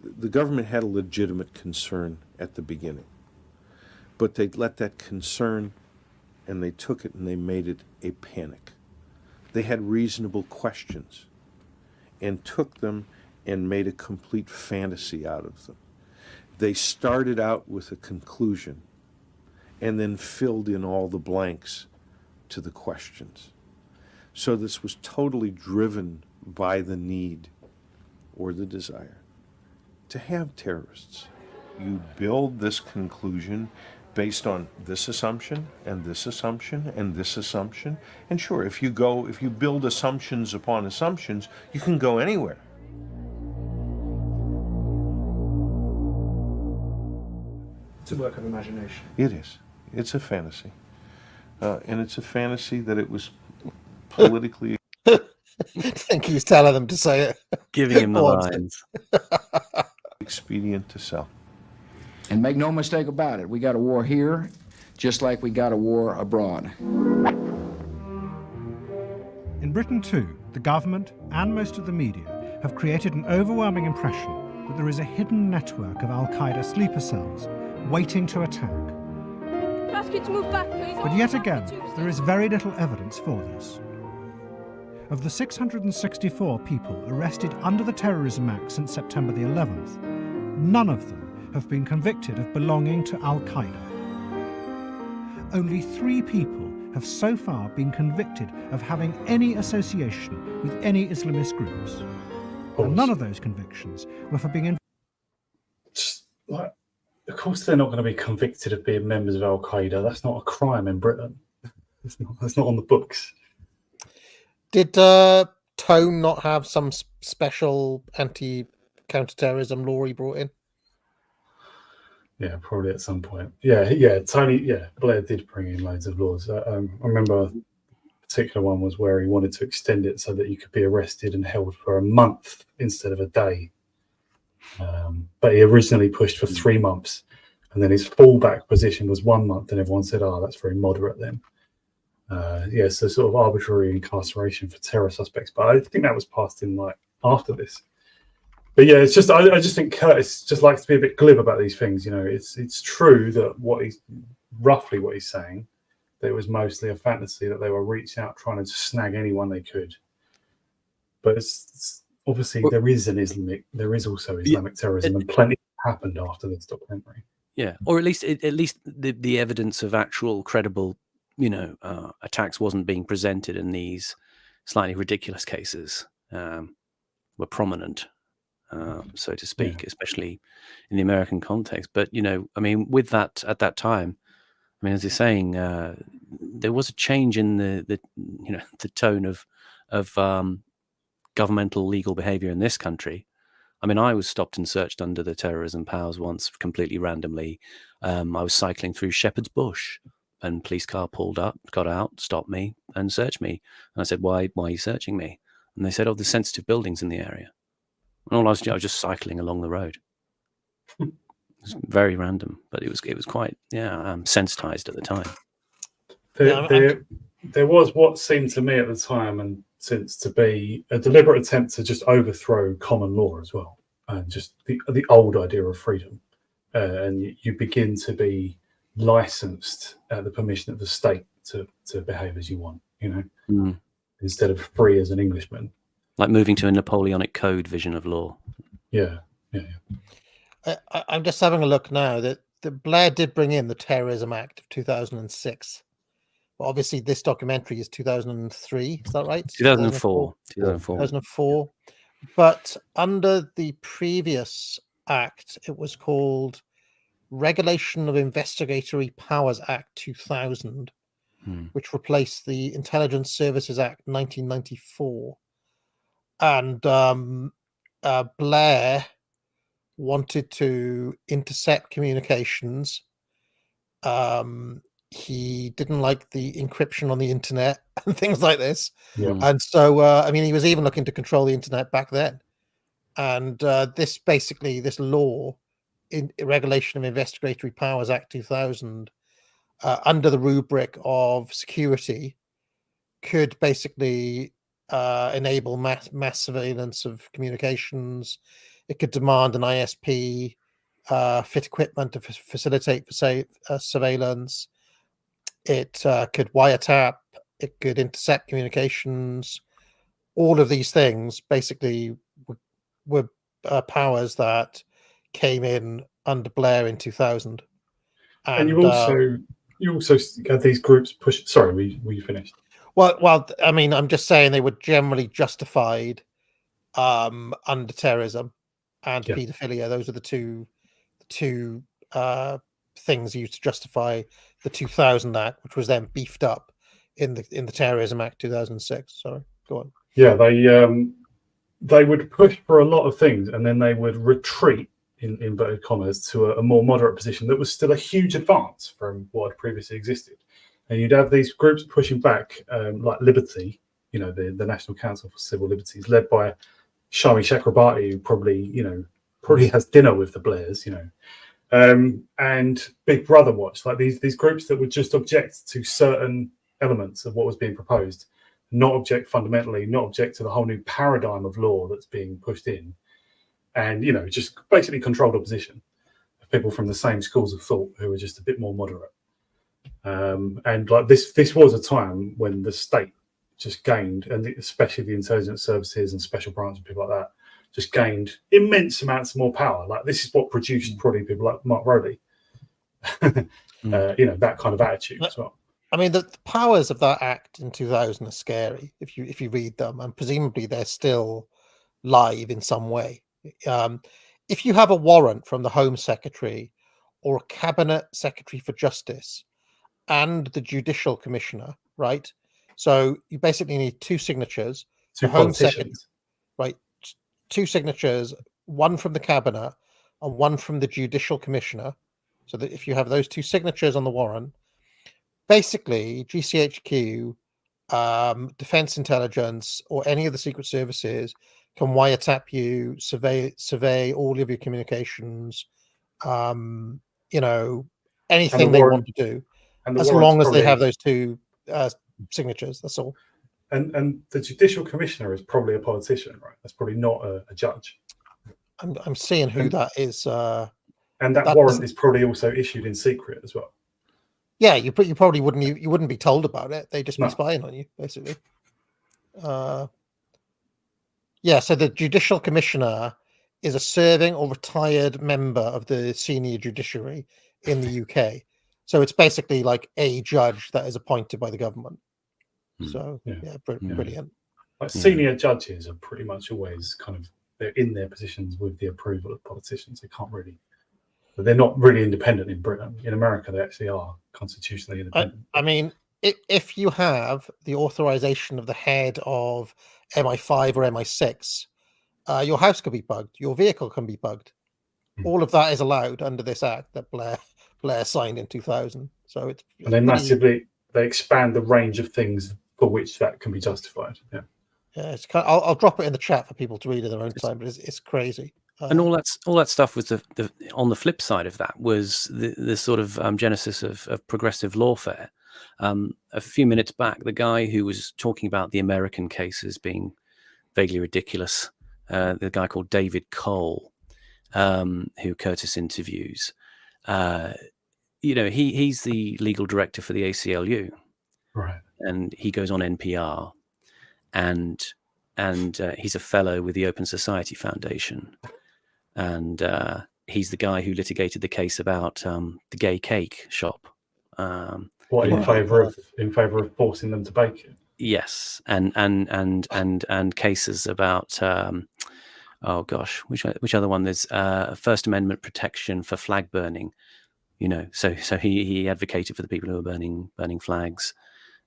The government had a legitimate concern at the beginning, but they let that concern and they took it and they made it a panic. They had reasonable questions and took them and made a complete fantasy out of them. They started out with a conclusion and then filled in all the blanks to the questions. So this was totally driven by the need or the desire to have terrorists. You build this conclusion based on this assumption and this assumption and this assumption. And sure, if you build assumptions upon assumptions, you can go anywhere. It's a work of imagination. It is. It's a fantasy. And it's a fantasy that it was politically... I think he's telling them to say it. Giving him the lines. Expedient to sell. And make no mistake about it, we got a war here, just like we got a war abroad. In Britain too, the government and most of the media have created an overwhelming impression that there is a hidden network of al-Qaeda sleeper cells waiting to attack. Ask you to move back, please. But yet again, there is very little evidence for this. Of the 664 people arrested under the Terrorism Act since September the 11th, none of them have been convicted of belonging to al-Qaeda. Only 3 people have so far been convicted of having any association with any Islamist groups. And none of those convictions were for being Of course they're not going to be convicted of being members of al-Qaeda. That's not a crime in Britain. That's not on the books. Did Tone not have some special anti-counterterrorism law he brought in? Yeah, probably at some point. Yeah, Blair did bring in loads of laws. I remember a particular one was where he wanted to extend it so that you could be arrested and held for a month instead of a day. But he originally pushed for 3 months, and then his fallback position was 1 month, and everyone said, "Oh, that's very moderate then." So sort of arbitrary incarceration for terror suspects. But I think that was passed in after this. But yeah, it's just I just think Curtis just likes to be a bit glib about these things. You know, it's true that what he's saying, that it was mostly a fantasy, that they were reaching out trying to snag anyone they could. But it's obviously there is also Islamic terrorism, and plenty happened after this documentary. Yeah, or at least the evidence of actual credible, attacks wasn't being presented in these slightly ridiculous cases were prominent, so to speak, especially in the American context. But I mean, with that at that time, I mean, as you're saying, there was a change in the tone of governmental legal behaviour in this country. I mean, I was stopped and searched under the terrorism powers once, completely randomly. I was cycling through Shepherd's Bush, and police car pulled up, got out, stopped me, and searched me. And I said, "Why are you searching me?" And they said, "Oh, there's sensitive buildings in the area." And I was just cycling along the road. It was very random, but it was quite sensitized at the time. There was what seemed to me at the time and since to be a deliberate attempt to just overthrow common law as well, and just the old idea of freedom, and you begin to be licensed at the permission of the state to behave as you want, instead of free as an Englishman. Like moving to a Napoleonic Code vision of law. Yeah. I'm just having a look now that Blair did bring in the Terrorism Act of 2006. But obviously, this documentary is 2003. Is that right? 2004. 2004. But under the previous act, it was called Regulation of Investigatory Powers Act 2000, which replaced the Intelligence Services Act 1994. And Blair wanted to intercept communications. He didn't like the encryption on the internet and things like this. Yeah. And so, I mean, he was even looking to control the internet back then. And this law, in Regulation of Investigatory Powers Act 2000, under the rubric of security, could basically enable mass surveillance of communications. It could demand an ISP, fit equipment to facilitate surveillance. It could wiretap. It could intercept communications. All of these things basically were powers that came in under Blair in 2000. And you also had these groups push. Sorry, were you finished? Well, I mean, I'm just saying they were generally justified under terrorism and paedophilia. Those are the two things used to justify the 2000 Act, which was then beefed up in the Terrorism Act 2006. Sorry, go on. Yeah, they would push for a lot of things, and then they would retreat in inverted commas to a more moderate position that was still a huge advance from what had previously existed. And you'd have these groups pushing back, like Liberty, the National Council for Civil Liberties, led by Shami Chakrabarti, who probably has dinner with the Blairs, and Big Brother Watch, like these groups that would just object to certain elements of what was being proposed, not object fundamentally, not object to the whole new paradigm of law that's being pushed in, and just basically controlled opposition of people from the same schools of thought who were just a bit more moderate. And like this was a time when the state just gained, and especially the intelligence services and special branches and people like that, just gained immense amounts more power. Like this is what produced probably people like Mark Rowley, that kind of attitude as well. I mean, the powers of that act in 2000 are scary if you read them, and presumably they're still live in some way. If you have a warrant from the Home Secretary or a Cabinet Secretary for Justice and the Judicial Commissioner, right? So you basically need two signatures. Two Home politicians. Secretary, right? Two signatures, one from the Cabinet and one from the Judicial Commissioner. So that if you have those two signatures on the warrant, basically GCHQ, Defense Intelligence, or any of the secret services can wiretap you, survey all of your communications, anything they want to do, as long as they have those two signatures. That's all. And the Judicial Commissioner is probably a politician, right? That's probably not a judge. I'm seeing who that is. And that warrant is probably also issued in secret as well. Yeah, you probably wouldn't be told about it. They just be spying on you, basically. So the Judicial Commissioner is a serving or retired member of the senior judiciary in the UK. So it's basically like a judge that is appointed by the government. So brilliant. Like senior judges are pretty much always kind of, they're in their positions with the approval of politicians. They can't really, they're not really independent in Britain. In America, they actually are constitutionally independent. I mean, if you have the authorization of the head of MI5 or MI6, your house could be bugged, your vehicle can be bugged. All of that is allowed under this act that Blair signed in 2000. So it's and they massively they expand the range of things for which that can be justified. Yeah, it's kind of, I'll drop it in the chat for people to read at their own time, but it's crazy. And all that stuff was the on the flip side of that was the sort of genesis of progressive lawfare. A few minutes back, the guy who was talking about the American cases being vaguely ridiculous, the guy called David Cole, who Curtis interviews, he's the legal director for the ACLU, right? And he goes on NPR, and he's a fellow with the Open Society Foundation, and he's the guy who litigated the case about the gay cake shop. What in favour of forcing them to bake it? Yes, and cases about oh gosh, which other one? There's First Amendment protection for flag burning. So he advocated for the people who were burning flags,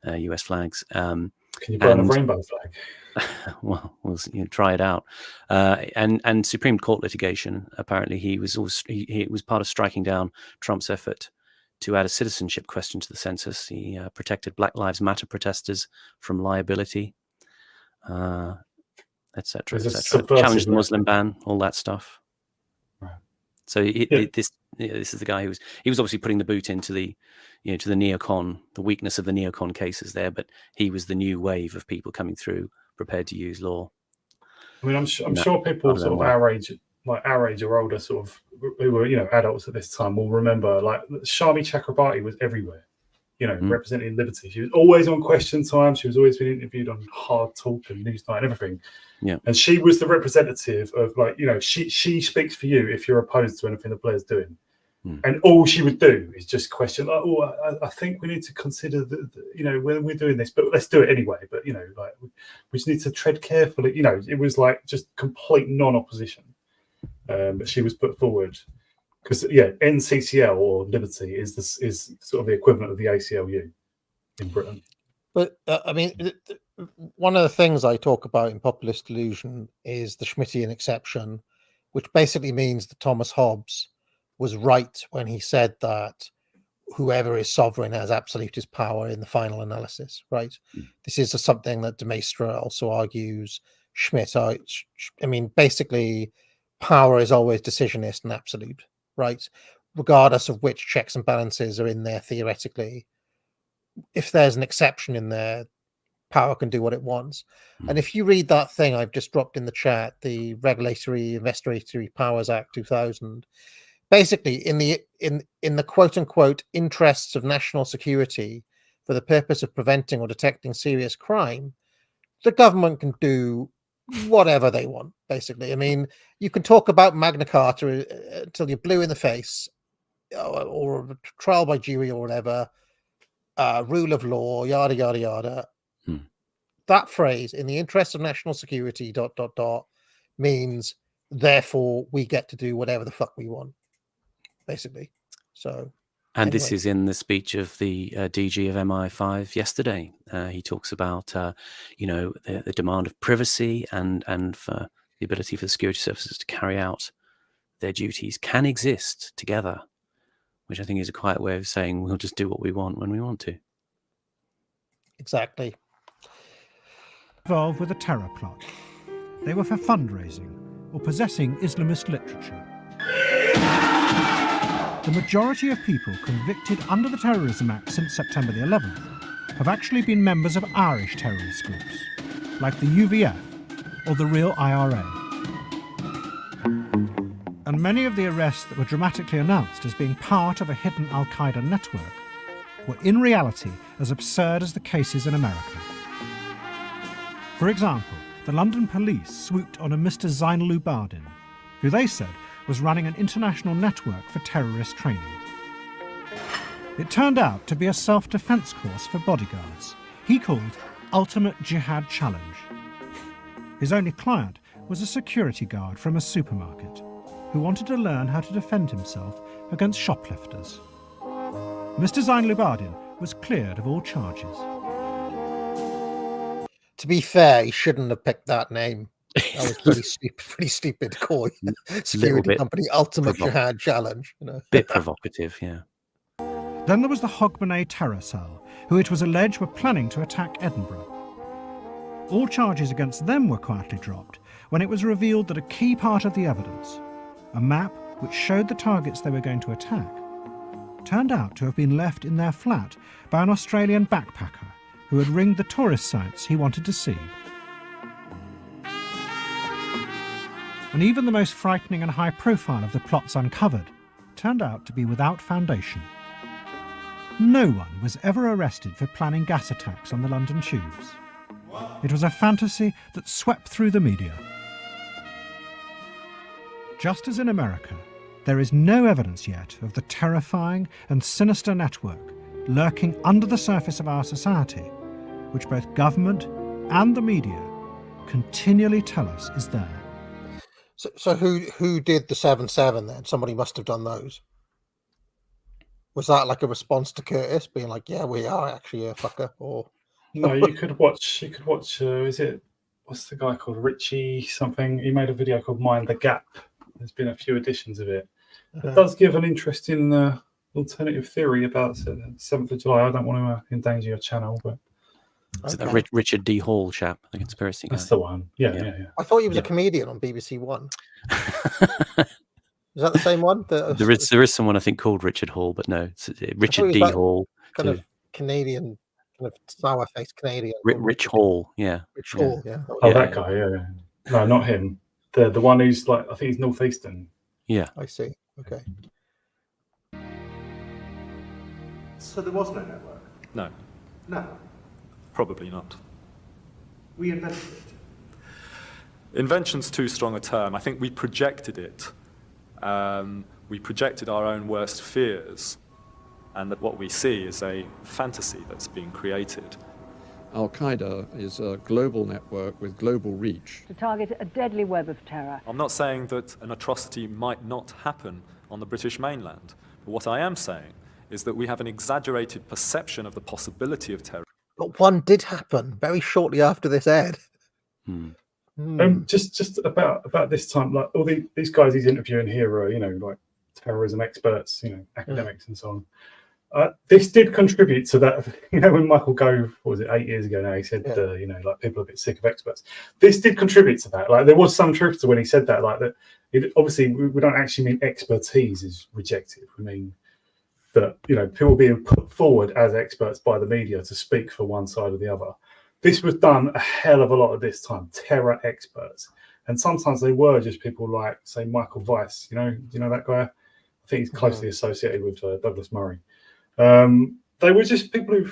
U.S. flags. Can you burn a rainbow flag? Well, we'll try it out. And Supreme Court litigation. Apparently, he was part of striking down Trump's effort to add a citizenship question to the census. He protected Black Lives Matter protesters from liability, etc., etc. Challenged the Muslim ban, all that stuff. Right. So this is the guy who was obviously putting the boot into the to the neocon, the weakness of the neocon cases there, but he was the new wave of people coming through prepared to use law. I mean, I'm sure people sort of our age or older, sort of who were adults at this time, will remember like Shami Chakrabarti was everywhere, representing Liberty. She was always on Question Time. She was always being interviewed on Hard Talk and Newsnight and everything. Yeah, and she was the representative of she speaks for you if you're opposed to anything that Blair's doing. And all she would do is just question, I think we need to consider when we're doing this, but let's do it anyway. But we just need to tread carefully. It was like just complete non-opposition. But she was put forward because NCCL or Liberty is sort of the equivalent of the ACLU in Britain. But I mean, one of the things I talk about in Populist Delusion is the Schmittian exception, which basically means that Thomas Hobbes was right when he said that whoever is sovereign has absolutist power in the final analysis, right? This is something that de Maistre also argues, Schmitt. I mean, basically, power is always decisionist and absolute, right? Regardless of which checks and balances are in there theoretically. If there's an exception in there, power can do what it wants. And if you read that thing I've just dropped in the chat, the Regulatory Investigatory Powers Act 2000, basically in the quote unquote interests of national security for the purpose of preventing or detecting serious crime, the government can do whatever they want, basically. I mean, you can talk about Magna Carta until you're blue in the face, or trial by jury or whatever, rule of law, yada, yada, yada. That phrase, in the interest of national security, ... means, therefore, we get to do whatever the fuck we want, basically. So... And this is in the speech of the DG of MI5 yesterday. He talks about, the demand of privacy and for the ability for the security services to carry out their duties can exist together, which I think is a quiet way of saying we'll just do what we want when we want to. Exactly. Involved with a terror plot. They were for fundraising or possessing Islamist literature. The majority of people convicted under the Terrorism Act since September the 11th have actually been members of Irish terrorist groups, like the UVF or the Real IRA. And many of the arrests that were dramatically announced as being part of a hidden Al-Qaeda network were in reality as absurd as the cases in America. For example, the London police swooped on a Mr. Zainul Abidin, who they said was running an international network for terrorist training. It turned out to be a self-defense course for bodyguards he called Ultimate Jihad Challenge. His only client was a security guard from a supermarket who wanted to learn how to defend himself against shoplifters. Mr. Zain-Lubbadin was cleared of all charges. To be fair, he shouldn't have picked that name. That was pretty stupid to call security company Ultimate Jihad Challenge. You know? Bit provocative, yeah. Then there was the Hogmanay terror cell, who it was alleged were planning to attack Edinburgh. All charges against them were quietly dropped when it was revealed that a key part of the evidence, a map which showed the targets they were going to attack, turned out to have been left in their flat by an Australian backpacker who had ringed the tourist sites he wanted to see. And even the most frightening and high profile of the plots uncovered turned out to be without foundation. No one was ever arrested for planning gas attacks on the London tubes. It was a fantasy that swept through the media. Just as in America, there is no evidence yet of the terrifying and sinister network lurking under the surface of our society, which both government and the media continually tell us is there. So who did the 7/7 then? Somebody must have done those. Was that like a response to Curtis being like, "Yeah, we are actually a fucker"? Or no, you could watch. Is it what's the guy called Richie something? He made a video called "Mind the Gap." There's been a few editions of it. It does give an interesting alternative theory about 7th of July. I don't want to endanger your channel, but is it that Richard D. Hall chap, the conspiracy guy? That's the one. Yeah. I thought he was a comedian on BBC One. Is that the same one? There is someone I think called Richard Hall, but no, it's Richard D. Hall. Kind of Canadian, kind of sour-faced Canadian. Rich Hall, yeah. Rich Hall, yeah. Oh, that guy, yeah. No, not him. The one who's like, I think he's northeastern. Yeah. I see. Okay. So there was no network? No. No. Probably not. We invented it. Invention's too strong a term. I think we projected it. We projected our own worst fears, and that what we see is a fantasy that's being created. Al-Qaeda is a global network with global reach. To target a deadly web of terror. I'm not saying that an atrocity might not happen on the British mainland, but what I am saying is that we have an exaggerated perception of the possibility of terror. But one did happen very shortly after this aired. Just about this time, like all these guys he's interviewing here are, like terrorism experts, academics and so on. This did contribute to that. When Michael Gove, what was it, 8 years ago now, he said, like people are a bit sick of experts. This did contribute to that. Like there was some truth to when he said that. Like that, obviously we don't actually mean expertise is rejected. We mean that people being put forward as experts by the media to speak for one side or the other. This was done a hell of a lot of this time. Terror experts, and sometimes they were just people like, say, Michael Weiss. Do you know that guy? I think he's closely associated with Douglas Murray. They were just people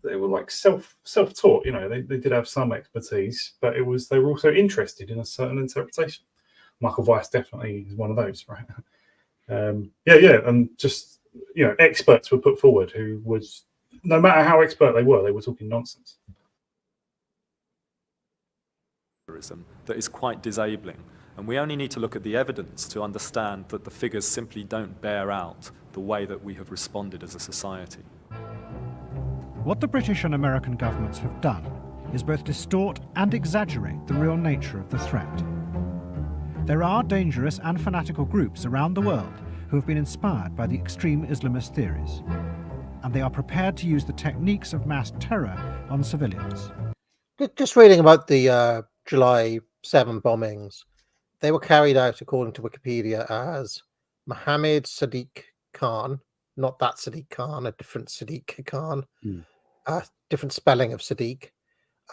they were like self-taught. They did have some expertise, but they were also interested in a certain interpretation. Michael Weiss definitely is one of those, right? And just experts were put forward who was, no matter how expert they were talking nonsense. That is quite disabling, and we only need to look at the evidence to understand that the figures simply don't bear out the way that we have responded as a society. What the British and American governments have done is both distort and exaggerate the real nature of the threat. There are dangerous and fanatical groups around the world who have been inspired by the extreme Islamist theories, and they are prepared to use the techniques of mass terror on civilians. Just reading about the July 7 bombings, they were carried out, according to Wikipedia, as Mohammed Sadiq Khan, not that Sadiq Khan, a different Sadiq Khan, different spelling of Sadiq,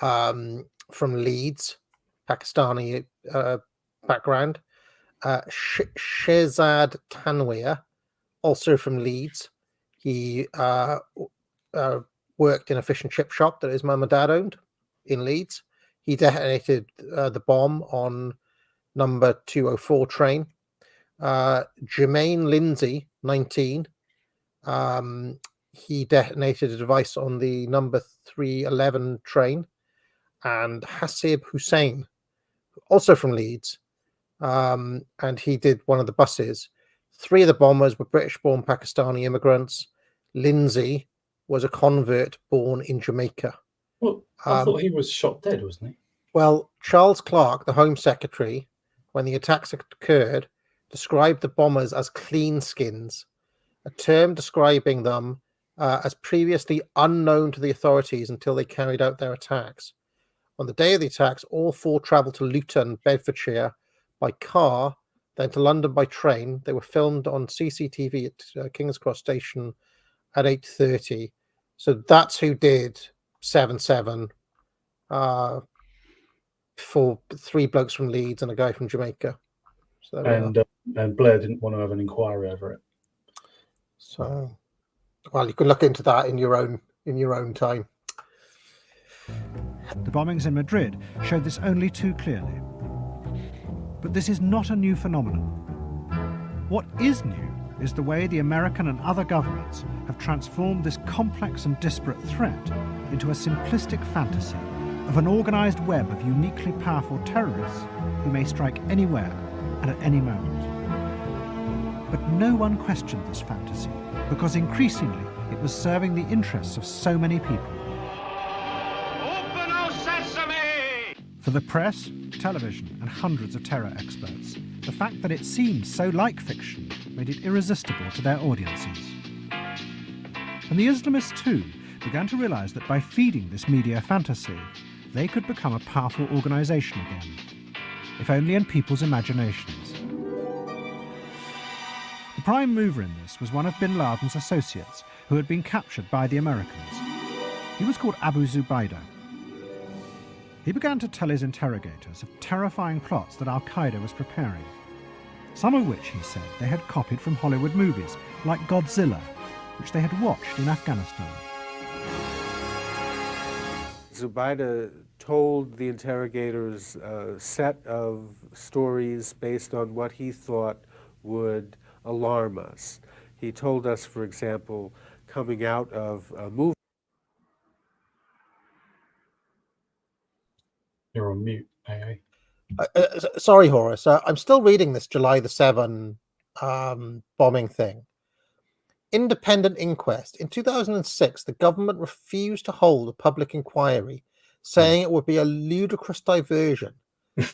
from Leeds, Pakistani background. Shehzad Tanweer, also from Leeds. He worked in a fish and chip shop that his mum and dad owned in Leeds. He detonated the bomb on number 204 train. Jermaine Lindsay, 19, he detonated a device on the number 311 train. And Hasib Hussein, also from Leeds, and he did one of the buses. 3 of the bombers were British-born Pakistani immigrants. Lindsay was a convert born in Jamaica. Well, I thought he was shot dead, wasn't he? Well, Charles Clarke, the Home Secretary, when the attacks occurred, described the bombers as clean skins, a term describing them as previously unknown to the authorities until they carried out their attacks. On the day of the attacks, all 4 travelled to Luton, Bedfordshire, by car, then to London by train. They were filmed on CCTV at King's Cross Station at 8:30. So that's who did 7/7 for 3 blokes from Leeds and a guy from Jamaica. So and Blair didn't want to have an inquiry over it. So, well, you can look into that in your own time. The bombings in Madrid showed this only too clearly. But this is not a new phenomenon. What is new is the way the American and other governments have transformed this complex and disparate threat into a simplistic fantasy of an organized web of uniquely powerful terrorists who may strike anywhere and at any moment. But no one questioned this fantasy because increasingly it was serving the interests of so many people. For the press, television, and hundreds of terror experts, the fact that it seemed so like fiction made it irresistible to their audiences. And the Islamists too began to realize that by feeding this media fantasy, they could become a powerful organization again, if only in people's imaginations. The prime mover in this was one of bin Laden's associates who had been captured by the Americans. He was called Abu Zubaydah. He began to tell his interrogators of terrifying plots that Al-Qaeda was preparing, some of which, he said, they had copied from Hollywood movies, like Godzilla, which they had watched in Afghanistan. Zubaydah told the interrogators a set of stories based on what he thought would alarm us. He told us, for example, coming out of a movie. You're on mute, AA. Sorry, Horace. I'm still reading this July the 7 bombing thing. Independent inquest. In 2006, the government refused to hold a public inquiry, saying it would be a ludicrous diversion.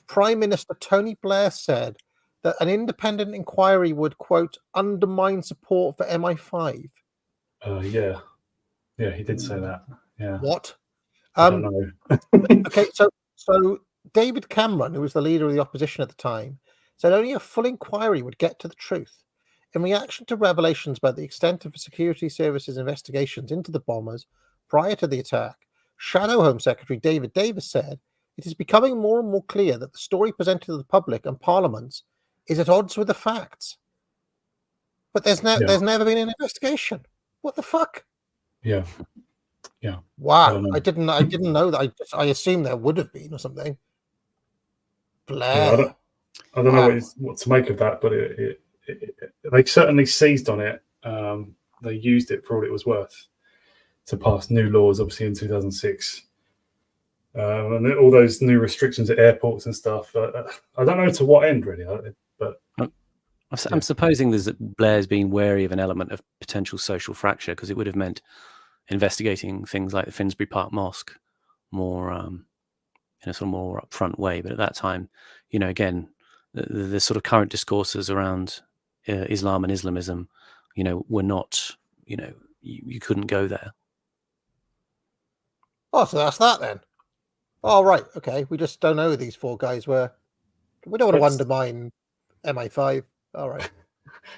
Prime Minister Tony Blair said that an independent inquiry would, quote, undermine support for MI5. Yeah, he did say that. Yeah. What? I don't know. Okay, so David Cameron, who was the leader of the opposition at the time, said only a full inquiry would get to the truth. In reaction to revelations about the extent of the security services investigations into the bombers prior to the attack, Shadow Home Secretary David Davis said, it is becoming more and more clear that the story presented to the public and parliaments is at odds with the facts. But there's never been an investigation. What the fuck? Yeah. Wow, I didn't know that. I assumed there would have been or something. Blair. Yeah, I don't know what to make of that, but they certainly seized on it. They used it for all it was worth to pass new laws, obviously in 2006, and all those new restrictions at airports and stuff. I don't know to what end really, but I'm supposing that Blair's been wary of an element of potential social fracture because it would have meant investigating things like the Finsbury Park Mosque more in a sort of more upfront way. But at that time, again, the sort of current discourses around Islam and Islamism, were not, you couldn't go there. Oh, so that's that then. Oh, right. Okay. We just don't know who these 4 guys were. We don't want to undermine MI5. All right.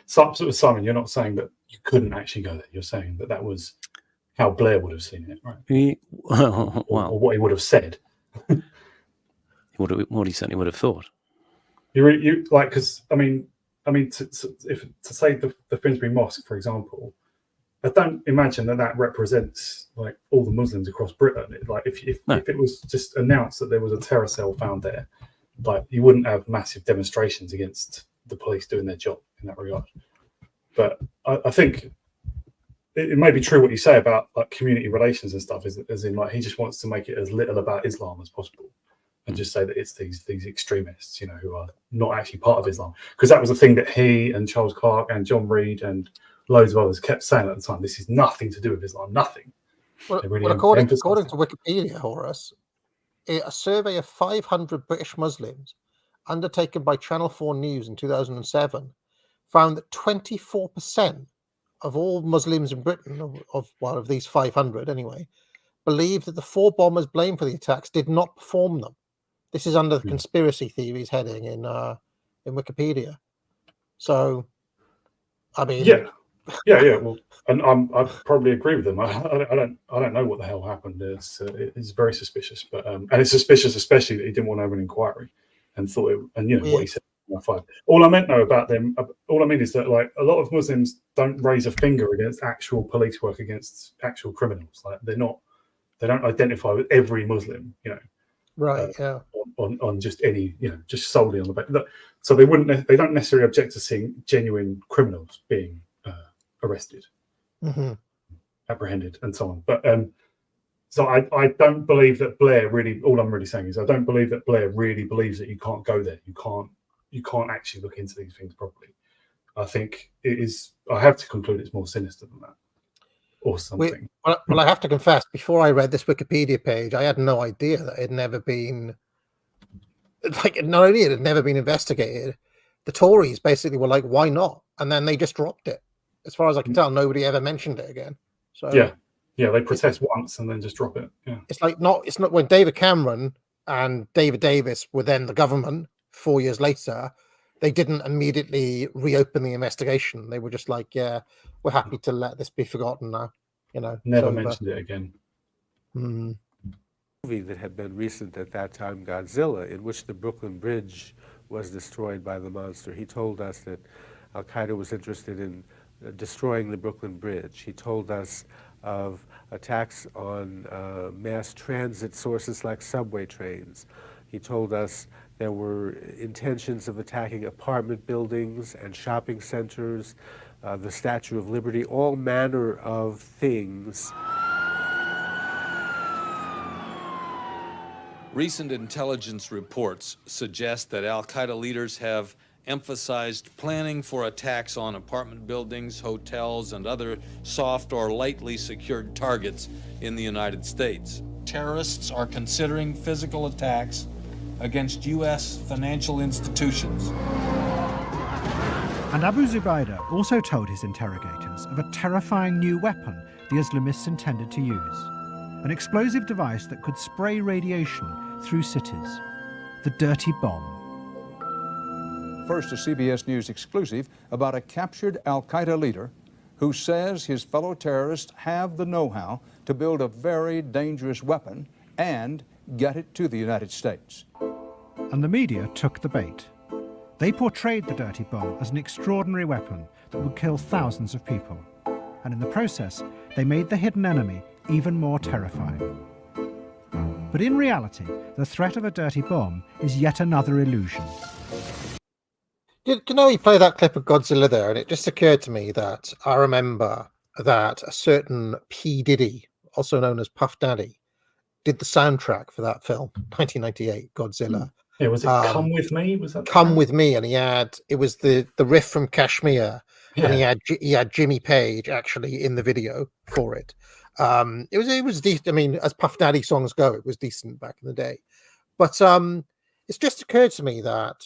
So, Simon, you're not saying that you couldn't actually go there. You're saying that was how Blair would have seen it, right? Or what he would have said. What he certainly would have thought. You like, because I mean, to say the Finsbury Mosque, for example, I don't imagine that represents like all the Muslims across Britain. Like, if it was just announced that there was a terror cell found there, like you wouldn't have massive demonstrations against the police doing their job in that regard. But I think it may be true what you say about like community relations and stuff, as in like he just wants to make it as little about Islam as possible. and just say that it's these extremists, who are not actually part of Islam. Because that was the thing that he and Charles Clarke and John Reed and loads of others kept saying at the time. This is nothing to do with Islam, nothing. Well, Really according to Wikipedia, Horace, a survey of 500 British Muslims undertaken by Channel 4 News in 2007 found that 24% of all Muslims in Britain, of these 500 anyway, believe that the 4 bombers blamed for the attacks did not perform them. This is under the conspiracy theories heading in Wikipedia. So, I mean, yeah. Well, and I probably agree with them. I don't know what the hell happened. It's very suspicious, but and it's suspicious, especially that he didn't want to have an inquiry and thought what he said. All I meant though about them, all I mean is that like a lot of Muslims don't raise a finger against actual police work against actual criminals. Like they don't identify with every Muslim, right? On just any, just solely on the back. So they don't necessarily object to seeing genuine criminals being arrested, apprehended, and so on. But so I don't believe that Blair really. All I'm really saying is I don't believe that Blair really believes that you can't go there. You can't actually look into these things properly. I think it is. I have to conclude it's more sinister than that, or something. Well, I have to confess, before I read this Wikipedia page, I had no idea that it had never been. Like, not only it had never been investigated, the Tories basically were like, "Why not?" And then they just dropped it. As far as I can tell, nobody ever mentioned it again. So yeah, they protest once and then just drop it. Yeah, it's not when David Cameron and David Davis were then the government 4 years later, they didn't immediately reopen the investigation. They were just like, "Yeah, we're happy to let this be forgotten now." Never mentioned it again. Movie that had been recent at that time, Godzilla, in which the Brooklyn Bridge was destroyed by the monster. He told us that Al Qaeda was interested in destroying the Brooklyn Bridge. He told us of attacks on mass transit sources like subway trains. He told us there were intentions of attacking apartment buildings and shopping centers, the Statue of Liberty, all manner of things. Recent intelligence reports suggest that al-Qaeda leaders have emphasized planning for attacks on apartment buildings, hotels, and other soft or lightly secured targets in the United States. Terrorists are considering physical attacks against U.S. financial institutions. And Abu Zubaydah also told his interrogators of a terrifying new weapon the Islamists intended to use, an explosive device that could spray radiation through cities, the dirty bomb. First, a CBS News exclusive about a captured al-Qaeda leader who says his fellow terrorists have the know-how to build a very dangerous weapon and get it to the United States. And the media took the bait. They portrayed the dirty bomb as an extraordinary weapon that would kill thousands of people. And in the process, they made the hidden enemy even more terrifying. But in reality, the threat of a dirty bomb is yet another illusion. You play that clip of Godzilla there, and it just occurred to me that I remember that a certain P. Diddy, also known as Puff Daddy, did the soundtrack for that film, 1998, Godzilla. Yeah, was it Come With Me? Was that Come With Me? And it was the riff from Kashmir, and he had Jimmy Page actually in the video for it. It was decent. I mean, as Puff Daddy songs go, it was decent back in the day. But it's just occurred to me that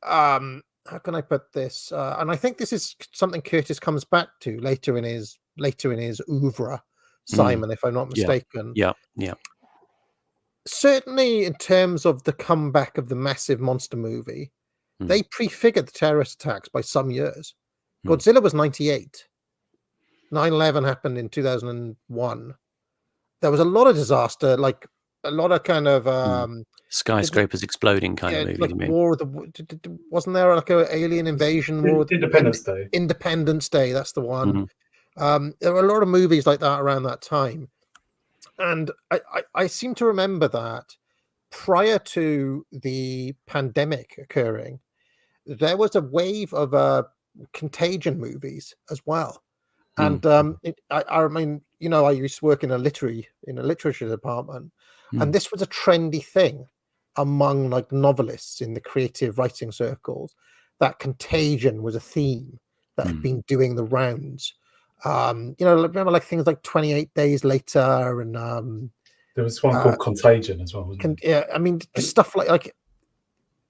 how can I put this? And I think this is something Curtis comes back to later in his oeuvre, Simon, if I'm not mistaken. Yeah. Certainly, in terms of the comeback of the massive monster movie, they prefigured the terrorist attacks by some years. Godzilla was 98. 9/11 happened in 2001. There was a lot of disaster, like a lot of kind of skyscrapers exploding kind of movie. Like you mean? War of the wasn't there like an alien invasion? Independence Day. Independence Day, that's the one. There were a lot of movies like that around that time, and I seem to remember that prior to the pandemic occurring, there was a wave of contagion movies as well. And I mean, you know, I used to work in a literature department, and this was a trendy thing among like novelists in the creative writing circles. That contagion was a theme that had been doing the rounds. You know, remember like things like 28 Days Later, and there was one called Contagion as well, wasn't there? yeah, I mean, just stuff like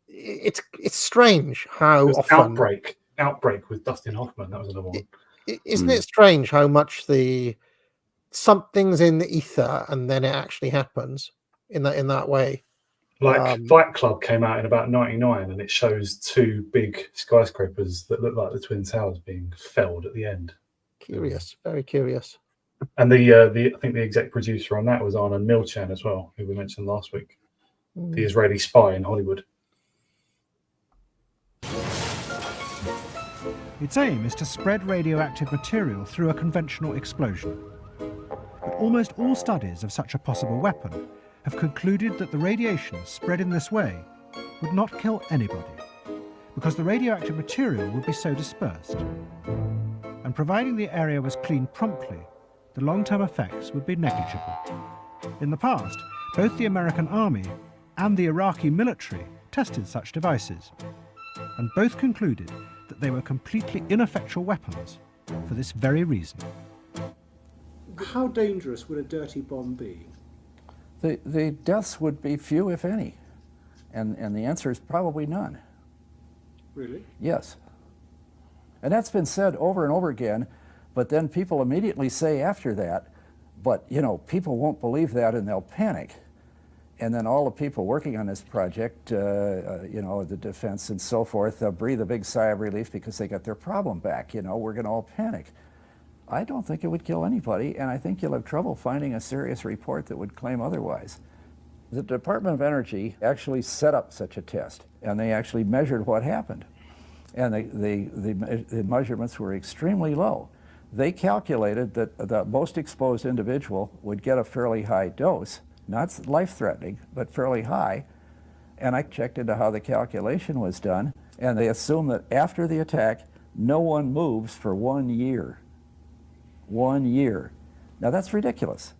it's strange how often Outbreak with Dustin Hoffman. That was another one. Isn't it strange how much something's in the ether and then it actually happens in that way? Like Fight Club came out in about '99, and it shows two big skyscrapers that look like the Twin Towers being felled at the end. Curious, very curious. And I think the exec producer on that was Arnon Milchan as well, who we mentioned last week, the Israeli spy in Hollywood. Its aim is to spread radioactive material through a conventional explosion. But almost all studies of such a possible weapon have concluded that the radiation spread in this way would not kill anybody, because the radioactive material would be so dispersed. And providing the area was cleaned promptly, the long-term effects would be negligible. In the past, both the American army and the Iraqi military tested such devices, and both concluded that they were completely ineffectual weapons for this very reason. How dangerous would a dirty bomb be? The deaths would be few, if any, and the answer is probably none. Really? Yes. And that's been said over and over again, but then people immediately say after that, but you know, people won't believe that and they'll panic. And then all the people working on this project, you know, the defense and so forth, they'll breathe a big sigh of relief because they got their problem back. You know, we're going to all panic. I don't think it would kill anybody, and I think you'll have trouble finding a serious report that would claim otherwise. The Department of Energy actually set up such a test, and they actually measured what happened. And the measurements were extremely low. They calculated that the most exposed individual would get a fairly high dose, not life-threatening, but fairly high. And I checked into how the calculation was done, and they assumed that after the attack, no one moves for 1 year. 1 year. Now that's ridiculous.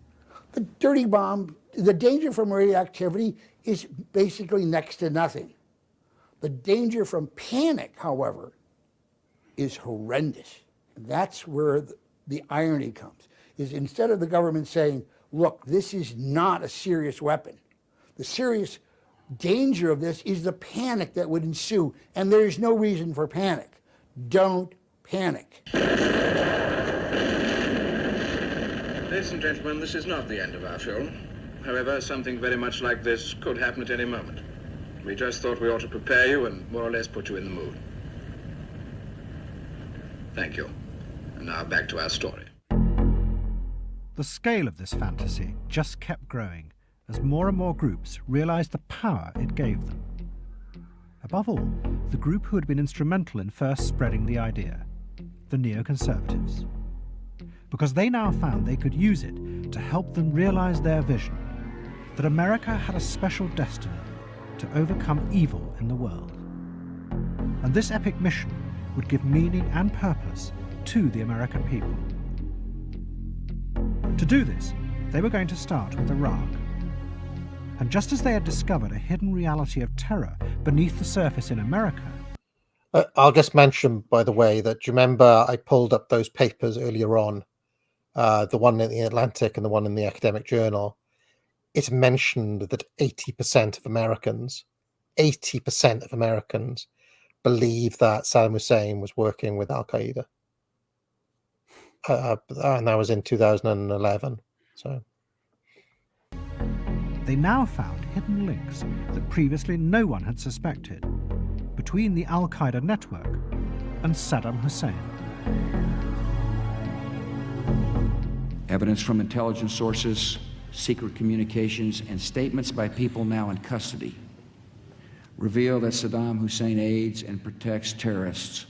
The dirty bomb, the danger from radioactivity is basically next to nothing. The danger from panic, however, is horrendous. That's where the irony comes, is instead of the government saying, look, this is not a serious weapon, the serious danger of this is the panic that would ensue, and there is no reason for panic. Don't panic. Ladies and gentlemen, this is not the end of our film. However, something very much like this could happen at any moment. We just thought we ought to prepare you and more or less put you in the mood. Thank you. And now back to our story. The scale of this fantasy just kept growing as more and more groups realized the power it gave them. Above all, the group who had been instrumental in first spreading the idea, the neoconservatives. Because they now found they could use it to help them realize their vision, that America had a special destiny to overcome evil in the world. And this epic mission would give meaning and purpose to the American people. To do this, they were going to start with Iraq. And just as they had discovered a hidden reality of terror beneath the surface in America, I'll just mention, by the way, that do you remember I pulled up those papers earlier on, the one in the Atlantic and the one in the Academic Journal. It's mentioned that 80% of Americans believe that Saddam Hussein was working with Al-Qaeda. And that was in 2011. So they now found hidden links that previously no one had suspected between the Al-Qaeda network and Saddam Hussein. Evidence from intelligence sources, secret communications, and statements by people now in custody reveal that Saddam Hussein aids and protects terrorists,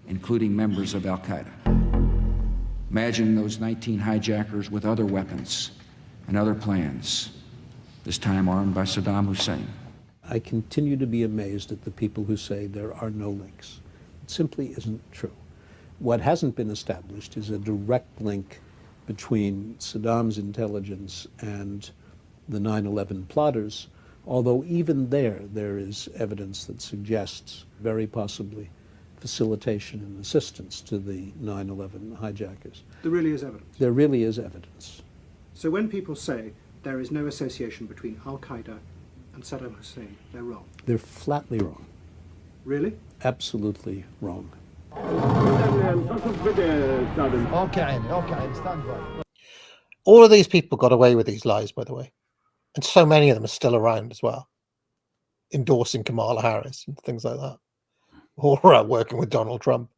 including members of Al-Qaeda. Imagine those 19 hijackers with other weapons and other plans, this time armed by Saddam Hussein. I continue to be amazed at the people who say there are no links. It simply isn't true. What hasn't been established is a direct link between Saddam's intelligence and the 9/11 plotters, although even there is evidence that suggests very possibly facilitation and assistance to the 9/11 hijackers. There really is evidence. There really is evidence. So when people say there is no association between Al-Qaeda and Saddam Hussein, they're wrong. They're flatly wrong. Really? Absolutely wrong. All of these people got away with these lies, by the way. And so many of them are still around as well, endorsing Kamala Harris and things like that. Or working with Donald Trump.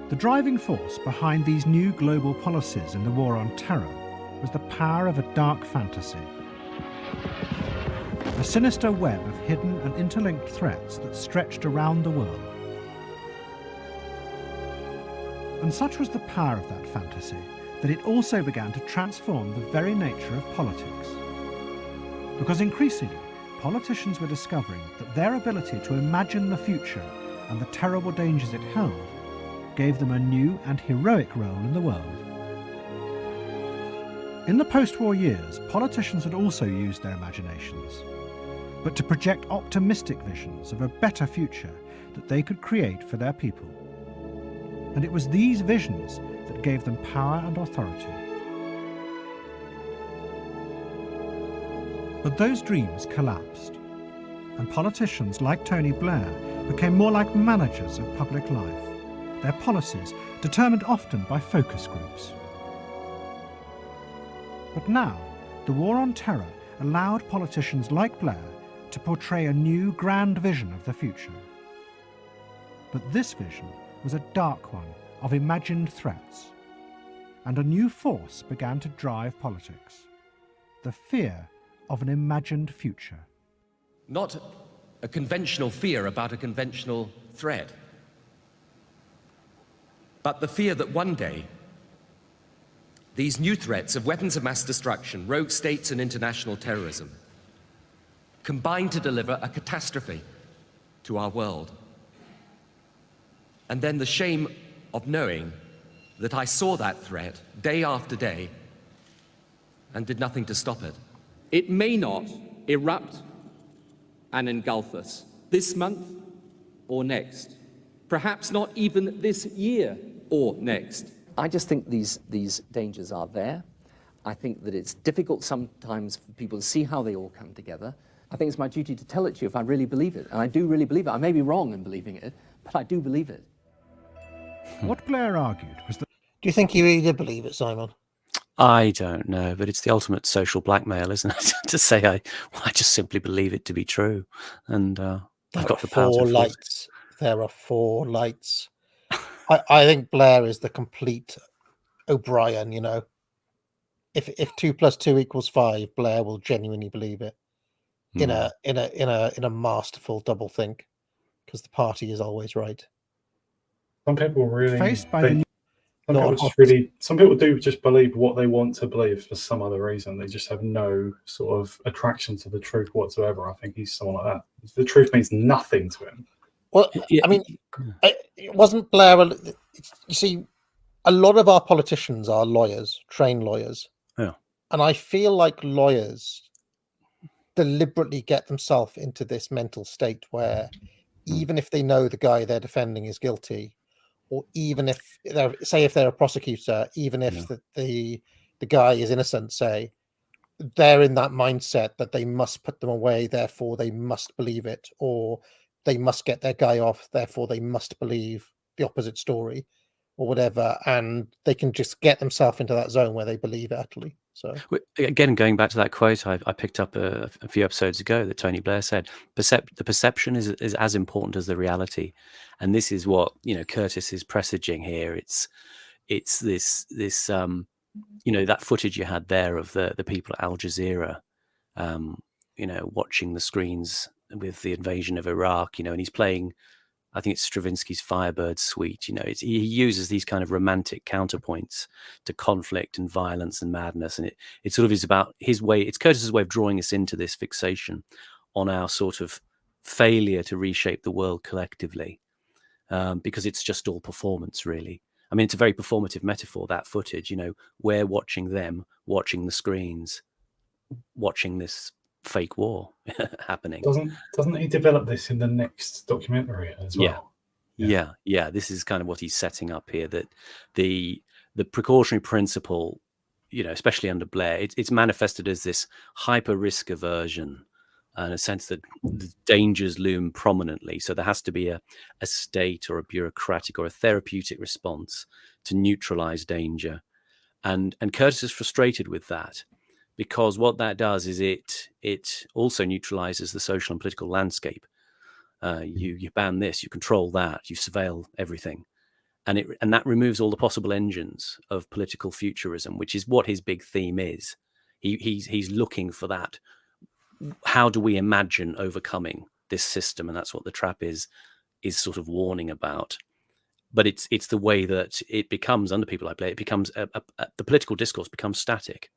The driving force behind these new global policies in the war on terror was the power of a dark fantasy. A sinister web of hidden and interlinked threats that stretched around the world. And such was the power of that fantasy that it also began to transform the very nature of politics. Because increasingly, politicians were discovering that their ability to imagine the future and the terrible dangers it held gave them a new and heroic role in the world. In the post-war years, politicians had also used their imaginations, but to project optimistic visions of a better future that they could create for their people. And it was these visions that gave them power and authority. But those dreams collapsed, and politicians like Tony Blair became more like managers of public life, their policies determined often by focus groups. But now, the war on terror allowed politicians like Blair to portray a new grand vision of the future. But this vision was a dark one of imagined threats, and a new force began to drive politics: the fear of an imagined future. Not a conventional fear about a conventional threat, but the fear that one day these new threats of weapons of mass destruction, rogue states and international terrorism combine to deliver a catastrophe to our world. And then the shame of knowing that I saw that threat day after day and did nothing to stop it. It may not erupt and engulf us this month or next, perhaps not even this year or next. I just think these dangers are there. I think that it's difficult sometimes for people to see how they all come together. I think it's my duty to tell it to you if I really believe it, and I do really believe it. I may be wrong in believing it, but I do believe it. What Blair argued was that... Do you think you really did believe it, Simon? I don't know, but it's the ultimate social blackmail, isn't it? To say I just simply believe it to be true, and I've got the power to enforce it. There are 4 lights. I think Blair is the complete O'Brien. You know, if 2 + 2 = 5, Blair will genuinely believe it in a masterful double think, because the party is always right. Some people really Faced by think, some people do just believe what they want to believe for some other reason. They just have no sort of attraction to the truth whatsoever. I think he's someone like that. The truth means nothing to him. Well, I mean, it wasn't Blair. You see, a lot of our politicians are lawyers, trained lawyers. Yeah. And I feel like lawyers deliberately get themselves into this mental state where even if they know the guy they're defending is guilty, or even if they're a prosecutor, even if the guy is innocent, say, they're in that mindset that they must put them away, therefore they must believe it, or they must get their guy off, therefore they must believe the opposite story, or whatever, and they can just get themselves into that zone where they believe it utterly. So again, going back to that quote I picked up a few episodes ago that Tony Blair said, the perception is as important as the reality, and this is what Curtis is presaging here. It's this that footage you had there of the people at Al Jazeera, watching the screens with the invasion of Iraq, and he's playing I think it's Stravinsky's Firebird Suite. You know, he uses these kind of romantic counterpoints to conflict and violence and madness, and it sort of is about his way. It's Curtis's way of drawing us into this fixation on our sort of failure to reshape the world collectively, because it's just all performance, really. I mean, it's a very performative metaphor, that footage. You know, we're watching them, watching the screens, watching this fake war happening. Doesn't he develop this in the next documentary as well? Yeah. This is kind of what he's setting up here, that the precautionary principle, you know, especially under Blair, it's manifested as this hyper risk aversion, and a sense that the dangers loom prominently. So there has to be a state or a bureaucratic or a therapeutic response to neutralize danger. And Curtis is frustrated with that, because what that does is it also neutralizes the social and political landscape. You ban this, you control that, you surveil everything. And that removes all the possible engines of political futurism, which is what his big theme is. He's looking for that. How do we imagine overcoming this system? And that's what The Trap is sort of warning about. But it's the way that it becomes, under people like Blair, it becomes the political discourse becomes static.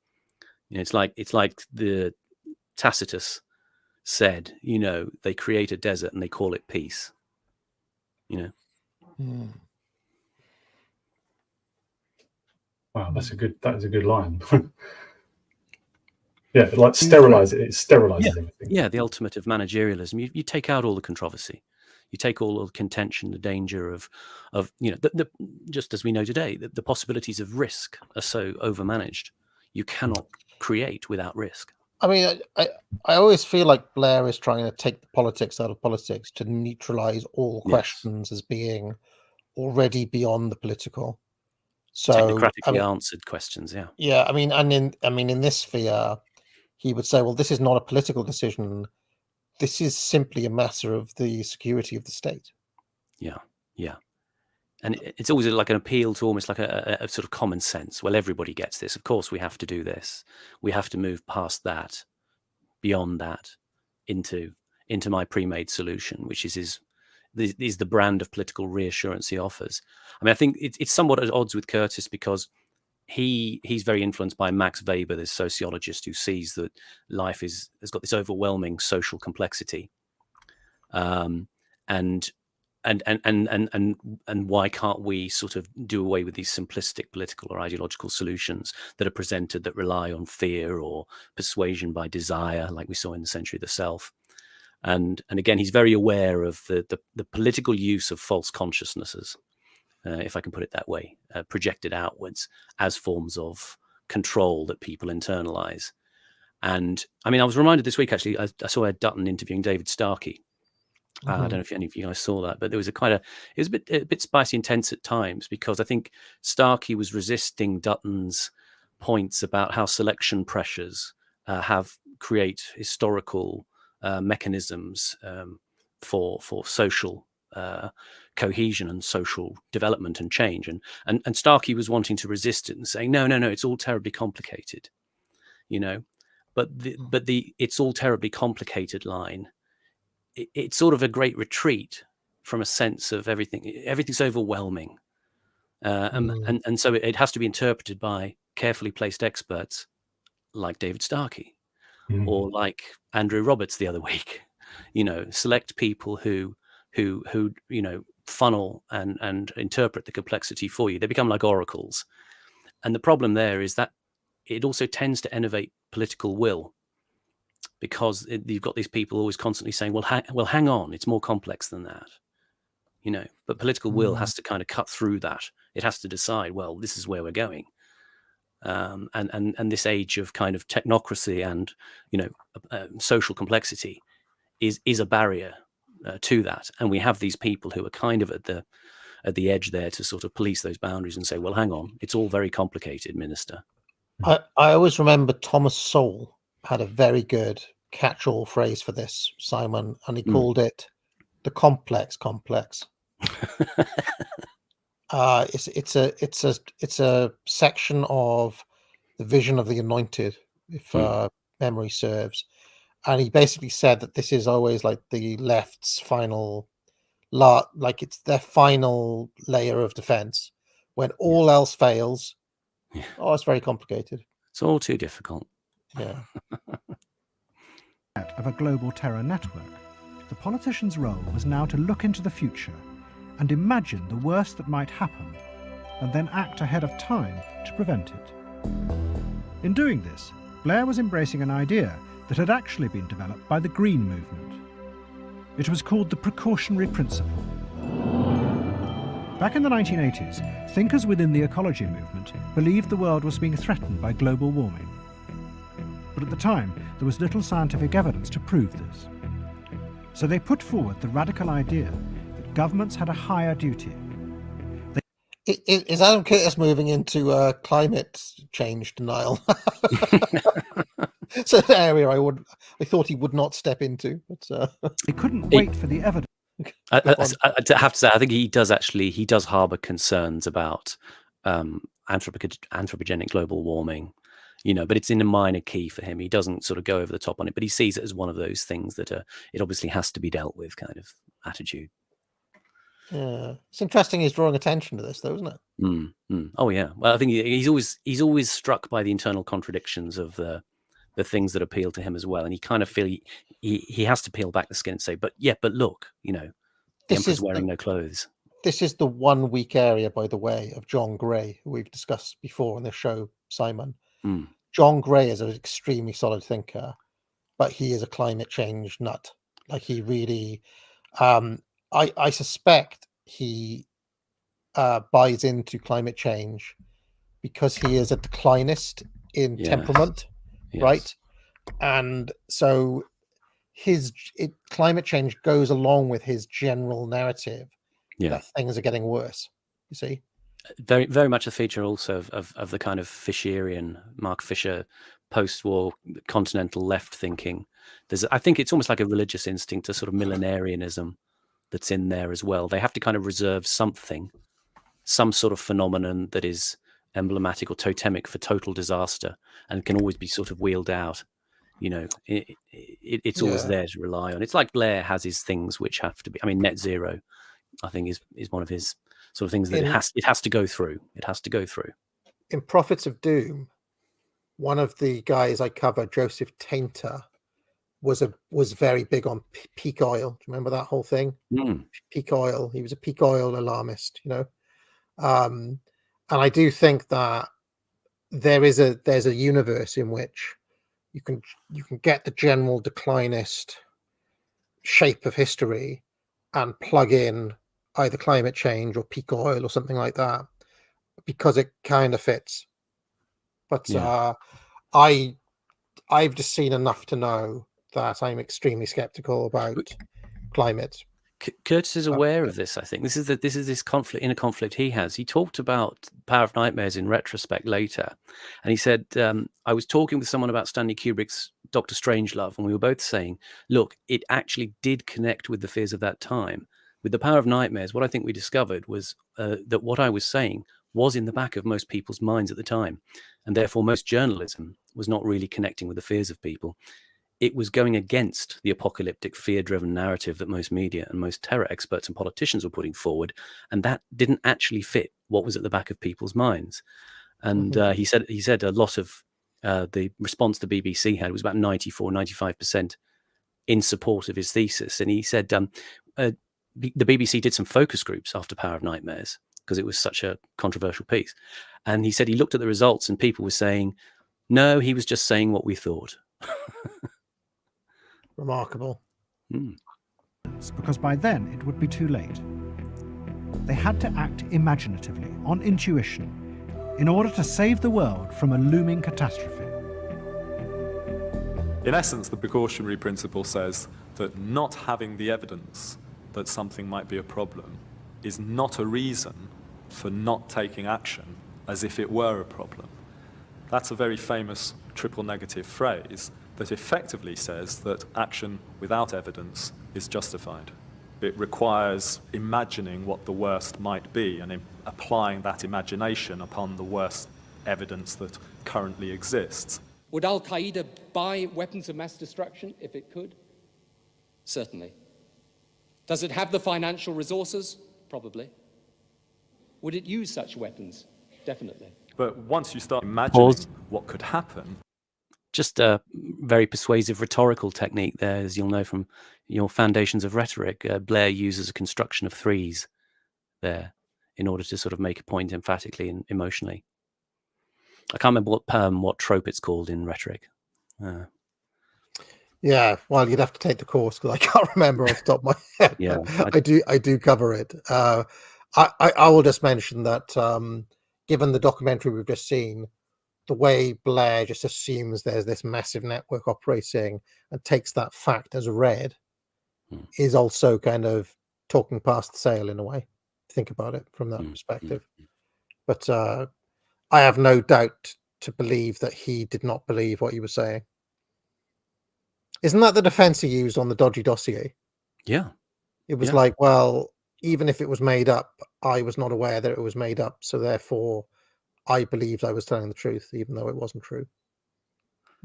You know, it's like the Tacitus said, you know, they create a desert and they call it peace. You know. Wow, that is a good line. Yeah, like sterilize it. It sterilizes everything. Yeah, the ultimate of managerialism. You take out all the controversy, you take all the contention, the danger of you know, the just as we know today, the possibilities of risk are so overmanaged. You cannot create without risk. I mean, I always feel like Blair is trying to take the politics out of politics to neutralize all questions as being already beyond the political. So technocratically answered questions, yeah. Yeah, I mean, in this sphere, he would say, well, this is not a political decision. This is simply a matter of the security of the state. Yeah. And it's always like an appeal to almost like a sort of common sense. Well, everybody gets this. Of course, we have to do this. We have to move past that, beyond that, into my pre-made solution, which is the brand of political reassurance he offers. I mean, I think it's somewhat at odds with Curtis, because he's very influenced by Max Weber, this sociologist who sees that life has got this overwhelming social complexity, and why can't we sort of do away with these simplistic political or ideological solutions that are presented that rely on fear or persuasion by desire, like we saw in The Century of the Self. And again, he's very aware of the political use of false consciousnesses, if I can put it that way, projected outwards as forms of control that people internalize. And I mean, I was reminded this week, actually, I saw Ed Dutton interviewing David Starkey. I don't know if any of you guys saw that, but there was it was a bit spicy intense at times, because I think Starkey was resisting Dutton's points about how selection pressures create historical mechanisms for social cohesion and social development and change, and Starkey was wanting to resist it and saying no, it's all terribly complicated, you know. But the it's all terribly complicated line, it's sort of a great retreat from a sense of everything's overwhelming, and so it has to be interpreted by carefully placed experts like David Starkey, or like Andrew Roberts the other week. You know, select people who you know, funnel and interpret the complexity for you. They become like oracles. And the problem there is that it also tends to enervate political will, because you've got these people always constantly saying, well, hang on, it's more complex than that, you know. But political will has to kind of cut through that. It has to decide, well, this is where we're going. And this age of kind of technocracy and, you know, social complexity is a barrier to that. And we have these people who are kind of at the edge there to sort of police those boundaries and say, well, hang on, it's all very complicated, Minister. I always remember Thomas Sowell had a very good catch-all phrase for this, Simon, and he called it the complex. It's a section of the Vision of the Anointed, if memory serves, and he basically said that this is always like the left's final like it's their final layer of defense. When all else fails, it's very complicated. It's all too difficult. Yeah. Of a global terror network, the politician's role was now to look into the future and imagine the worst that might happen, and then act ahead of time to prevent it. In doing this, Blair was embracing an idea that had actually been developed by the Green Movement. It was called the precautionary principle. Back in the 1980s, thinkers within the ecology movement believed the world was being threatened by global warming. But at the time, there was little scientific evidence to prove this. So they put forward the radical idea that governments had a higher duty. Is Adam Curtis moving into climate change denial? It's an area I thought he would not step into. But they couldn't wait for the evidence. I have to say, I think he does harbour concerns about anthropogenic global warming, but it's in a minor key for him. He doesn't sort of go over the top on it, but he sees it as one of those things that it obviously has to be dealt with kind of attitude. Yeah, it's interesting he's drawing attention to this, though, isn't it? Oh yeah. Well, I think he's always struck by the internal contradictions of the things that appeal to him as well, and he kind of feel he has to peel back the skin and say, but look, the Emperor's wearing no clothes. This is the one weak area, by the way, of John Gray, who we've discussed before on the show, Simon. John Gray is an extremely solid thinker, but he is a climate change nut. Like, he really, I suspect he buys into climate change because he is a declinist in temperament, right? And so climate change goes along with his general narrative that things are getting worse. You see, very, very much a feature also of the kind of Fisherian, Mark Fisher, post-war continental left thinking. I think it's almost like a religious instinct, a sort of millenarianism that's in there as well. They have to kind of reserve something, some sort of phenomenon that is emblematic or totemic for total disaster and can always be sort of wheeled out. It's always there to rely on. It's like Blair has his things which have to be, net zero, I think is one of his sort of things that it has to go through. It has to go through. In Prophets of Doom, one of the guys I cover, Joseph Tainter, was very big on peak oil. Do you remember that whole thing? Peak oil. He was a peak oil alarmist, and I do think that there's a universe in which you can get the general declinist shape of history and plug in either climate change or peak oil or something like that, because it kind of fits. But I've just seen enough to know that I'm extremely skeptical about climate. Curtis is aware of this. I think this is this conflict he has. He talked about Power of Nightmares in retrospect later, and he said, I was talking with someone about Stanley Kubrick's Dr. Strangelove, and we were both saying, look, it actually did connect with the fears of that time. With the Power of Nightmares, what I think we discovered was that what I was saying was in the back of most people's minds at the time, and therefore most journalism was not really connecting with the fears of people. It was going against the apocalyptic, fear-driven narrative that most media and most terror experts and politicians were putting forward, and that didn't actually fit what was at the back of people's minds. And he said a lot of the response the BBC had was about 95% in support of his thesis. And he said the BBC did some focus groups after Power of Nightmares because it was such a controversial piece. And he said he looked at the results and people were saying, no, he was just saying what we thought. Remarkable. Because by then it would be too late. They had to act imaginatively, on intuition, in order to save the world from a looming catastrophe. In essence, the precautionary principle says that not having the evidence that something might be a problem is not a reason for not taking action as if it were a problem. That's a very famous triple negative phrase that effectively says that action without evidence is justified. It requires imagining what the worst might be and applying that imagination upon the worst evidence that currently exists. Would Al-Qaeda buy weapons of mass destruction if it could? Certainly. Does it have the financial resources? Probably. Would it use such weapons? Definitely. But once you start imagining Pause. what could happen, Just a very persuasive rhetorical technique there, as you'll know from your foundations of rhetoric. Blair uses a construction of threes there in order to sort of make a point emphatically and emotionally. I can't remember what trope it's called in rhetoric. Yeah, well, you'd have to take the course because I can't remember off the top of my head. Yeah, I do cover it. I will just mention that given the documentary we've just seen, the way Blair just assumes there's this massive network operating and takes that fact as read is also kind of talking past the sale in a way. Think about it from that perspective. But I have no doubt to believe that he did not believe what he was saying. Isn't that the defense he used on the dodgy dossier? Yeah. It was Yeah. like, well, even if it was made up, I was not aware that it was made up. So therefore, I believed I was telling the truth, even though it wasn't true.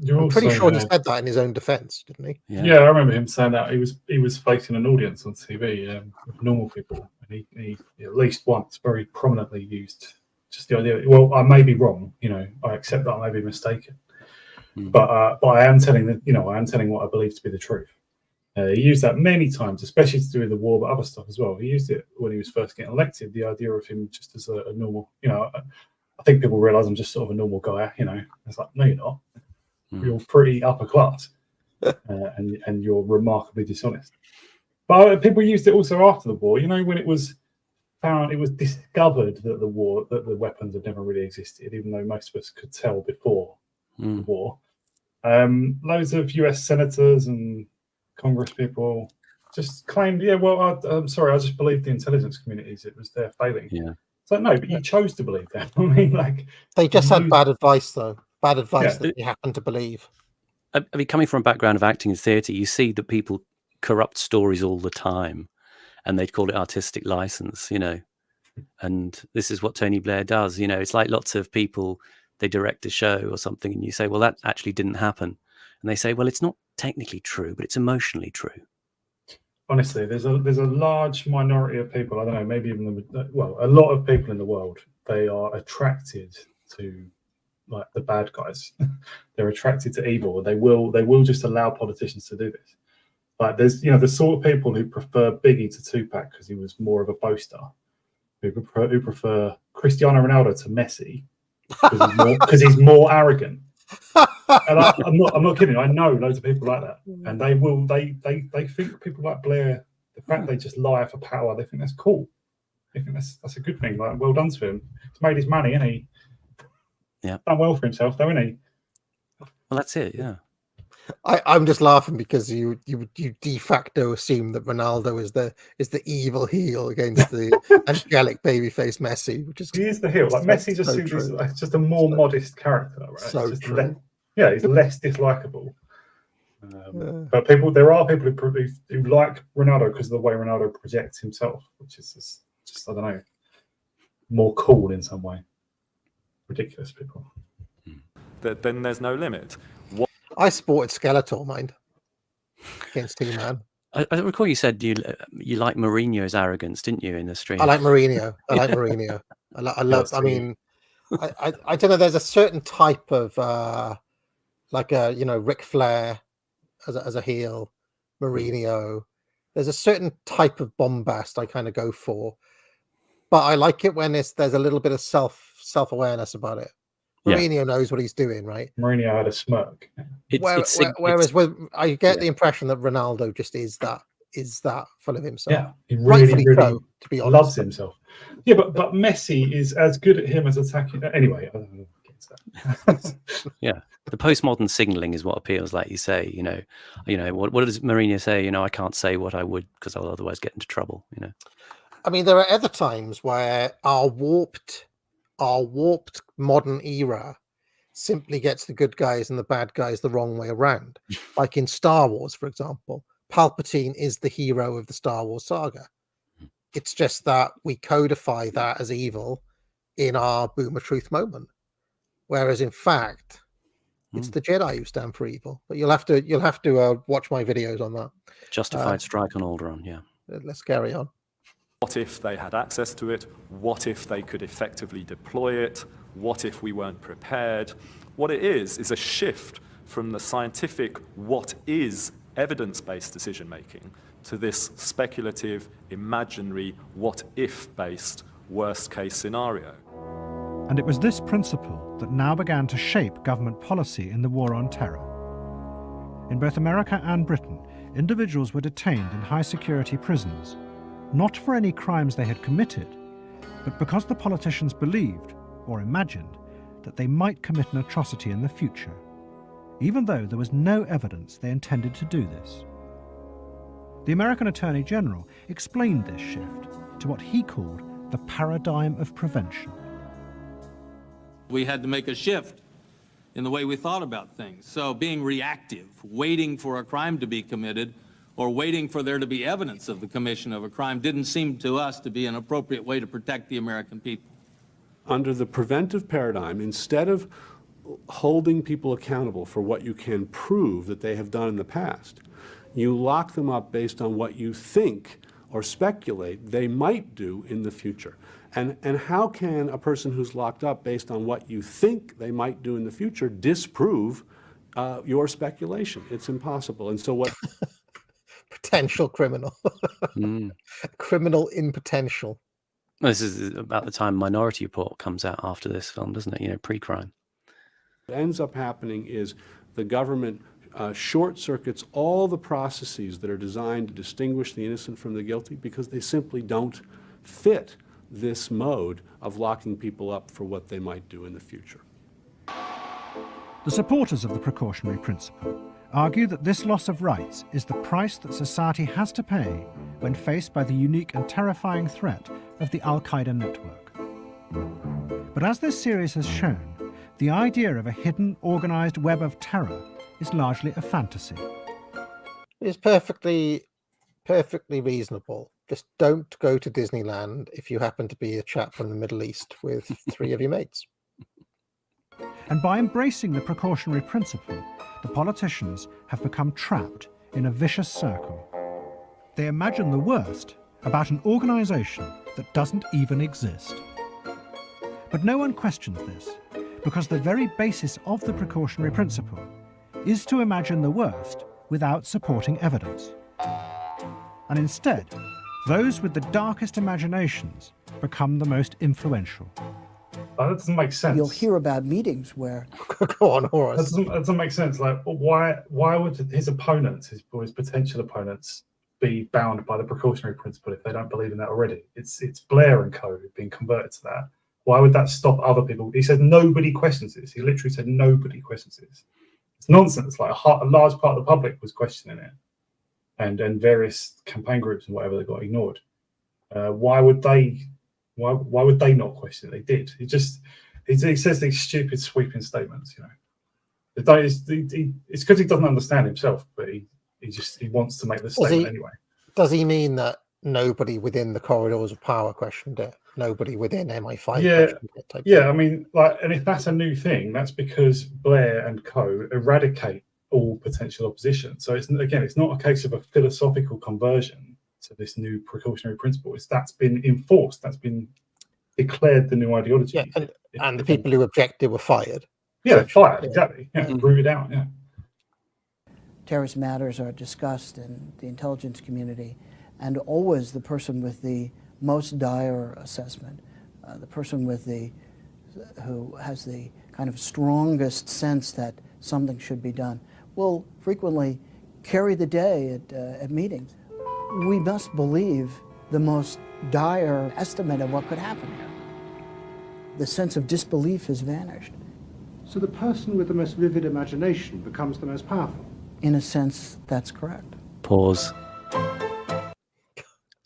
I'm pretty sure he said that in his own defense, didn't he? Yeah, I remember him saying that he was facing an audience on TV with normal people, and he at least once very prominently used just the idea. Well, I may be wrong, I accept that I may be mistaken, but I am telling I am telling what I believe to be the truth. He used that many times, especially to do with the war, but other stuff as well. He used it when he was first getting elected. The idea of him just as a normal, I think people realize I'm just sort of a normal guy. It's like, no, you're not. You're pretty upper class, and you're remarkably dishonest. But people used it also after the war. When it was found, it was discovered that the weapons had never really existed, even though most of us could tell before the war. Loads of U.S. senators and Congress people just claimed, I'm sorry, I just believed the intelligence communities. It was their failing. Yeah. So no, but you chose to believe that. I mean, they just had bad advice, though. Bad advice that you happen to believe. I mean, coming from a background of acting and theatre, you see that people corrupt stories all the time, and they'd call it artistic license, And this is what Tony Blair does. It's like lots of people, they direct a show or something, and you say, well, that actually didn't happen. And they say, well, it's not technically true, but it's emotionally true. Honestly, there's a large minority of people, I don't know, maybe even a lot of people in the world, they are attracted to like the bad guys. They're attracted to evil. They will just allow politicians to do this. Like there's the sort of people who prefer Biggie to Tupac because he was more of a boaster, who prefer Cristiano Ronaldo to Messi because he's more arrogant. And I'm not kidding. I know loads of people like that, and they think people like Blair, the fact they just lie for power, they think that's cool. They think that's a good thing. Like, well done to him. He's made his money, and he done well for himself, though, isn't he? Well, that's it. Yeah. I'm just laughing because you de facto assume that Ronaldo is the evil heel against the angelic babyface Messi, which is he is the heel. Like Messi just seems like just a more modest character, right? So true. He's less dislikable. But there are people who like Ronaldo because of the way Ronaldo projects himself, which is just I don't know, more cool in some way. Ridiculous people. then there's no limit. I supported Skeletor, mind, against T-Man. I recall you said you like Mourinho's arrogance, didn't you, in the stream? I like Mourinho. I love. I mean, I don't know. There's a certain type of Ric Flair as a heel, Mourinho. There's a certain type of bombast I kind of go for, but I like it when there's a little bit of self-awareness about it. Mourinho knows what he's doing, right? Mourinho had a smirk. Whereas I get the impression that Ronaldo just is that full of himself. Yeah, he really so, to be honest. Loves himself. Yeah, but Messi is as good at him as attacking. Anyway, I don't know. Yeah, the postmodern signaling is what appeals, like you say. What does Mourinho say? I can't say what I would because I'll otherwise get into trouble. I mean, there are other times where our warped modern era simply gets the good guys and the bad guys the wrong way around. Like in Star Wars, for example, Palpatine is the hero of the Star Wars saga. It's just that we codify that as evil in our Boomer Truth moment. Whereas in fact, it's the Jedi who stand for evil. But you'll have to watch my videos on that. Justified strike on Alderaan, yeah. let's carry on. What if they had access to it? What if they could effectively deploy it? What if we weren't prepared? What it is a shift from the scientific what is evidence-based decision-making to this speculative, imaginary, what-if-based worst-case scenario. And it was this principle that now began to shape government policy in the war on terror. In both America and Britain, individuals were detained in high-security prisons, not for any crimes they had committed, but because the politicians believed, or imagined, that they might commit an atrocity in the future, even though there was no evidence they intended to do this. The American Attorney General explained this shift to what he called the paradigm of prevention. We had to make a shift in the way we thought about things. So being reactive, waiting for a crime to be committed, or waiting for there to be evidence of the commission of a crime didn't seem to us to be an appropriate way to protect the American people. Under the preventive paradigm, instead of holding people accountable for what you can prove that they have done in the past, you lock them up based on what you think or speculate they might do in the future. And how can a person who's locked up based on what you think they might do in the future disprove your speculation? It's impossible. And so what... Potential criminal. Criminal in potential. This is about the time Minority Report comes out after this film, doesn't it? You know, pre-crime. What ends up happening is the government short circuits all the processes that are designed to distinguish the innocent from the guilty because they simply don't fit this mode of locking people up for what they might do in the future. The supporters of the precautionary principle argue that this loss of rights is the price that society has to pay when faced by the unique and terrifying threat of the Al-Qaeda network. But as this series has shown, the idea of a hidden, organised web of terror is largely a fantasy. It's perfectly reasonable. Just don't go to Disneyland if you happen to be a chap from the Middle East with 3 of your mates. And by embracing the precautionary principle, the politicians have become trapped in a vicious circle. They imagine the worst about an organisation that doesn't even exist. But no one questions this, because the very basis of the precautionary principle is to imagine the worst without supporting evidence. And instead, those with the darkest imaginations become the most influential. That doesn't make sense. You'll hear about meetings where... Go on, Horace. That doesn't make sense. Like, why would his opponents, his potential opponents, be bound by the precautionary principle if they don't believe in that already? It's Blair and co. being converted to that. Why would that stop other people? He said nobody questions this. He literally said nobody questions this. It's nonsense. Like a large part of the public was questioning it, and various campaign groups and whatever, they got ignored. Why would they not question it? They did. He says these stupid sweeping statements. You know, it's because he doesn't understand himself, but he wants to make the statement anyway. Does he mean that nobody within the corridors of power questioned it? Nobody within MI5 questioned it? Yeah. I mean, and if that's a new thing, that's because Blair and co. eradicate all potential opposition. So it's not a case of a philosophical conversion to this new precautionary principle. That's been enforced. That's been declared the new ideology. Yeah, and the people who objected were fired. Yeah, fired, exactly. Yeah, rooted out, yeah. Terrorist matters are discussed in the intelligence community, and always the person with the most dire assessment, the person who has the kind of strongest sense that something should be done, will frequently carry the day at meetings. We must believe the most dire estimate of what could happen here. The sense of disbelief has vanished. So the person with the most vivid imagination becomes the most powerful? In a sense, that's correct. Pause.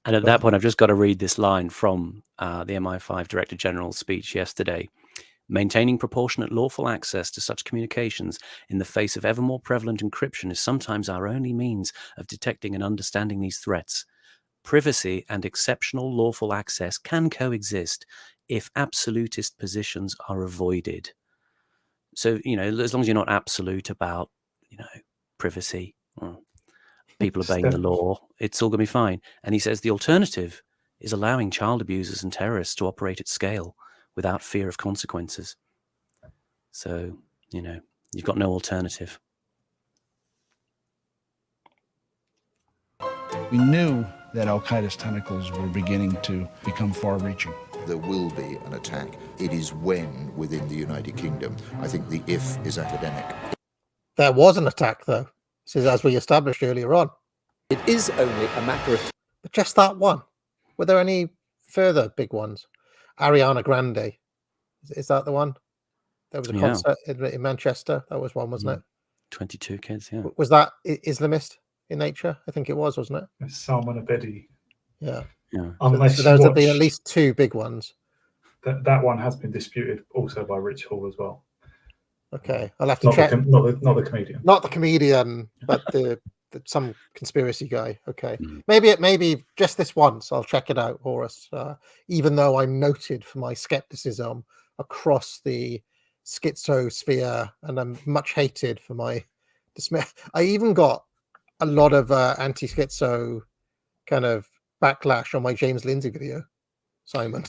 And at that point, I've just got to read this line from the MI5 Director General's speech yesterday. Maintaining proportionate lawful access to such communications in the face of ever more prevalent encryption is sometimes our only means of detecting and understanding these threats. Privacy and exceptional lawful access can coexist if absolutist positions are avoided. So, you know, as long as you're not absolute about, you know, privacy. people obeying the law, it's all going to be fine. And he says the alternative is allowing child abusers and terrorists to operate at scale without fear of consequences. So, you've got no alternative. We knew that al-Qaeda's tentacles were beginning to become far-reaching. There will be an attack. It is when within the United Kingdom. I think the if is academic. There was an attack, though. This is as we established earlier on. It is only a matter of... But just that one. Were there any further big ones? Ariana Grande. Is that the one? There was a concert in Manchester. That was one, wasn't it? 22 kids, yeah. Was that Islamist in nature? I think it was, wasn't it? Salman Abedi. Yeah. Unless so there have been watch- at least two big ones. That one has been disputed also by Rich Hall as well. Okay, I'll have to check. Not the comedian. Not the comedian, but some conspiracy guy. Okay, maybe just this once. I'll check it out, Horus. Even though I'm noted for my skepticism across the schizosphere, and I'm much hated for my dismay. I even got a lot of anti-schizo kind of backlash on my James Lindsay video, Simon.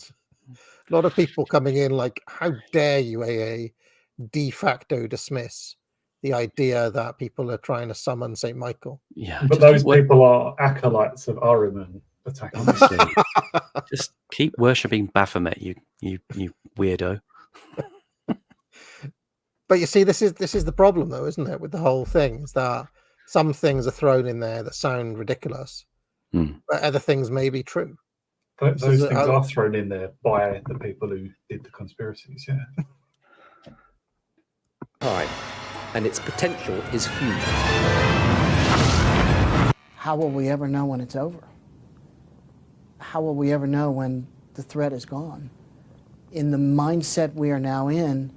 A lot of people coming in like, how dare you, AA, de facto dismiss the idea that people are trying to summon St. Michael. Yeah, But those people are acolytes of Ahriman attacking. Honestly, just keep worshipping Baphomet, you weirdo. But you see, this is the problem, though, isn't it? With the whole thing, is that some things are thrown in there that sound ridiculous, but other things may be true. Those things are thrown in there by the people who did the conspiracies, yeah. High, and its potential is huge. How will we ever know when it's over? How will we ever know when the threat is gone? In the mindset we are now in,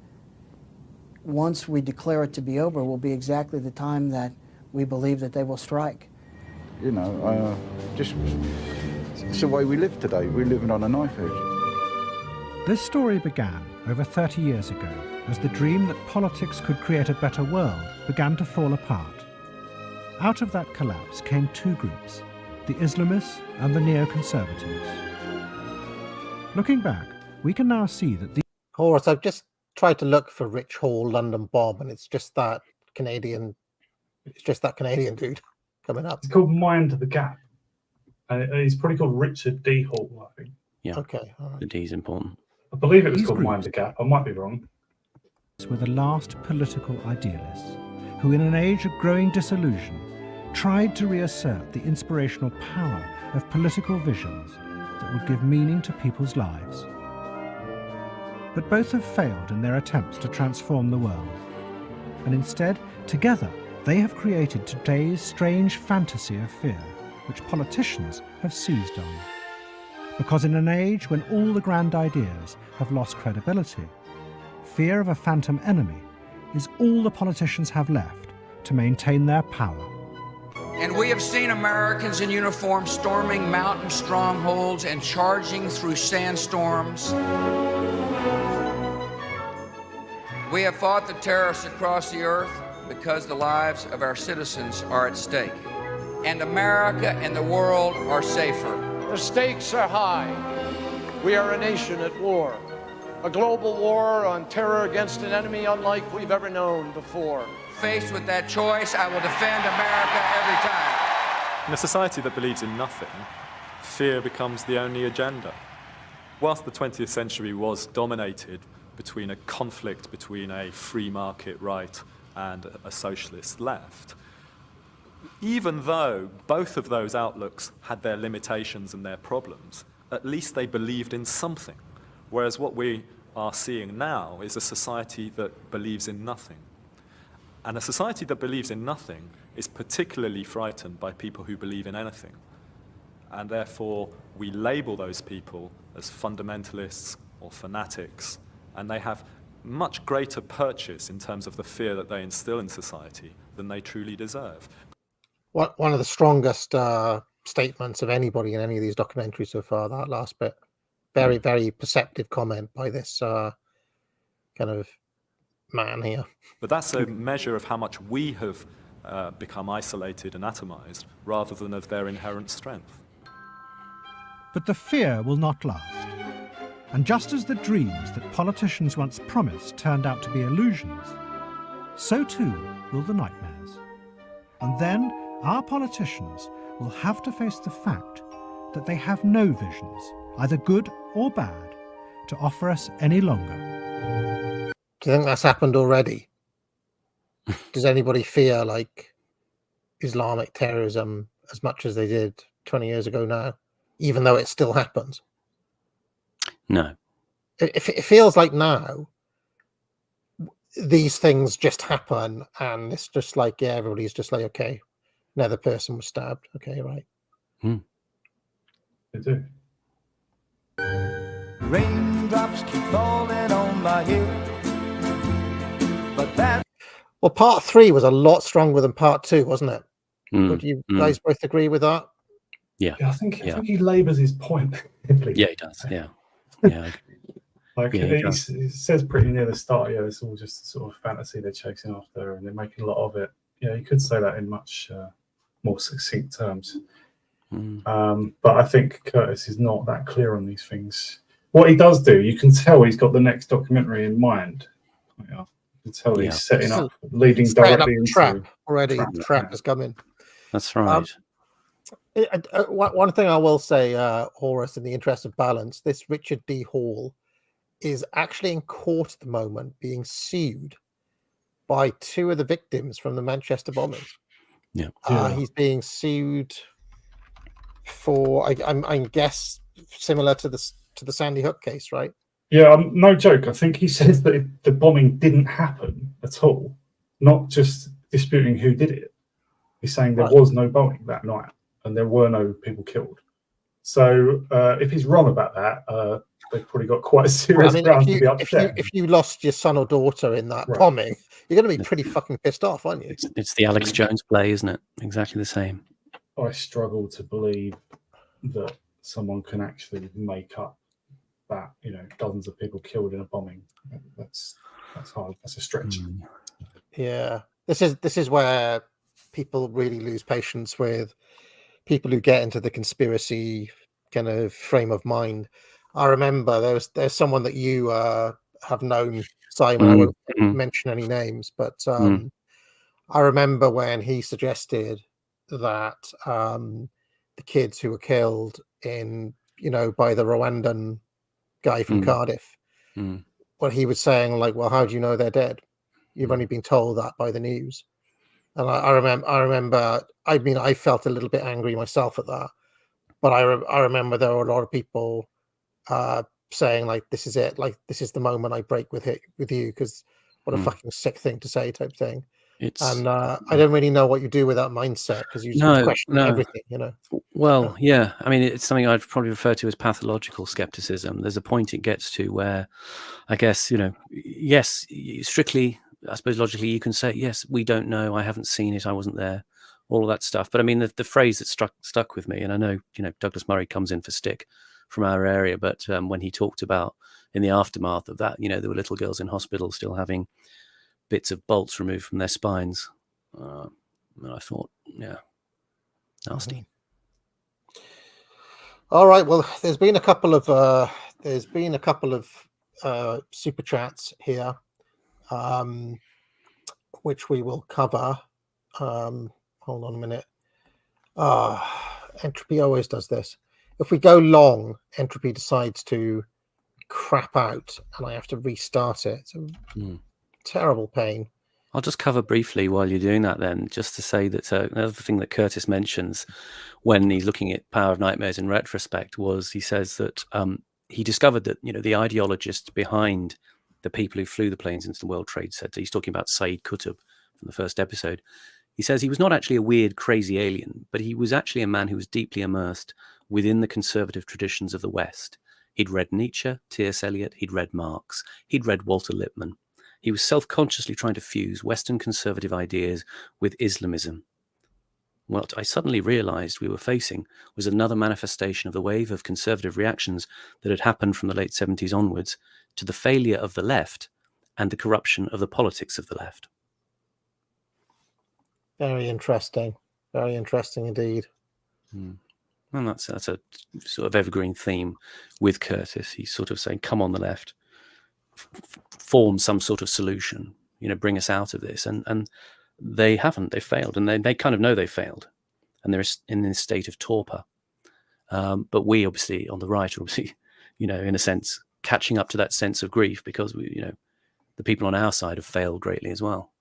once we declare it to be over, will be exactly the time that we believe that they will strike. Just it's the way we live today. We're living on a knife edge. This story began over 30 years ago as the dream that politics could create a better world began to fall apart. Out of that collapse came two groups, the Islamists and the neoconservatives. Looking back, we can now see that the... Horus, I've just tried to look for Rich Hall London bomb, and it's just that Canadian dude coming up. It's called Mind the Gap. And he's probably called Richard D. Hall, I think. Yeah. Okay. The D is important. I believe it was called Mind the Gap. I might be wrong. were the last political idealists who, in an age of growing disillusion, tried to reassert the inspirational power of political visions that would give meaning to people's lives. But both have failed in their attempts to transform the world, and instead, together, they have created today's strange fantasy of fear, which politicians have seized on. Because in an age when all the grand ideas have lost credibility, fear of a phantom enemy is all the politicians have left to maintain their power. And we have seen Americans in uniform storming mountain strongholds and charging through sandstorms. We have fought the terrorists across the earth because the lives of our citizens are at stake. And America and the world are safer. The stakes are high. We are a nation at war. A global war on terror against an enemy unlike we've ever known before. Faced with that choice, I will defend America every time. In a society that believes in nothing, fear becomes the only agenda. Whilst the 20th century was dominated between a conflict between a free market right and a socialist left, even though both of those outlooks had their limitations and their problems, at least they believed in something. Whereas what we are seeing now is a society that believes in nothing. And a society that believes in nothing is particularly frightened by people who believe in anything. And therefore, we label those people as fundamentalists or fanatics, and they have much greater purchase in terms of the fear that they instill in society than they truly deserve. One of the strongest statements of anybody in any of these documentaries so far, that last bit. Very, very perceptive comment by this kind of man here. But that's a measure of how much we have become isolated and atomized, rather than of their inherent strength. But the fear will not last. And just as the dreams that politicians once promised turned out to be illusions, so too will the nightmares. And then our politicians will have to face the fact that they have no visions, either good or bad, to offer us any longer. Do you think that's happened already? Does anybody fear like Islamic terrorism as much as they did 20 years ago now, even though it still happens? No. It feels like now these things just happen, and it's just like, yeah, everybody's just like, okay, another person was stabbed. Okay, right. They do. Raindrops keep falling on my head, but that. Well, part 3 was a lot stronger than part 2, wasn't it? Would you guys both agree with that? Yeah. I think he labours his point. Yeah, he does. Yeah. Yeah. Like Yeah, he says pretty near the start, yeah, it's all just sort of fantasy they're chasing after, and they're making a lot of it. Yeah, you could say that in much more succinct terms. But I think Curtis is not that clear on these things. What he does do, you can tell he's got the next documentary in mind. Yeah, you can tell he's setting up, leading directly into trap already. The trap has come in. That's right. One thing I will say, Horus, in the interest of balance, this Richard D. Hall is actually in court at the moment, being sued by 2 of the victims from the Manchester bombing. Yeah, he's being sued for, I guess, similar to the Sandy Hook case, right? Yeah, no joke. I think he says that the bombing didn't happen at all, not just disputing who did it. He's saying there was no bombing that night and there were no people killed. So if he's wrong about that, they've probably got quite a serious ground to be upset. If you lost your son or daughter in that bombing, you're going to be pretty fucking pissed off, aren't you? It's the Alex Jones play, isn't it? Exactly the same. I struggle to believe that someone can actually make up that, dozens of people killed in a bombing. That's hard. That's a stretch. Yeah, this is where people really lose patience with people who get into the conspiracy kind of frame of mind. I remember there's someone that you have known, Simon. I won't mention any names, but I remember when he suggested that the kids who were killed in, by the Rwandan guy from Cardiff, well, he was saying like, well, how do you know they're dead? You've only been told that by the news. And I remember. I mean, I felt a little bit angry myself at that, but I remember there were a lot of people saying like, this is it, like this is the moment I break with you, because what a fucking sick thing to say, type thing. I don't really know what you do with that mindset, because you question everything, Well, yeah, I mean, it's something I'd probably refer to as pathological skepticism. There's a point it gets to where, I guess, yes, strictly, I suppose logically, you can say, yes, we don't know, I haven't seen it, I wasn't there, all of that stuff. But I mean, the phrase that stuck with me, and I know, Douglas Murray comes in for stick from our area, but when he talked about in the aftermath of that, there were little girls in hospital still having bits of bolts removed from their spines. And I thought, yeah, nasty. All right. Well, there's been a couple of super chats here, which we will cover. Hold on a minute. Entropy always does this. If we go long, Entropy decides to crap out, and I have to restart it. It's a terrible pain. I'll just cover briefly while you're doing that then, just to say that another thing that Curtis mentions when he's looking at Power of Nightmares in retrospect was he says that he discovered that, the ideologist behind the people who flew the planes into the World Trade Center, he's talking about Saeed Qutb from the first episode. He says he was not actually a weird, crazy alien, but he was actually a man who was deeply immersed within the conservative traditions of the West. He'd read Nietzsche, T.S. Eliot, he'd read Marx, he'd read Walter Lippmann. He was self-consciously trying to fuse Western conservative ideas with Islamism. What I suddenly realized we were facing was another manifestation of the wave of conservative reactions that had happened from the late 70s onwards to the failure of the left and the corruption of the politics of the left. Very interesting. Very interesting indeed. And that's a sort of evergreen theme with Curtis. He's sort of saying, "Come on, the left, form some sort of solution. Bring us out of this." And they haven't. They failed, and they kind of know they failed, and they're in this state of torpor. But we, obviously, on the right, are obviously, in a sense, catching up to that sense of grief because the people on our side have failed greatly as well.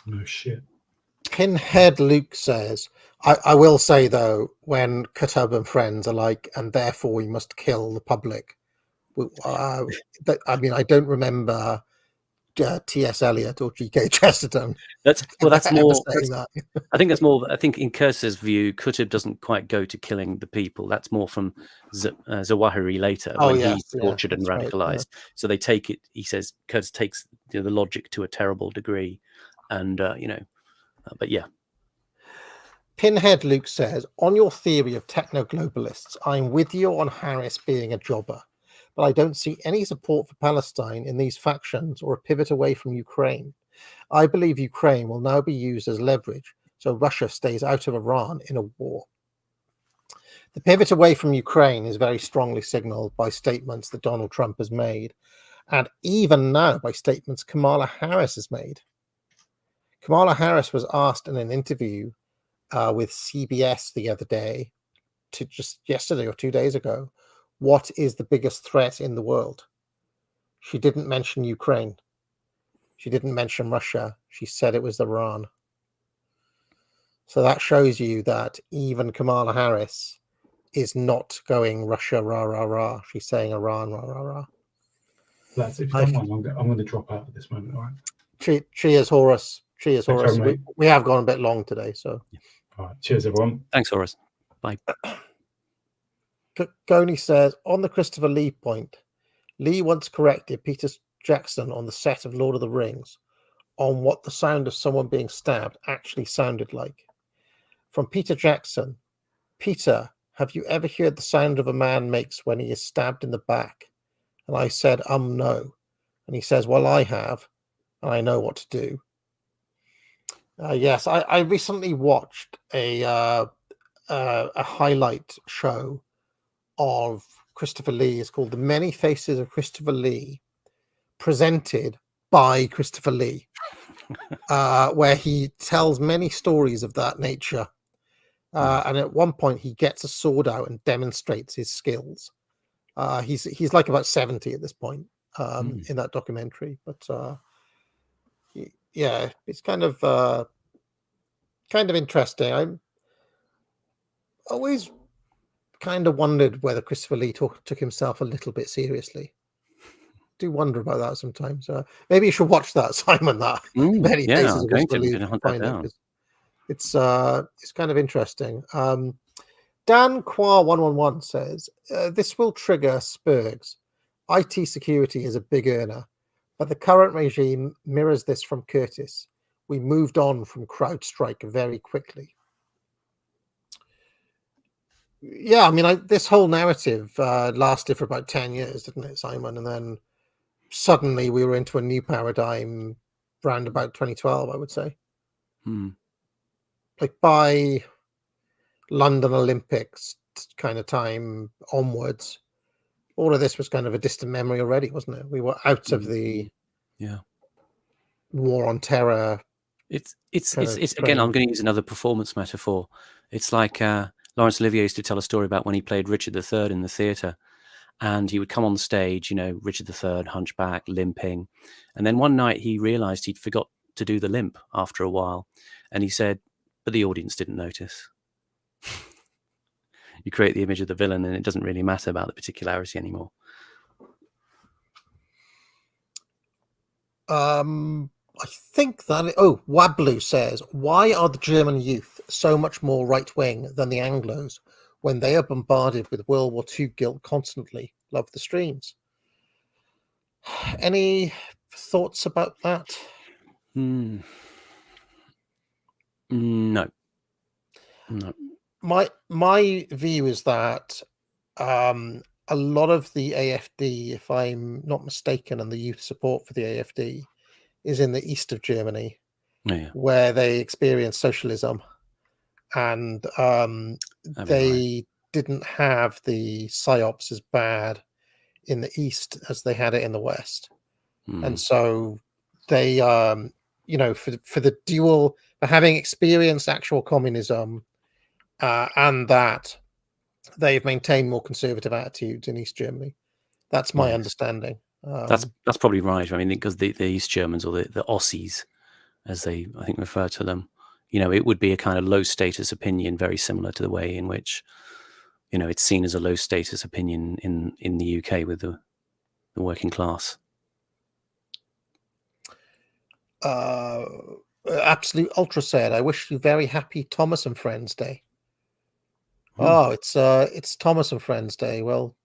No shit. Pinhead Luke says, I will say, though, when Qutb and friends are like, and therefore we must kill the public. I mean, I don't remember T.S. Eliot or G.K. Chesterton. That's more. saying that. I think that's more. I think in Curtis's view, Qutb doesn't quite go to killing the people. That's more from Zawahiri later, when he's tortured and radicalized. Right, yeah. So they take it. He says Curtis takes the logic to a terrible degree, and but yeah. Pinhead Luke says, on your theory of techno-globalists, I'm with you on Harris being a jobber, but I don't see any support for Palestine in these factions or a pivot away from Ukraine. I believe Ukraine will now be used as leverage so Russia stays out of Iran in a war. The pivot away from Ukraine is very strongly signaled by statements that Donald Trump has made, and even now by statements Kamala Harris has made. Kamala Harris was asked in an interview with CBS the other day, just yesterday or 2 days ago, what is the biggest threat in the world? She didn't mention Ukraine. She didn't mention Russia. She said it was Iran. So that shows you that even Kamala Harris is not going Russia, rah, rah, rah. She's saying Iran, rah, rah, rah. Lads, if you don't mind, I'm going to drop out at this moment, all right? Cheers, Horace. Cheers, Horace. We have gone a bit long today, so... All right, cheers, everyone. Thanks, Horace. Bye. Goni says, on the Christopher Lee point, Lee once corrected Peter Jackson on the set of Lord of the Rings on what the sound of someone being stabbed actually sounded like. From Peter Jackson, Peter, have you ever heard the sound of a man makes when he is stabbed in the back? And I said, no. And he says, well, I have, and I know what to do. Yes, I recently watched a highlight show of Christopher Lee. It's called The Many Faces of Christopher Lee, presented by Christopher Lee, where he tells many stories of that nature. And at one point, he gets a sword out and demonstrates his skills. He's like about 70 at this point in that documentary, but yeah, it's kind of interesting. I'm always kind of wondered whether Christopher Lee took himself a little bit seriously. Do wonder about that sometimes. Maybe you should watch that, Simon. That Many Faces of Christopher Lee. It's kind of interesting. Dan Qua 111 says this will trigger Spurgs. IT security is a big earner, but the current regime mirrors this from Curtis. We moved on from CrowdStrike very quickly. Yeah, I mean, this whole narrative lasted for about 10 years, didn't it, Simon? And then suddenly we were into a new paradigm around about 2012, I would say. Like by London Olympics kind of time onwards, all of this was kind of a distant memory already, wasn't it? We were out of the war on terror. It's again, I'm going to use another performance metaphor. It's like Laurence Olivier used to tell a story about when he played Richard III in the theatre, and he would come on stage, Richard III, hunchback, limping, and then one night he realised he'd forgot to do the limp after a while, and he said, but the audience didn't notice. You create the image of the villain, and it doesn't really matter about the particularity anymore. I think that... Wablu says, why are the German youth so much more right-wing than the Anglos when they are bombarded with World War II guilt constantly? Love the streams. Any thoughts about that? No. My view is that a lot of the AfD, if I'm not mistaken, and the youth support for the AfD is in the east of Germany, Yeah. where they experienced socialism, and they didn't have the psyops as bad in the East as they had it in the West. And so they, for the dual, for having experienced actual communism, and that they've maintained more conservative attitudes in East Germany. That's my understanding. That's probably right. I mean, because the East Germans, or the Aussies, as they, I think, refer to them, it would be a kind of low status opinion, very similar to the way in which, it's seen as a low status opinion in the UK with the working class. Absolute Ultra said, "I wish you very happy Thomas and Friends Day." Oh, it's Thomas and Friends Day. Well,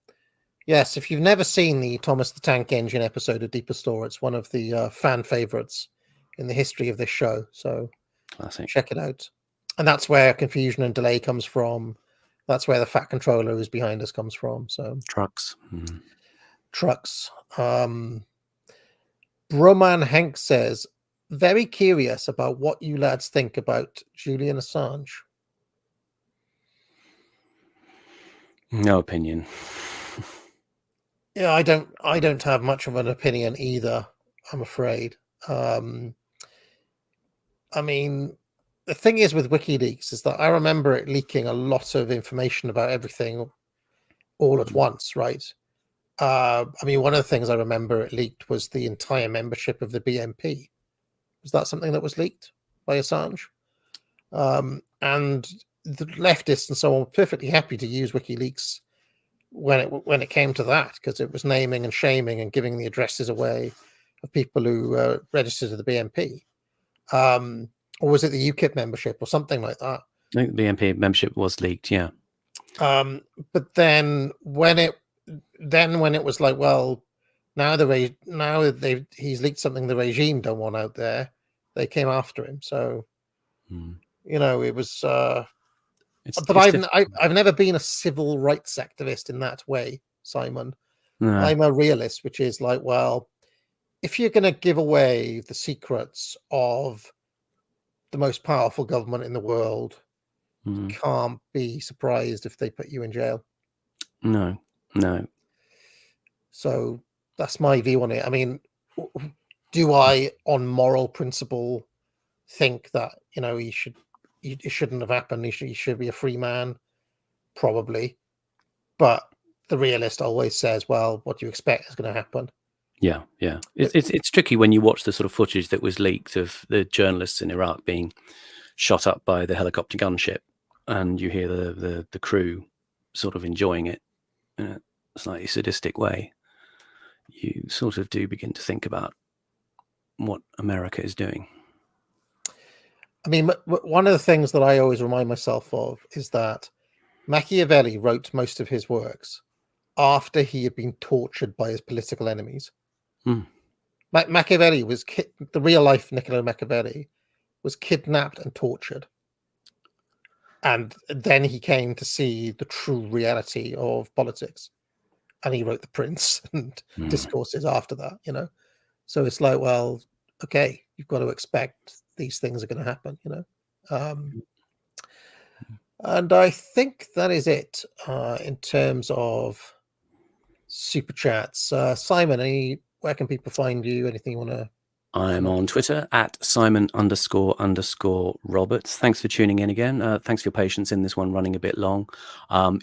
yes, if you've never seen the Thomas the Tank Engine episode of Deeper Store, it's one of the fan favorites in the history of this show. So check it out. And that's where confusion and delay comes from. That's where the fat controller who's behind us comes from. So trucks. Trucks. Broman Hank says, very curious about what you lads think about Julian Assange. No opinion. Yeah, I don't have much of an opinion either, I'm afraid. I mean, the thing is with WikiLeaks is that I remember it leaking a lot of information about everything all at once, right? I mean, one of the things I remember it leaked was the entire membership of the BNP. Was that something that was leaked by Assange? And the leftists and so on were perfectly happy to use WikiLeaks when it came to that, because it was naming and shaming and giving the addresses away of people who registered to the BNP. Or was it the UKIP membership or something like that? I think the BNP membership was leaked, yeah. But then when it was like, well, now he's leaked something the regime don't want out there, they came after him. So it was. But I've never been a civil rights activist in that way, Simon. No. I'm a realist, which is like, well, if you're going to give away the secrets of the most powerful government in the world, you can't be surprised if they put you in jail. No. So that's my view on it. I mean, do I, on moral principle, think that it shouldn't have happened? He should be a free man, probably. But the realist always says, "Well, what do you expect is going to happen?" Yeah. It's tricky when you watch the sort of footage that was leaked of the journalists in Iraq being shot up by the helicopter gunship, and you hear the crew sort of enjoying it in a slightly sadistic way. You sort of do begin to think about what America is doing. I mean, one of the things that I always remind myself of is that Machiavelli wrote most of his works after he had been tortured by his political enemies. Machiavelli was the real life Niccolo Machiavelli was kidnapped and tortured, and then he came to see the true reality of politics, and he wrote The Prince and discourses after that. So it's like, well, okay, you've got to expect these things are going to happen, and I think that is it in terms of super chats. Simon, where can people find you? Anything you want to? I'm on Twitter at Simon__Roberts. Thanks for tuning in again. Thanks for your patience in this one running a bit long.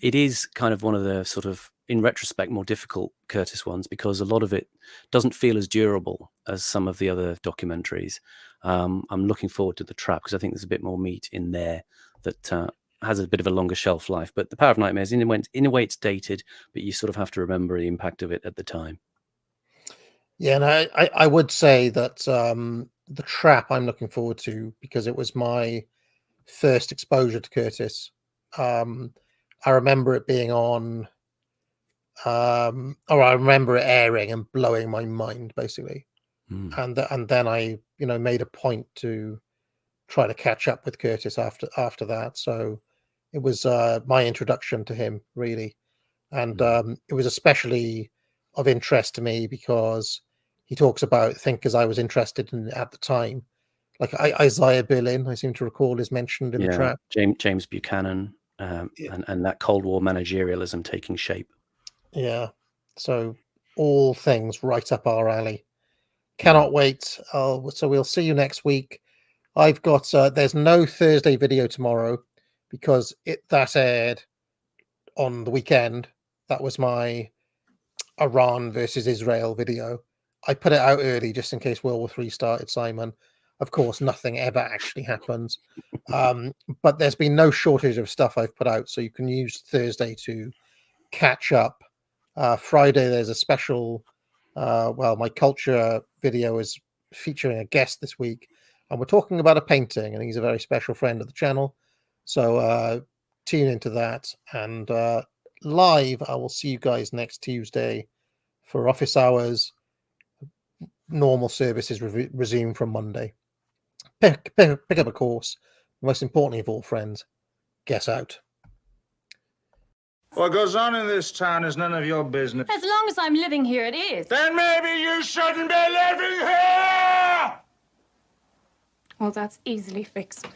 It is kind of one of the sort of, in retrospect, more difficult Curtis ones, because a lot of it doesn't feel as durable as some of the other documentaries. I'm looking forward to The Trap, because I think there's a bit more meat in there that has a bit of a longer shelf life. But The Power of Nightmares, in a way it's dated, but you sort of have to remember the impact of it at the time. Yeah, and I would say that The Trap I'm looking forward to, because it was my first exposure to Curtis. I remember it being on, or I remember it airing and blowing my mind, basically. And then I, made a point to try to catch up with Curtis after that. So it was my introduction to him, really. And it was especially of interest to me because he talks about thinkers I was interested in at the time, like Isaiah Berlin, I seem to recall, is mentioned in the trap. James Buchanan, and that Cold War managerialism taking shape. Yeah, so all things right up our alley. Cannot wait. So we'll see you next week. I've got there's no Thursday video tomorrow because that aired on the weekend. That was my Iran versus Israel video. I put it out early just in case World War III started, Simon. Of course, nothing ever actually happens. But there's been no shortage of stuff I've put out, so you can use Thursday to catch up. Friday, there's a special, my culture video is featuring a guest this week, and we're talking about a painting, and he's a very special friend of the channel. So tune into that. And live, I will see you guys next Tuesday for office hours. Normal services resume from Monday. Pick up a course. Most importantly of all, friends, get out. What goes on in this town is none of your business. As long as I'm living here, it is. Then maybe you shouldn't be living here! Well, that's easily fixed.